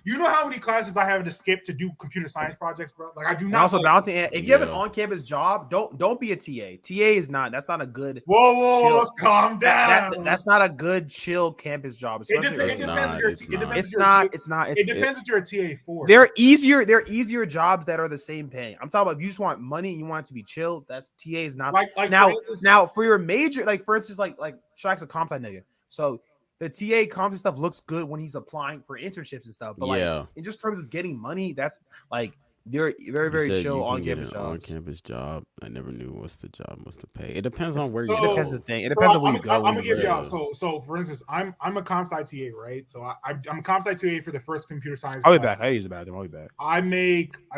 You know how many classes I have to skip to do computer science projects, bro? Like I do not. And also balancing. If you have an on-campus job, don't be a TA. TA is not. That's not a good. Whoa, calm down. That's not a good chill campus job. It depends It's not. It depends what you're a TA for. There are easier jobs that are the same pay. I'm talking about if you just want money and you want it to be chill, that's TA is not. Now for your major, like for instance, like Shaq's a comp sci nigga. So the TA comp stuff looks good when he's applying for internships and stuff. But like in just terms of getting money, that's like they're very chill on campus jobs. On campus job. I never knew what's the job, what's the pay. It depends on where you go. It depends on the thing. It depends on where you go. I'm gonna give y'all. So for instance, I'm a comp sci TA, right? So I'm a comp sci TA for the first computer science. I'll be back. I use the bathroom. I'll be back. I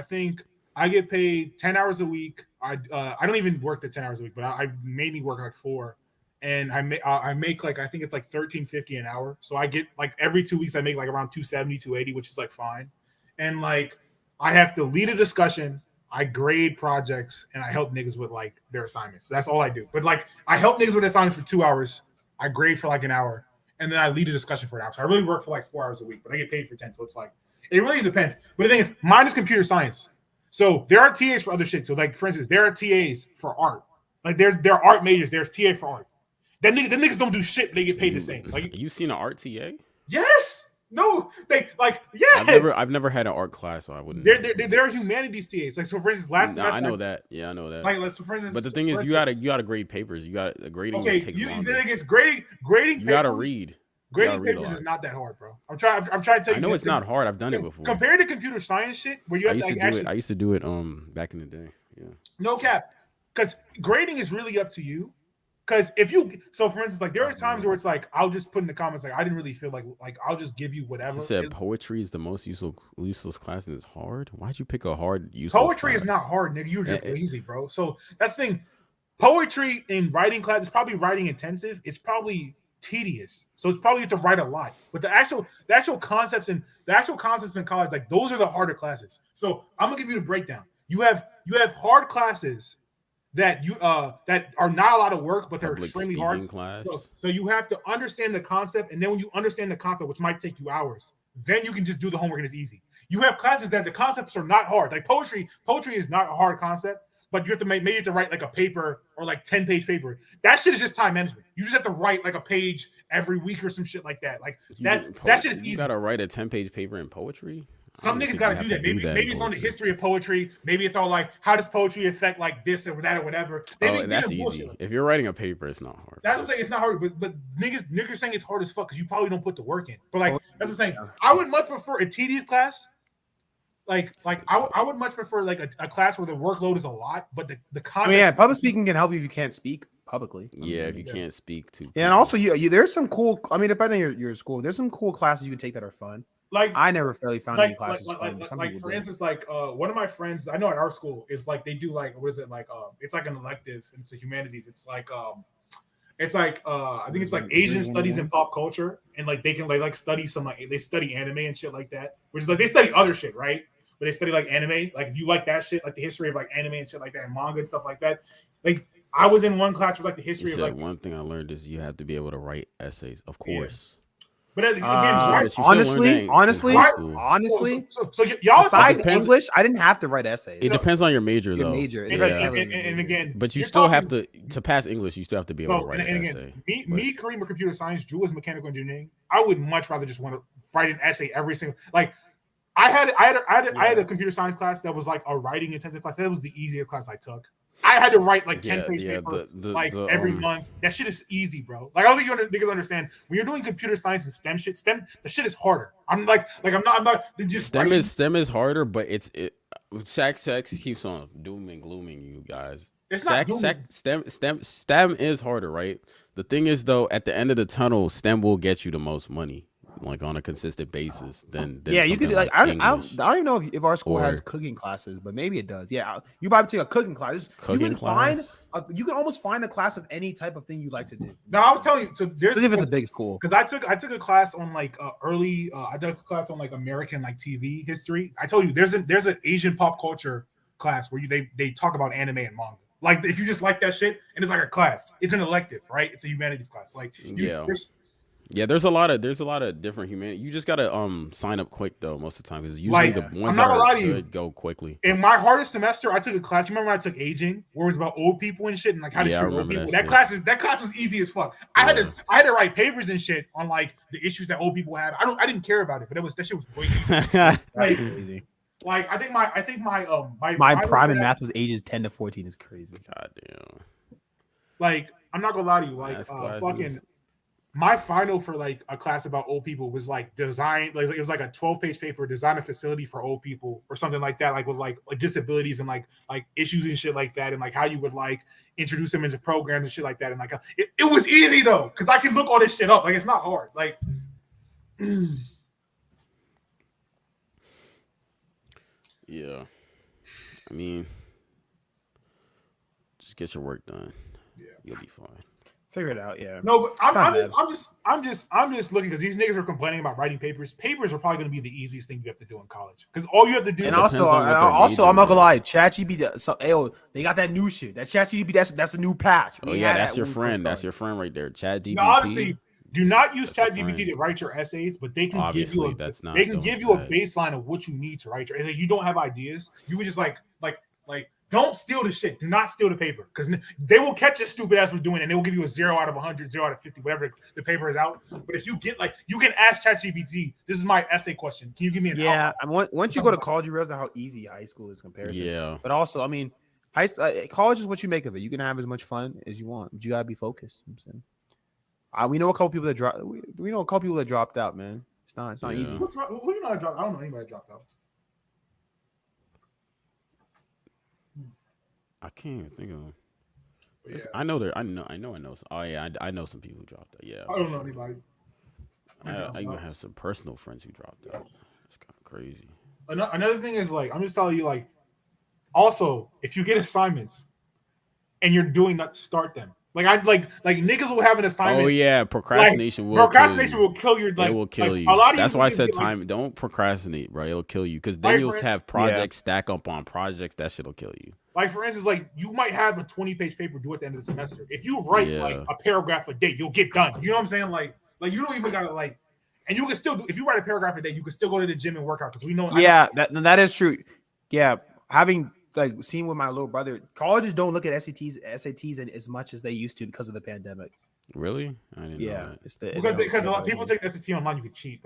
think I get paid 10 hours a week. I don't even work the 10 hours a week, but I maybe work like 4. And I make like I think it's like $13.50 an hour. So I get like every 2 weeks I make like around 270, 280, which is like fine. And like I have to lead a discussion, I grade projects, and I help niggas with like their assignments. So that's all I do. But like I help niggas with assignments for 2 hours, I grade for like an hour, and then I lead a discussion for an hour. So I really work for like 4 hours a week, but I get paid for 10. So it's like it really depends. But the thing is, mine is computer science. So there are TAs for other shit. So like for instance, there are TAs for art. Like there are art majors. There's TA for art. The niggas don't do shit. But they get paid the same. Like you seen an art TA? Yes. No. They like yes. I've never had an art class, so I wouldn't. There are humanities TAs. Like so, for instance, last semester. I know that. Yeah, I know that. Like so for instance, but the thing is, you gotta grade papers. You got grading. Okay, takes longer. The thing is grading. You gotta read. Grading papers is not that hard, bro. I'm trying to tell you. I know it's not hard. I've done it before. Compared to computer science shit, where you have to actually. I used to do it back in the day. Yeah. No cap, because grading is really up to you. Because for instance, like there are times where it's like I'll just put in the comments like I didn't really feel like I'll just give you whatever. You said poetry is the most useless class and it's hard. Why'd you pick a hard useless? Poetry is not hard, nigga. You're just lazy, bro. So that's the thing. Poetry in writing class is probably writing intensive. It's probably tedious, so it's probably you have to write a lot. But the actual concepts in college, like those are the harder classes. So I'm gonna give you the breakdown. You have hard classes that that are not a lot of work, but they're extremely hard. So you have to understand the concept, and then when you understand the concept, which might take you hours, then you can just do the homework and it's easy. You have classes that the concepts are not hard. Like poetry is not a hard concept, but you have to maybe you have to write like a paper or like 10-page paper. That shit is just time management. You just have to write like a page every week or some shit like that. Like that shit is easy. You gotta write a 10-page paper in poetry. Some niggas gotta do that. Maybe it's on the history of poetry. Maybe it's all like how does poetry affect like this or that or whatever. That's easy. If you're writing a paper, it's not hard. That's what I'm saying. It's not hard, but niggas saying it's hard as fuck because you probably don't put the work in. But like that's what I'm saying. I would much prefer a tedious class. Like I would much prefer like a class where the workload is a lot, but the concept. Public speaking can help you if you can't speak publicly. Yeah, if you can't speak to. Yeah, and also you there's some cool. I mean, depending on your school, there's some cool classes you can take that are fun. I never really found any classes fun. But some people for did. instance, like one of my friends I know at our school is like they do like what is it like it's like an elective into humanities. It's like I think it's like Asian studies and pop culture, and like they can like study some like they study anime and shit like that, which is like they study other shit, right? But they study like anime, like if you like that shit, like the history of like anime and shit like that, and manga and stuff like that. Like I was in one class with like the history of like one thing I learned is you have to be able to write essays, of course. But again, honestly, so y'all besides English, I didn't have to write essays. It depends on your major, though. Major, and again, but you still have to pass English. You still have to be able to write an essay. Me, Kareem, or computer science, Drew was mechanical engineering. I would much rather just want to write an essay every single like. I had a computer science class that was like a writing intensive class. That was the easiest class I took. I had to write like 10-page paper every month. That shit is easy, bro. Like I don't think you understand when you're doing computer science and STEM shit. The shit is harder. I'm not just STEM is harder, but sex keeps on doom and glooming you guys. It's not STEM is harder, right? The thing is though, at the end of the tunnel, STEM will get you the most money. Like on a consistent basis, then you could like I don't even know if our school has cooking classes, but maybe it does. Yeah, you probably take a cooking class. You can almost find a class of any type of thing you like to do. No, I was telling you. So there's if it's a big school, because I took a class on like I took a class on like American like TV history. I told you there's an Asian pop culture class where they talk about anime and manga. Like if you just like that shit, and it's like a class, it's an elective, right? It's a humanities class. Like yeah, there's a lot of different humanity. You just gotta sign up quick though most of the time because usually the ones that are good go quickly. In my hardest semester, I took a class. You remember when I took aging, where it was about old people and shit, and like how to treat old people. That class was easy as fuck. I had to write papers and shit on like the issues that old people had. I didn't care about it, but that shit was way easy. Crazy. Like I think my prime in math was ages 10 to 14 is crazy. God damn. Like I'm not gonna lie to you, like fucking. My final for like a class about old people was like design, like it was like a 12-page paper, design a facility for old people or something like that, like with like disabilities and like issues and shit like that, and like how you would like introduce them into programs and shit like that, and like it was easy though because I can look all this shit up, like it's not hard, like. Yeah, I mean, just get your work done. Yeah, you'll be fine. Figure it out, yeah. No, but I'm just looking because these niggas are complaining about writing papers. Papers are probably going to be the easiest thing you have to do in college because all you have to do. And also, I'm not gonna lie, ChatGPT. So, they got that new shit. That ChatGPT, that's a new patch. That's your friend. That's your friend right there. ChatGPT. No, honestly, do not use ChatGPT to write your essays, but they can give you a baseline of what you need to write your. And if you don't have ideas, you would just like. Don't steal the shit. Do not steal the paper because they will catch your stupid ass for doing it and they will give you a 0 out of 100, 0 out of 50, whatever the paper is out. But if you get you can ask ChatGPT, this is my essay question. Can you give me an outline? Once you go to college, you realize how easy high school is compared. Yeah. But also, I mean, college is what you make of it. You can have as much fun as you want, but you gotta be focused. You know what I'm saying? We know a couple people that dropped. We know a couple people that dropped out, man. It's not easy. Who do you know that dropped? I don't know anybody that dropped out. I can't even think of them. Yeah. I know. Oh yeah, I know some people who dropped out. Yeah, I don't know anybody. I even have some personal friends who dropped out. It's kind of crazy. Another thing is I'm just telling you also if you get assignments and you're doing that, start them. Like niggas will have an assignment. Oh yeah, procrastination will kill your. It will kill you. That's why I said time. Don't procrastinate, bro. It'll kill you because then you'll have projects stack up on projects. That shit'll kill you. Like for instance, you might have a 20-page paper due at the end of the semester. If you write a paragraph a day, you'll get done. You know what I'm saying? Like you don't even gotta and you can still do. If you write a paragraph a day, you can still go to the gym and work out because we know. Yeah, that is true. Yeah, having. Seeing with my little brother, colleges don't look at SATs as much as they used to because of the pandemic. Really? I didn't know that. It's because a lot of people take SAT online. You can cheat.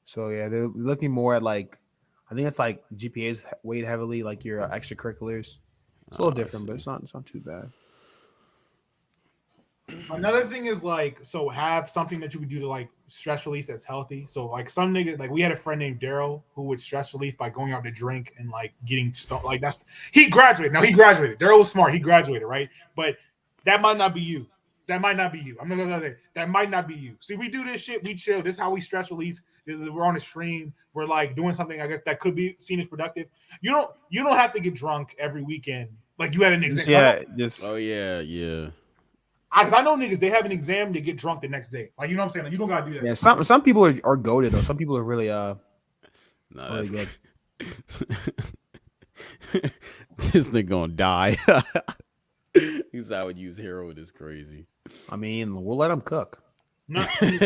So yeah, they're looking more at I think it's GPAs weighed heavily, like your extracurriculars. It's a little different, but it's not too bad. Another thing is have something that you could do to stress release that's healthy. So some nigga, we had a friend named Daryl who would stress relief by going out to drink and getting stuff. He graduated. Now he graduated. Daryl was smart. He graduated, right? But that might not be you. I'm not gonna say that might not be you. See, we do this shit. We chill. This is how we stress release. we're on a stream, we're like doing something, I guess, that could be seen as productive. You don't have to get drunk every weekend. Like you had an exam. Yeah, just Oh yeah. Because I know niggas, they have an exam, they get drunk the next day. Like, you know what I'm saying? Like, you don't gotta do that. yeah. Some people are goated though. Some people are really really good. This nigga gonna die. He's I would use heroin is crazy. I mean, we'll let them cook. No, Did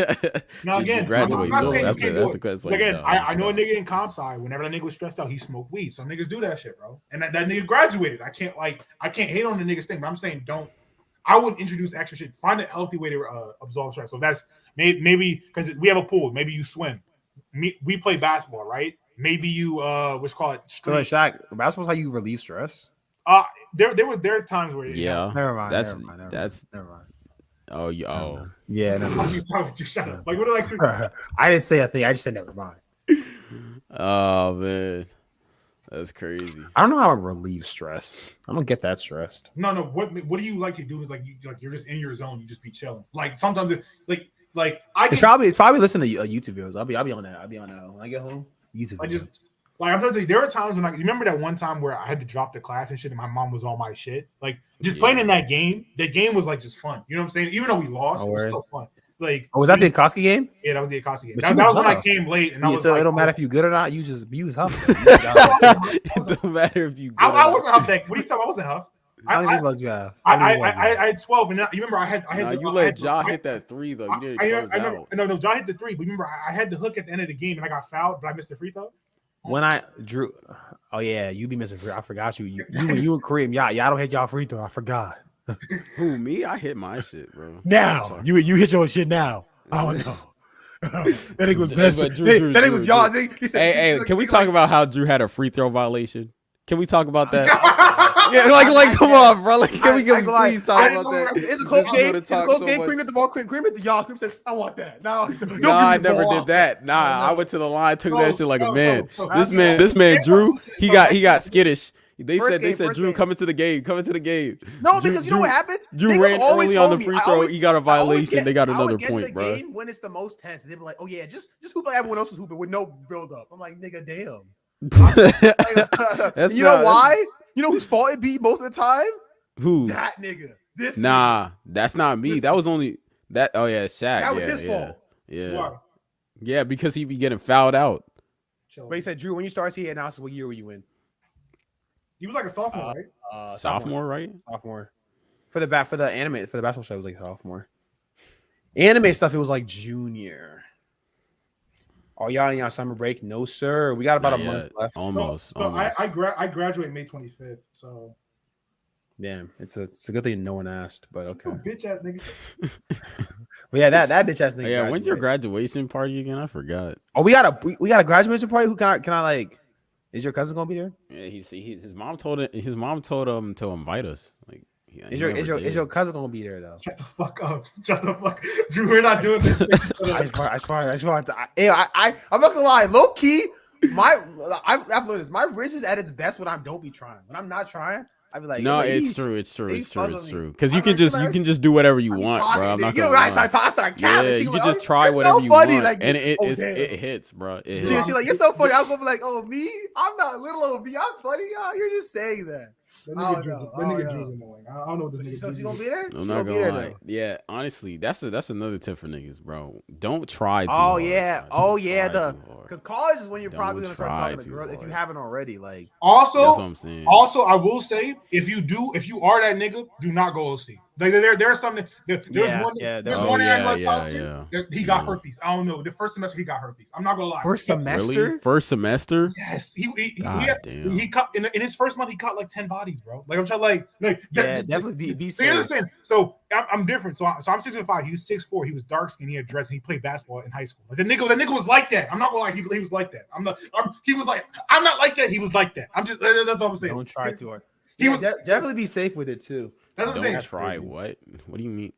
again, you graduate? I'm not No, saying that's you can't the do it. question. So again, I know a nigga in comp sci. Whenever that nigga was stressed out, he smoked weed. Some niggas do that shit, bro. And that nigga graduated. I can't hate on the niggas thing, but I'm saying I wouldn't introduce extra shit. Find a healthy way to absolve stress. So that's maybe because we have a pool. Maybe you swim. We play basketball, right? Maybe you what's called. So Shaq, basketball's how you relieve stress. There are times where Never mind. That's never mind. Oh, Yeah, never mind. Shut up. Like, what do I? I didn't say a thing. I just said never mind. Oh man, that's crazy. I don't know how to relieve stress. I don't get that stressed. No. What do you like to do? Is you're just in your zone. You just be chilling. Like sometimes It's probably listening to YouTube videos. I'll be on that. I'll be on that when I get home. YouTube videos. I'm trying to tell you, there are times when you remember that one time where I had to drop the class and shit, and my mom was on my shit. Like just playing in that game was like just fun. You know what I'm saying? Even though we lost, it was still fun. Like, was that the Akatsuki game? Yeah, that was the Akatsuki game. That was when I came late, and I was it don't matter if you good or not. You was huff. It don't matter if you. I wasn't huff. What are you talking about? I wasn't huff. How many was you have? I had 12, and you remember I had. You let Ja hit that three though. You didn't close out. No, Ja hit the three, but remember I had the hook at the end of the game, and I got fouled, but I missed the free throw. When I drew, oh yeah, you be missing free. I forgot you. You and Kareem, y'all don't hit y'all free throw. I forgot. Who, me? I hit my shit, bro. Now you hit your shit now. Oh no. That nigga was best. That nigga was y'all. Hey, can we talk about how Drew had a free throw violation? Can we talk about that? Yeah, like, come on, bro. Like, can we please talk about that? It's a close game. It's a close game. Cream at the ball. Cream at the y'all. Cream says, "I want that." No, I never did that. Nah, I went to the line, took that shit like a man. This man, Drew, he got skittish. They said, Drew, come into the game. No, because you know what happens? Drew ran early on the free throw. He got a violation. They got another point, bro. When it's the most tense, they be like, "Oh yeah, just hoop like everyone else was hooping with no build up." I'm like, nigga, damn. You know why? You know whose fault it be most of the time? Who? That nigga. This nigga. That's not me. That was only that. Oh yeah, Shaq. That was his fault. Yeah, because he be getting fouled out. But he said, Drew, when you start, he announced what year were you in? He was like a sophomore, right? Sophomore, right? Sophomore. For the basketball show, it was like sophomore. Anime stuff, it was like junior. Oh, y'all in y'all summer break? No, sir. We got about a month left. Almost. I graduate May 25th. So, damn, it's a good thing no one asked, but okay. Bitch ass nigga. Well, yeah, that bitch ass nigga. Yeah, when's your graduation party again? I forgot. Oh, we got a graduation party. Who can I like? Is your cousin gonna be there? Yeah, his mom told him to invite us. Like, is your cousin gonna be there though? Shut the fuck up. Shut the fuck. Drew, we're not doing this. I'm not gonna lie. Low key, I've learned this. My wrist is at its best when I don't be trying. When I'm not trying, I be like, no, it's true. Because you can just do whatever you want, bro. I'm not gonna lie. Yeah, you can just try whatever you want, and it hits, bro. She's like, you're so funny. I'm gonna be like, oh me, I'm not little old me. I'm funny. You're just saying that. That nigga Drew's annoying. I don't know what this nigga. So she gonna be there? I'm not gonna lie. Yeah, honestly, that's another tip for niggas, bro. Don't try too hard. Because college is when you're probably gonna start talking to girls if you haven't already. Like, also, that's what I'm saying. Also, I will say, if you are that nigga, do not go OC. Like there's something. There's one he got herpes. I don't know. The first semester he got herpes. I'm not gonna lie. First semester? Really? First semester? Yes. He cut in his first month. He caught like 10 bodies, bro. Like I'm trying definitely be safe. So I'm different. So I'm 6'5". He was 6'4". He was dark skinned. He had dreads. And he played basketball in high school. Like the nigga was like that. I'm not gonna lie. He was like that. I'm not like that. He was like that. That's all I'm saying. Don't try too hard. He was definitely be safe with it too. Don't try what? What do you mean?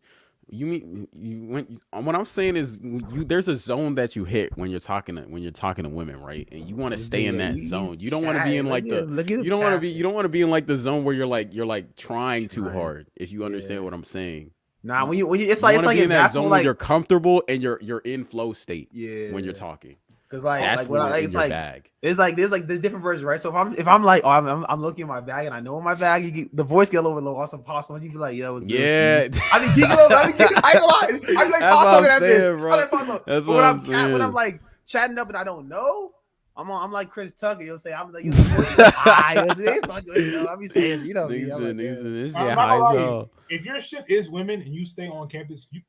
What I'm saying is there's a zone that you hit when you're talking to women, right? And you want to stay in that zone. You don't want to be in like you don't want to be in like the zone where you're like trying too hard. If you understand what I'm saying. Nah, when you it's like in that zone where you're comfortable and you're in flow state when you're talking. Because like, That's when when I, it's it's in your like, bag. there's different versions, right? So if I'm like, oh, I'm looking in my bag and I know in my bag, the voice get a little bit low. Also possible, you be like, yo, what's good? Yeah. I be geeking a little. I be geeking. I ain't gonna lie. I be like, That's pop what I'm at saying, this. bro. I like pop. That's But what I'm saying. when I'm like chatting up and I don't know, I'm like Chris Tucker. You'll say I'm like, you'll say, hi. I be saying, you know me. I'm like, This shit I'm not high gonna as lie to you. hell. If your shit is women and you stay on campus, you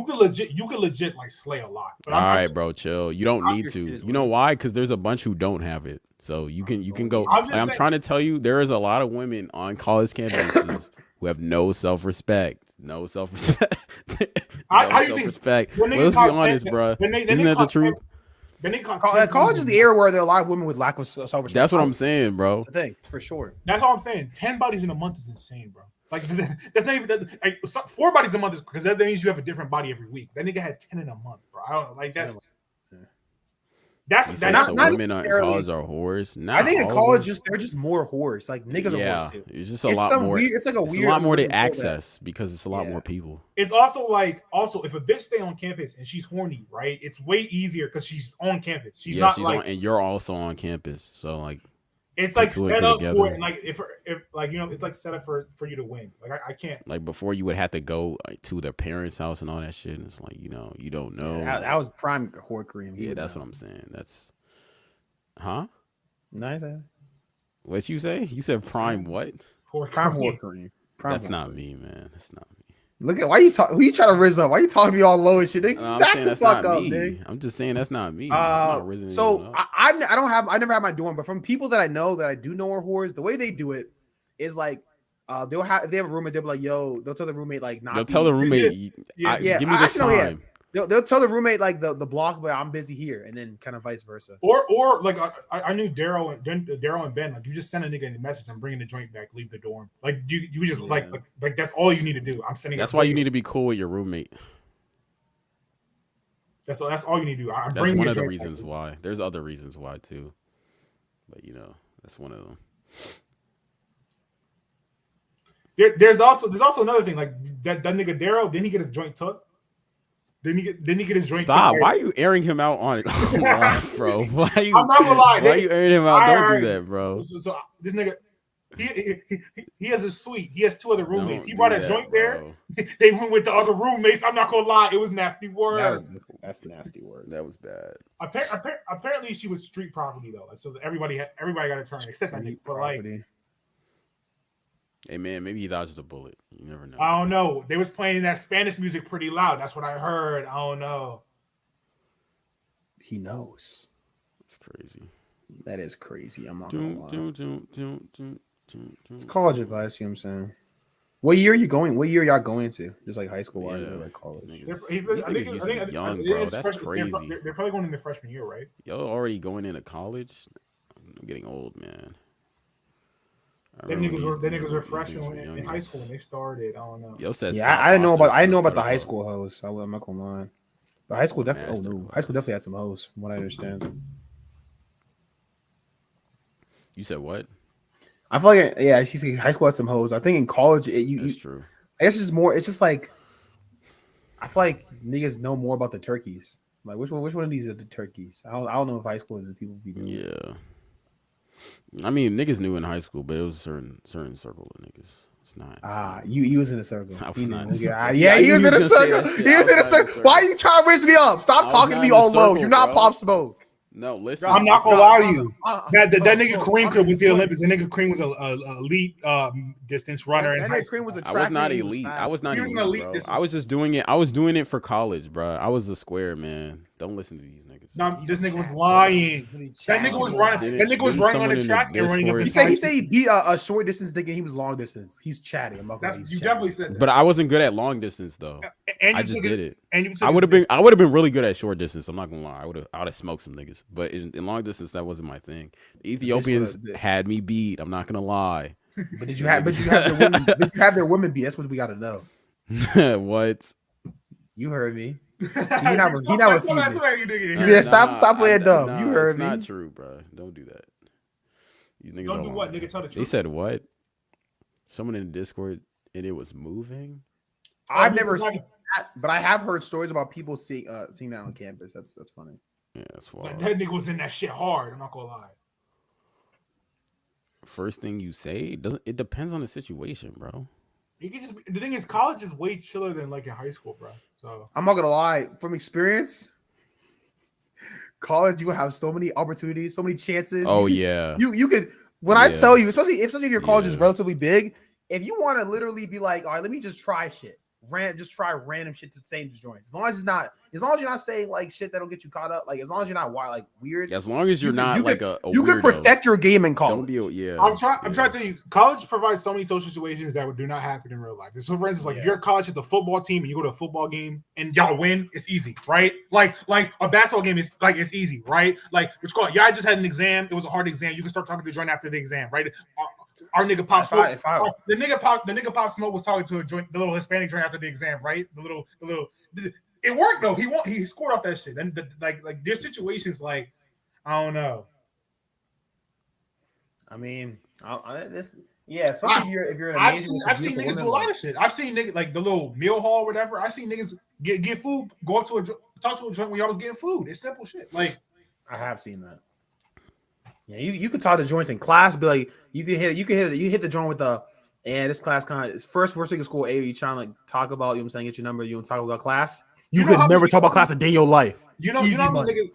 can legit like slay a lot. But All right, bro, chill. You don't need to. shit is You know why? Because there's a bunch who don't have it. So you can go. I'm just Like, I'm saying- trying to tell you, there is a lot of women on college campuses who have no self-respect. No self-respect. How no you think- self-respect. when Well, niggas let's be call- honest, when bro. they Isn't that the call- truth? Then they call college is the era where there are a lot of women with lack of self-respect. That's what I'm saying, bro. That's the thing, for sure. That's all I'm saying. 10 bodies in a month is insane, bro. Like that's not even like 4 bodies a month is because that means you have a different body every week. That nigga had 10 in a month, bro. I don't like that's You say not so not women in necessarily- college are whores. I think in Not college, always. they're just more whores. Like niggas are Yeah, whores too. it's just a lot more. It's like a weird. lot more to unbelievable access because it's a lot more people. it's also if a bitch stay on campus and she's horny, right? It's way easier because she's on campus. She's not she's like on, and you're also on campus, so like it's put like two and set two up together. for like if like you know it's like set up for you to win. Like I can't. Like before, you would have to go to their parents' house and all that shit. And it's like you don't know. That was prime whore cream. Yeah, that's what I'm saying. That's nice. What you say? You said prime what? Prime whore cream. That's not me, man. That's not me. Look at why you talk. Who you trying to rizz up? Why you talking to me all low and shit? I'm Back saying the that's fuck not up, me. nigga. I'm just saying that's not me. I'm not rizzing So anyone up. I never had my dorm, but from people that I know that I do know are whores, the way they do it is like they'll have if they have a roommate, they'll be like, yo, they'll tell the roommate like not. They'll tell the roommate, give me this time. They'll tell the roommate like the block, but I'm busy here, and then kind of vice versa. Or like I knew Daryl and Ben. Like you just send a nigga a message. I'm bringing the joint back. Leave the dorm. Like you just like that's all you need to do. I'm sending. That's why you need to be cool with your roommate. That's all you need to do. That's one of the reasons why. There's other reasons why too, but that's one of them. There's also another thing like that nigga Daryl. Didn't he get his joint tucked? Didn't he get his joint? Stop! Why are you airing him out on live, bro? Why are you? I'm not gonna lie. Why are you airing him out? Don't do that, bro. So this nigga, he has a suite. He has 2 other roommates. Don't He brought do a that, joint bro. there. They went with the other roommates. I'm not gonna lie. It was nasty word. That's nasty word. That was bad. Apparently, she was street property though. Like, so everybody got a turn except that nigga. But like, hey man, maybe he dodged a bullet. You never know. I don't know. They was playing that Spanish music pretty loud. That's what I heard. I don't know. He knows. It's crazy. That is crazy. I'm not gonna lie. It's It's college advice. You know what I'm saying? What year are you going? What year are y'all going to? Just like high school or like college? These niggas used to be young, bro. That's crazy. They're probably going in their freshman year, right? Yo, already going into college. I'm getting old, man. Them niggas were freshmen in high school when they started. I don't know. Yo said, I didn't know about the high school hosts. I'm not gonna lie. The high school definitely. High school definitely had some hosts, from what I understand. You said what? I feel like she said high school had some hoes. I think in college, That's true. I guess it's more. It's just like I feel like niggas know more about the turkeys. Like which one of these are the turkeys? I don't know if high school is people be doing. Yeah. I mean, niggas knew in high school, but it was a certain circle of niggas. It's not. You was in a circle. I was not. Yeah, he was in a circle. He was in a circle. Why are you trying to raise me up? Stop talking to me all low. You're not Pop Smoke. No, listen. I'm not gonna lie to you. That nigga Kareem was the Olympics. That nigga Kareem was a elite distance runner. That nigga Kareem was a track. I was not elite. I was not elite, bro. I was just doing it. I was doing it for college, bro. I was a square, man. Don't listen to these niggas. No, this nigga was lying. That nigga was running. That nigga was running on the track and running up. He said he beat a short distance nigga. He was long distance. He's chatty. I'm not gonna. You definitely said that. But I wasn't good at long distance though. And I just did it. And I would have been really good at short distance. I'm not gonna lie. I would have smoked some niggas. But in long distance, that wasn't my thing. The Ethiopians had me beat. I'm not gonna lie. But did you have their women? Did you have their women beat? That's what we got to know. What? You heard me. He Stop playing dumb. You heard me. Not true, bro. Don't do that. These niggas don't do what, nigga. Tell the truth. They said what? Someone in the Discord and it was moving. I've never seen that, but I have heard stories about people seeing that on campus. That's funny. Yeah, that's Like, wild. that nigga was in that shit hard. I'm not gonna lie. First thing you say doesn't. It depends on the situation, bro. You can just. The thing is, college is way chiller than like in high school, bro. So I'm not gonna lie, from experience, college you will have so many opportunities, so many chances. Oh you yeah. you could when I Yeah. tell you, especially if your college is Yeah. relatively big, if you want to literally be like, all right, let me just try shit. Just try random shit to same joints. As long as you're not saying like shit that'll get you caught up. Like as long as you're not like weird. As long as you're not like a you can weirdo. perfect your game in college. Don't be yeah. I'm trying to tell you, college provides so many social situations that do not happen in real life. So, for instance, like if your college has a football team and you go to a football game and y'all win, it's easy, right? Like a basketball game is like it's easy, right? Like it's called. Yeah, I just had an exam. It was a hard exam. You can start talking to the joint after the exam, right? Our nigga Pop Smoke. The nigga Pop Smoke was talking to the little Hispanic joint after the exam, right? The little. It worked though. He scored off that shit. And like there's situations like I don't know. I mean, especially if you're an amazing. I've seen niggas do a lot of shit. I've seen niggas like the little meal hall or whatever. I've seen niggas get food, go up to talk to a joint when y'all was getting food. It's simple shit. Like I have seen that. Yeah, you could talk to joints in class, be like, you hit the joint with this class kind of first week of school. You trying to like talk about, you know what I'm saying, get your number, you don't talk about class. You could never talk about class a day in your life. You know how many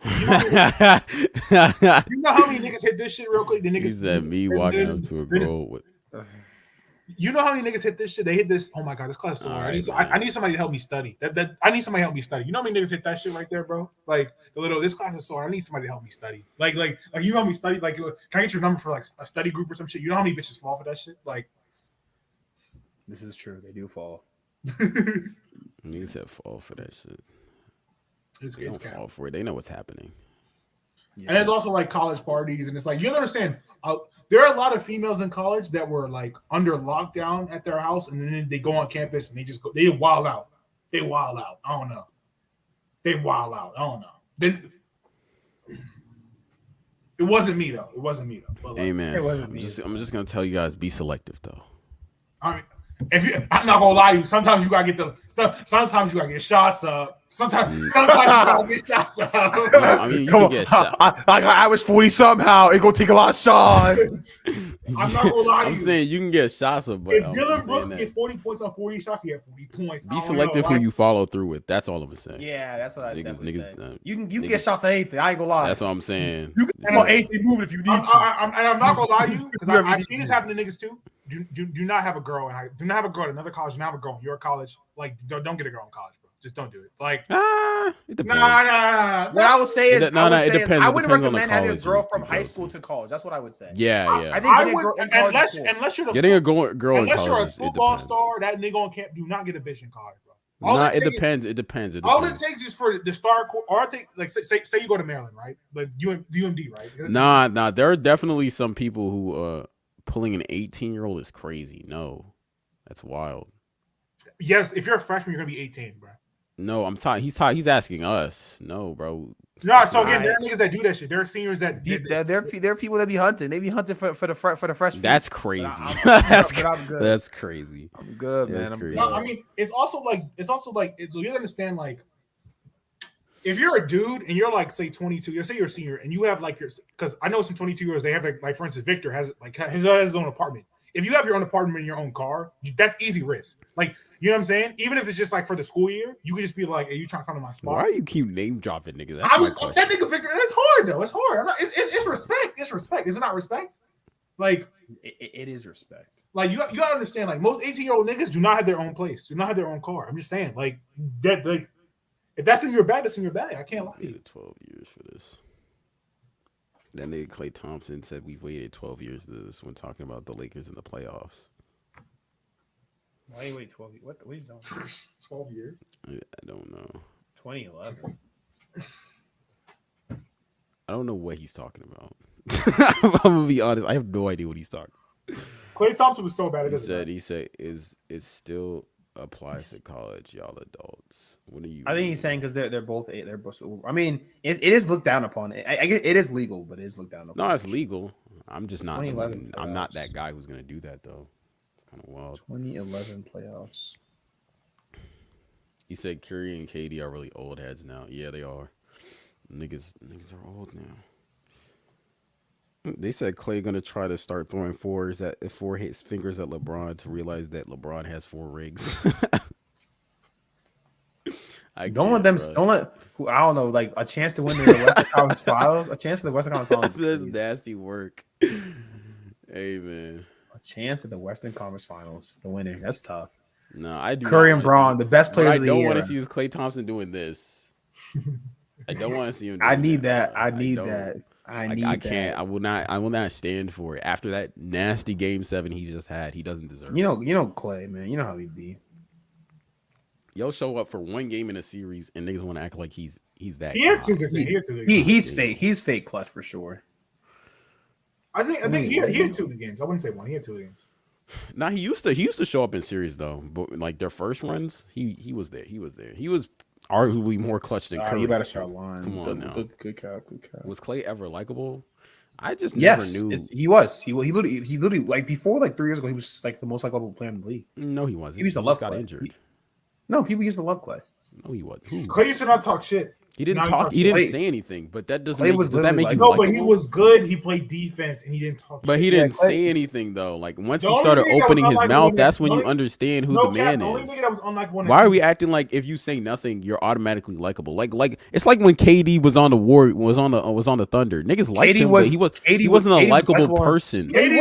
niggas hit this shit real quick? The niggas He said me walking up to a girl with. You know how many niggas hit this shit? They hit this. Oh my god, this class is so hard. I need somebody to help me study. I need somebody to help me study. You know how many niggas hit that shit right there, bro? Like this class is so hard. I need somebody to help me study. Like you help me study. Like, can I get your number for like a study group or some shit? You know how many bitches fall for that shit? Like, this is true. They do fall. Niggas said fall for that shit. They don't fall for it. They know what's happening. Yeah. And it's also like college parties, and it's like you understand. There are a lot of females in college that were like under lockdown at their house, and then they go on campus and they wild out. They wild out. I don't know. They wild out. I don't know. Then it wasn't me though. But like, hey man, it wasn't I'm just gonna tell you guys, be selective though. I mean, I'm not gonna lie to you. Sometimes you gotta get sometimes you gotta get shots up. Sometimes you gotta get shots up. I mean, you can get shot. I was 40 somehow. It's gonna take a lot of shots. I'm not gonna lie to you. I'm saying you can get shots up, but if Dylan Brooks get 40 points on 40 shots, he had 40 points. Be selective who you follow through with. That's all I'm saying. Yeah, that's what I niggas say. You can get shots at anything. I ain't gonna lie. That's what I'm saying. You can do anything moving if you need to. I'm not gonna lie to you because I've seen this happen to niggas too. Do not have a girl do not have a girl at another college. Do not have a girl in your college. Like don't get a girl in college, bro. Just don't do it. Like it depends. Nah. What I would say is, it depends. I wouldn't recommend having a girl from high school to college. That's what I would say. Yeah. I think getting a girl in college unless you're getting a girl in college. Unless you're a football star, that nigga on camp, do not get a bitch in college, bro. It depends. It depends. All it takes is for the star, or like say you go to Maryland, right? Like UMD, right? Nah. There are definitely some people who pulling an 18-year-old is crazy. No, that's wild. Yes, if you're a freshman, you're gonna be 18, bro. No, I'm talking. He's asking us. No, bro. No, so again, there are niggas that do that shit. There are seniors that there are people that be hunting. They be hunting for the freshmen. That's crazy. That's crazy. I'm good, man. I'm good. No, I mean, it's also like so you understand like if you're a dude and you're like say 22, you'll say you're a senior and you have like because I know some 22-year-olds they have like for instance Victor has his own apartment. If you have your own apartment in your own car, that's easy risk. Like, you know what I'm saying? Even if it's just like for the school year, you could just be like, hey, you trying to come to my spot? Why you keep name dropping niggas? That's my question. That nigga Victor, it's hard though. It's hard. It's respect. It's respect. Is it not respect? Like it is respect. Like you gotta understand, like most 18-year-old niggas do not have their own place, do not have their own car. I'm just saying, like that like if that's in your bag, that's in your bag. I can't lie. I waited 12 years for this. That nigga Klay Thompson said we've waited 12 years to this when talking about the Lakers in the playoffs. Why you wait 12 years? What is that? 12 years? I don't know. 2011. I don't know what he's talking about. I'm gonna be honest. I have no idea what he's talking about. Klay Thompson was so bad. He said it still applies to college, y'all adults. What are you? I think he's saying because they're both. I mean, it is looked down upon. I guess it is legal, but it is looked down upon. No, it's legal. I'm just not. 2011 I'm not that guy who's gonna do that though. It's kind of wild. 2011 playoffs. He said Curry and KD are really old heads now. Yeah, they are. Niggas are old now. They said Clay gonna try to start throwing four his fingers at LeBron to realize that LeBron has 4 rings. Don't let them. Don't let. I don't know. Like a chance to win the Western Conference Finals. A chance for the Western Conference Finals. That's nasty work. Hey man. A chance at the Western Conference Finals. The winner. That's tough. No, I do. Curry and Braun, the best players of the year. I don't want to see is Klay Thompson doing this. I don't want to see him. I need that. I need that. I can't. I will not stand for it. After that nasty Game 7 he just had, he doesn't deserve. You know Clay, man. You know how he be. Yo, show up for 1 game in a series and niggas want to act like he's that. He had 2 good games. He's fake. He's fake clutch for sure. I think he had 2 good games. I wouldn't say 1. He had 2 games. Nah, he used to show up in series though. But like their first runs, he was there. He was arguably more clutch than Curry. You better start lying. Come on now. Good cap. Was Clay ever likable? I just never knew. He was. He literally like before like 3 years ago, he was like the most likable player in the league. No, he wasn't. He used to love got Clay. injured. No, people used to love Clay. No, he wasn't. Clay used to not talk shit. He didn't talk. He didn't say anything. But that doesn't. Does that make you no? likable? But he was good. He played defense and he didn't talk. But he didn't say anything though. Like once he started opening his mouth, that's when you understand who the man is. Why are we acting like if you say nothing, you're automatically likable? Like it's like when KD was on the was on the Thunder. Niggas liked him, but he wasn't a likable person. KD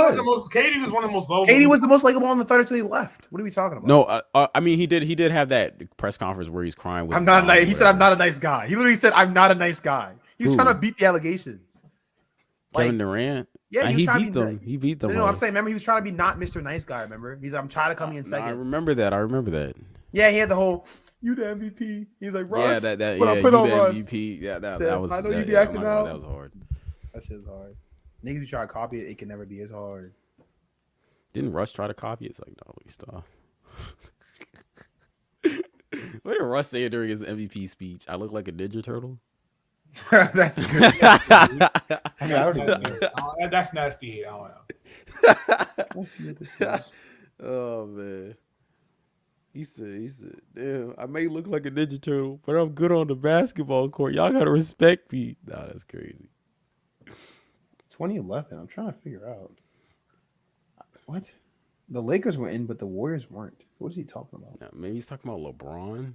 was one of the most lovable. KD was the most likable on the Thunder until he left. What are we talking about? No, I mean he did have that press conference where he's crying. I'm not nice. He said I'm not a nice guy. He literally said I'm not a nice guy. He was trying to beat the allegations. Kevin Durant. Yeah, he beat them. He beat them. No, I'm saying, remember, he was trying to be not Mr. Nice Guy. Remember, I'm trying to come in second. I remember that. Yeah, he had the whole "you the MVP." He's like, Russ, I put on Russ. MVP. Yeah, that was. I know you be acting out. That was hard. That shit's hard. Niggas be trying to copy it. It can never be as hard. Didn't Russ try to copy it? It's like, no, we stop. What did Russ say during his MVP speech? I look like a Ninja Turtle. That's good. That's nasty. I don't know. Let's see what this is. Oh man. He said, damn, I may look like a Ninja Turtle, but I'm good on the basketball court. Y'all gotta respect me. Nah, that's crazy. 2011. I'm trying to figure out. What? The Lakers were in, but the Warriors weren't. What is he talking about? Nah, maybe he's talking about LeBron.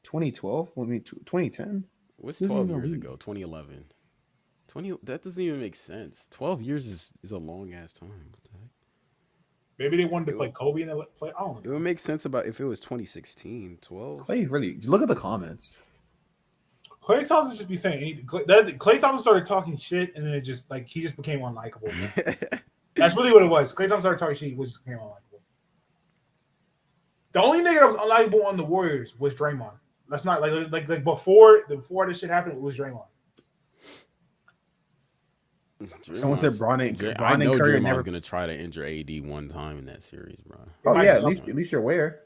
2012? 2010? What's 12 years ago? 2011. That doesn't even make sense. 12 years is a long ass time. What the heck? Maybe they wanted to play Kobe in the play. I don't know. It would make sense if it was 2016, 12. Clay, really, look at the comments. Klay Thompson just be saying anything. Klay Thompson started talking shit, and then it just he just became unlikable. That's really what it was. Klay Thompson started talking shit, he just became unlikable. The only nigga that was unlikable on the Warriors was Draymond. That's not like before this shit happened, it was Draymond. Someone said Bron and Curry was gonna try to injure AD one time in that series, bro. Oh yeah, at least you're aware.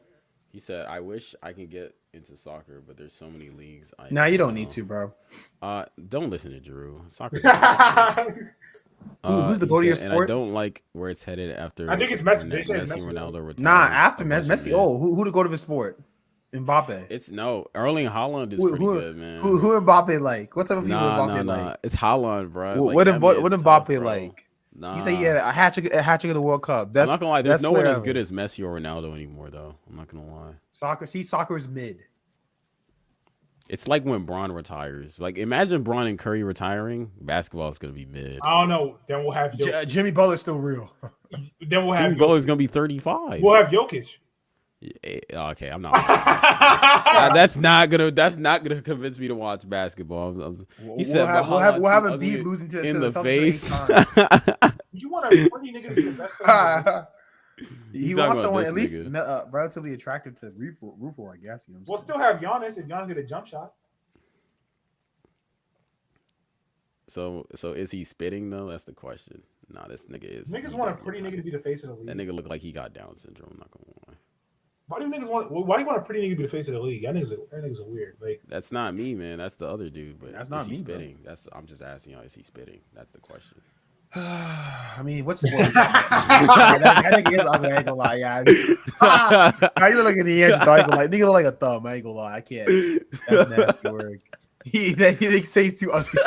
He said, "I wish I could get into soccer, but there's so many leagues." Nah, you don't need to, bro. Don't listen to Drew. Soccer. Who's the go to your sport? And I don't like where it's headed after. I think it's Messi. They say Messi Ronaldo retired. Nah, after Messi. Oh, who to go to his sport? Mbappe. It's Erling Haaland is pretty good, man. Who Mbappe like? What type of people Mbappe like? It's Haaland, bro. What Mbappe like? Nah. You say he had a hat trick of the World Cup. I'm not gonna lie. There's no one as good as Messi or Ronaldo anymore, though. I'm not gonna lie. Soccer is mid. It's like when Bron retires. Like imagine Bron and Curry retiring. Basketball is gonna be mid. I don't know. Then we'll have Jimmy Butler's still real. Then we'll have Jimmy Butler's gonna be 35. We'll have Jokic. Okay, I'm not. That's not gonna convince me to watch basketball. He said we'll have a beat losing to the face. You want a pretty nigga to be the best player? He wants someone at least relatively attractive to Rufo, I guess. You know we'll still have Giannis if Giannis get a jump shot. So is he spitting though? That's the question. Nah, this nigga is. Niggas want a pretty nigga to be the face of the league. That nigga look like he got Down syndrome. I'm not gonna lie. Why do you want a pretty nigga to be the face of the league? That niggas are weird. Like that's not me, man. That's the other dude. But that's not is he me, spitting? Bro. I'm just asking y'all. Is he spitting? That's the question. I mean, what's the point? That nigga is ugly. I ain't gonna lie, yeah. Now you look like an Neanderthal. Nigga look like a thumb. I ain't gonna lie. I can't. That's nasty work. He say he's too ugly.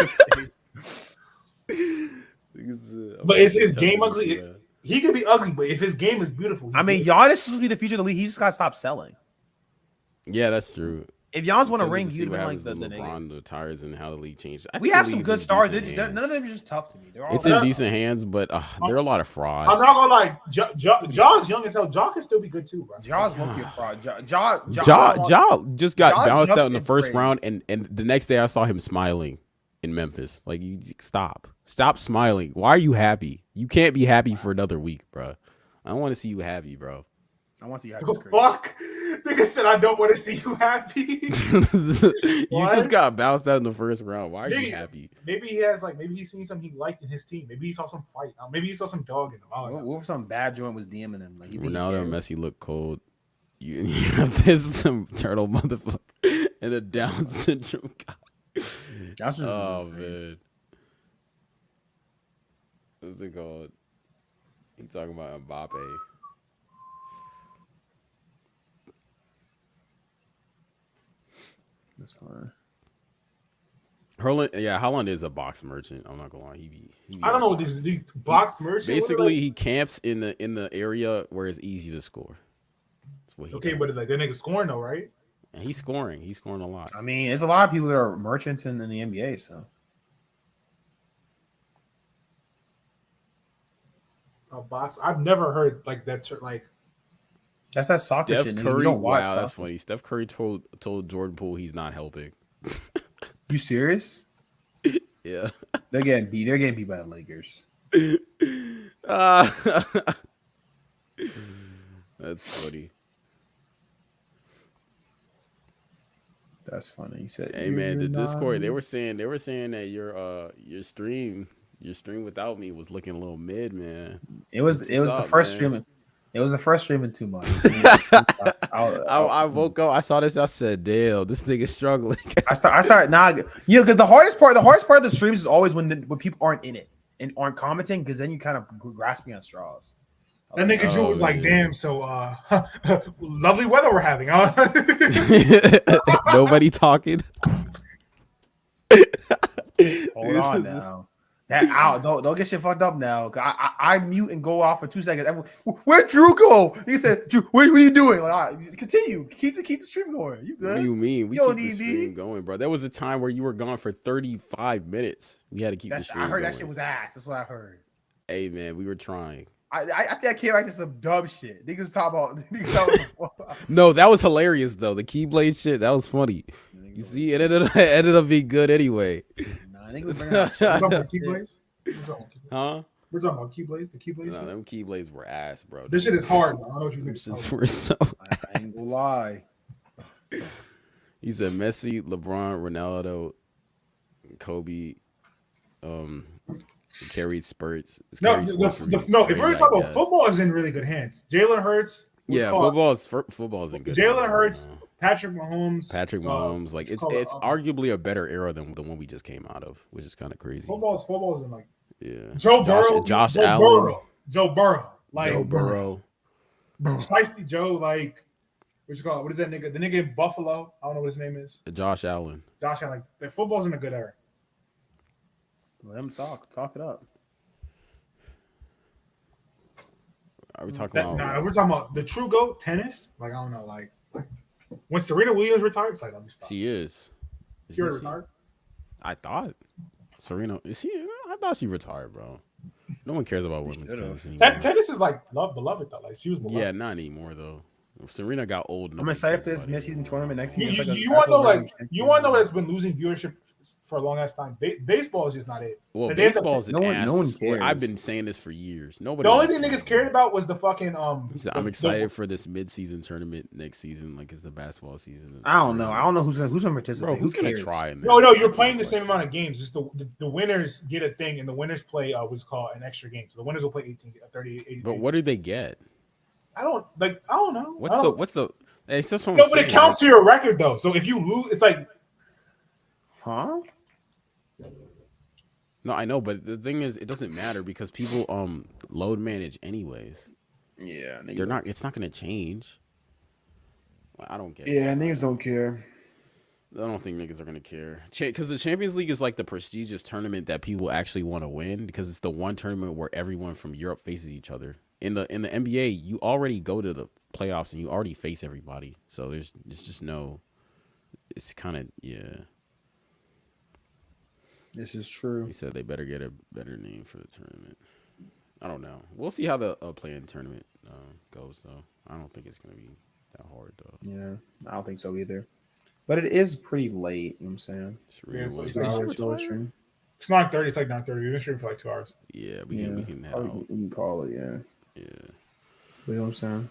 But is his game ugly? He could be ugly, but if his game is beautiful, I mean, Giannis is supposed to be the future of the league. He just got to stop selling. Yeah, that's true. If Giannis won a Intended ring, to see he'd what been like happens the when LeBron retires and how the league changed. We have some good stars. None of them are just tough to me. They're all It's in decent hands, but there are a lot of frauds. I'm not gonna lie. Jaw's young as hell. Jaw can still be good too, bro. Jaw's won't be a fraud. Jaw just got bounced out in the first praise. round, and the next day I saw him smiling in Memphis. Like, you stop smiling. Why are you happy? You can't be happy for another week, bro. I don't want to see you happy, bro. I want to see you happy. Fuck, nigga said I don't want to see you happy. You just got bounced out in the first round. Why are you happy? Maybe he has maybe he's seen something he liked in his team. Maybe he saw some fight. Maybe he saw some dog in him. What if some bad joint was DMing him? Like, Ronaldo and Messi look cold. You have this some turtle motherfucker and a Down syndrome guy. Oh man, what's it called? He talking about Mbappe. That's fine. Haaland is a box merchant. I'm not gonna lie. He be I don't know what these box merchants. Basically, he camps in the area where it's easy to score. That's what he does. But like that nigga scoring though, right? And he's scoring. He's scoring a lot. I mean, there's a lot of people that are merchants in the NBA. So A box. I've never heard like that. Like that's that soccer Steph shit. Curry. You don't watch Wow, that's funny. Steph Curry told Jordan Poole he's not helping. You serious? Yeah. They're getting beat by the Lakers. That's funny. That's funny. He said, "Hey man, the Discord. They were saying that your stream without me was looking a little mid, man. It was the first stream. It was the first stream in 2 months. I woke up. I saw this. I said, "Damn, this nigga's struggling." I started because the hardest part of the streams is always when people aren't in it and aren't commenting, because then you kind of grasping on straws. That nigga Drew was like, "Damn, so lovely weather we're having, huh?" Nobody talking. Hold on now. Don't get shit fucked up now. I mute and go off for 2 seconds. Everyone, where'd Drew go? He said, "Drew, what are you doing?" Like, continue. Keep the stream going. You good? What do you mean? We keep the stream going, bro. There was a time where you were gone for 35 minutes. We had to keep the stream going. I heard that shit was ass. That's what I heard. Hey man, we were trying. I think I came back to some dumb shit. Niggas talk about. No, that was hilarious though. The Keyblade shit, that was funny. You see, it ended up being good anyway. Nah, niggas bring out shit. Keyblades? Huh? We're talking about Keyblades. The Keyblades. No, them Keyblades were ass, bro. This shit is hard, bro. I know what you niggas were so. I ain't gonna lie. He said Messi, LeBron, Ronaldo, Kobe, carried spurts. No, if we're talking about football, is in really good hands. Jalen Hurts. Yeah, football is in good. Jalen Hurts, Patrick Mahomes. Like it's arguably a better era than the one we just came out of, which is kind of crazy. Football's in like Joe Burrow, Josh Allen, Joe Burrow, like Joe Burrow, Feisty Joe, like what you call it? What is that nigga? The nigga in Buffalo. I don't know what his name is. Josh Allen. Like the football's in a good era. Let him talk it up. Are we talking about? Nah, we're talking about the true GOAT tennis. Like I don't know, like when Serena Williams retired, it's like let me stop. She is. She already retired. I thought Serena. Is she? I thought she retired, bro. No one cares about women's tennis anymore. Tennis is like beloved though. Like she was beloved. Yeah, not anymore though. Serena got old. I'm excited for this mid-season tournament next year. You want to know, like, it's been losing viewership for a long ass time. Baseball is just not it. Well, baseball is no one cares. I've been saying this for years. Nobody. The only thing niggas cared about was the fucking I'm excited for this mid-season tournament next season. Like it's the basketball season. I don't know who's gonna participate. Bro, who's gonna try? No, you're playing the same amount of games. Just the winners get a thing, and the winners play what's called an extra game. So the winners will play 18, 30, 80. But what do they get? I don't know. What's the? It's just but it counts to your record though. So if you lose, it's like, huh? No, I know, but the thing is, it doesn't matter because people load manage anyways. Yeah, they're not. It's not going to change. I don't get. Yeah, niggas don't care. I don't think niggas are gonna care because the Champions League is like the prestigious tournament that people actually want to win because it's the one tournament where everyone from Europe faces each other. In the NBA, you already go to the playoffs and you already face everybody. So there's just no. It's kind of This is true. He said they better get a better name for the tournament. I don't know. We'll see how the play-in tournament goes though. I don't think it's gonna be that hard though. Yeah, I don't think so either. But it is pretty late. You know what I'm saying? It's really Yeah, it's like 2 hours till stream. It's 9:30. It's like 9:30. We've been streaming for like 2 hours. Yeah, we can head out. We can call it. Yeah. Yeah. You know what I'm saying?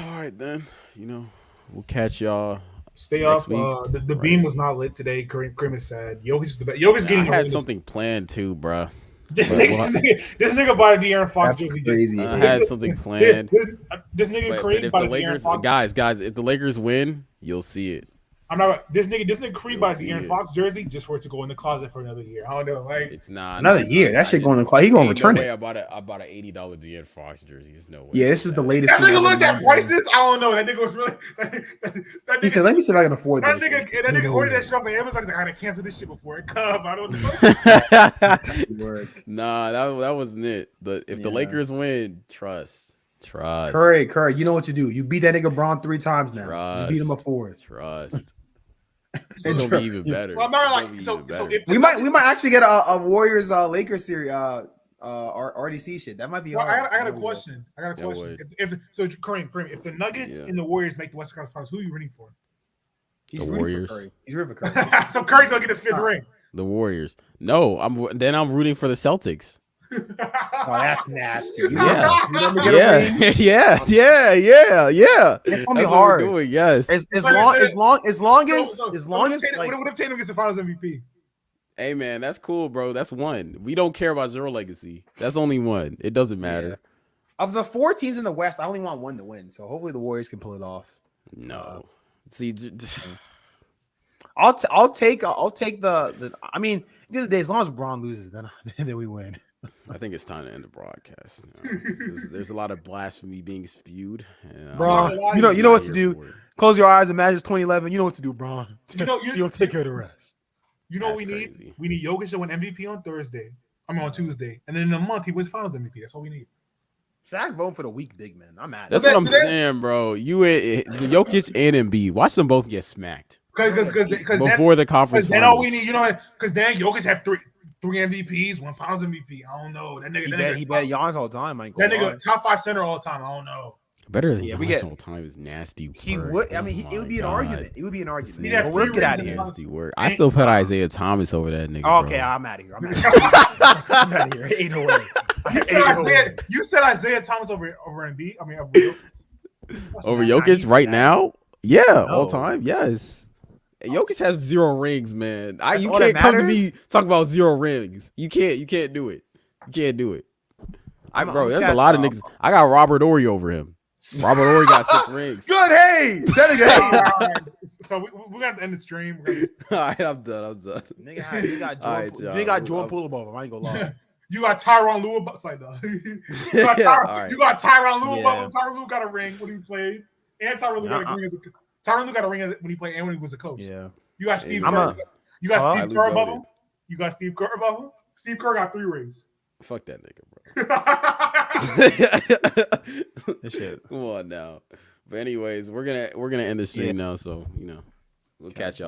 All right then. We'll catch y'all. Stay next up. week. The beam was not lit today. Kareem is sad. Jokic is the best. Jokic's getting. I had something planned too, bruh. This nigga bought a De'Aaron Fox That's jersey. crazy. I had something planned. This nigga But Kareem if bought the a De'Aaron Lakers, Fox. guys, if the Lakers win, you'll see it. I'm not. This nigga Kareem You'll bought a see De'Aaron it. Fox jersey just for it to go in the closet for another year. I don't know. Like It's not Another year. That shit going to cloud. He gonna Ain't return no way it. I bought a $80 De'Aaron Fox jersey. There's no way. Yeah, this is the latest. that thing nigga ever looked at done. prices. I don't know. That nigga was really. That He nigga, said, "Let me see if I can afford that this." nigga ordered that shit off of Amazon. He's like, I gotta cancel this shit before it come. I don't know. Work. Nah, that wasn't it. But if the Yeah. Lakers win, trust. Curry, you know what to do. You beat that nigga Braun 3 times now. Just beat him a 4th. Trust. It's gonna be even better. Well, I'm not It's like gonna be so. even If better. We might actually get a Warriors Lakers series RDC shit. That might be Well, hard. I got a question. That would. If Kareem, if the Nuggets and the Warriors make the Western Conference Finals, who are you rooting for? He's The rooting Warriors. for Curry. He's rooting for Curry. So Curry's gonna get his 5th ring. The Warriors. No, I'm rooting for the Celtics. Oh, that's nasty. Yeah. You never get a ring? yeah. It's gonna be That's what hard. we're doing, yes. As long as like what if Tatum gets the Finals MVP? Hey man, that's cool, bro. That's one. We don't care about your legacy. That's only one. It doesn't matter. of the 4 teams in the West, I only want one to win. So hopefully the Warriors can pull it off. No. See, I'll take the. I mean, at the end of the day, as long as Braun loses, then we win. I think it's time to end the broadcast. There's a lot of blasphemy being spewed. And Braun, you know what to do. Close your eyes. Imagine it's 2011. You know what to do, Braun. You'll take care of the rest. You know what That's we need? crazy. We need Jokic to win MVP on Thursday. On Tuesday, and then in a month he wins Finals MVP. That's all we need. Shaq voting for the weak big man. I'm mad. That's what I'm saying, bro. Jokic and Embiid. Watch them both get smacked Because before the conference. then all we need, because then Jokic have three MVPs, 1 Finals MVP. I don't know that nigga. He bet Giannis all the time. That nigga top 5 center all the time. I don't know. Better than we get all time is nasty. He work. would. I mean, Oh it would be an my argument. God. It would be an argument. He'd have But let's three get out of rings here. in Nasty work. I still put Isaiah Thomas over that nigga. Oh, bro. okay, I'm out of here. I'm out of here. Ain't no way. You said Isaiah Thomas over Embiid. I mean, Over not Jokic easy, right man. now? Yeah, all No. time. Yes. Jokic has 0 rings, man. You all that can't come to me matters? talk about 0 rings. You can't do it. You can't do it. I'm There's a catch lot of y'all. niggas. I got Robert Ory over him. Robert Ory got 6 rings. Good. Hey, that nigga. so we're gonna end the stream. All right, I'm done. Nigga got Jordan Poole above him. I ain't gonna lie. You got Tyronn Lue above. Like though. You got Tyronn Lue above him. Tyronn Lue got a ring when he played, and Tyronn Lue got a ring. Tyronn Lue got a ring when he played and when he was a coach. Yeah. You got Steve Kerr. You got Steve Lou Kerr above voted. him. You got Steve Kerr above him. Steve Kerr got 3 rings. Fuck that nigga, bro. This shit. Come on now. But anyways, we're gonna end the stream now, so we'll catch y'all.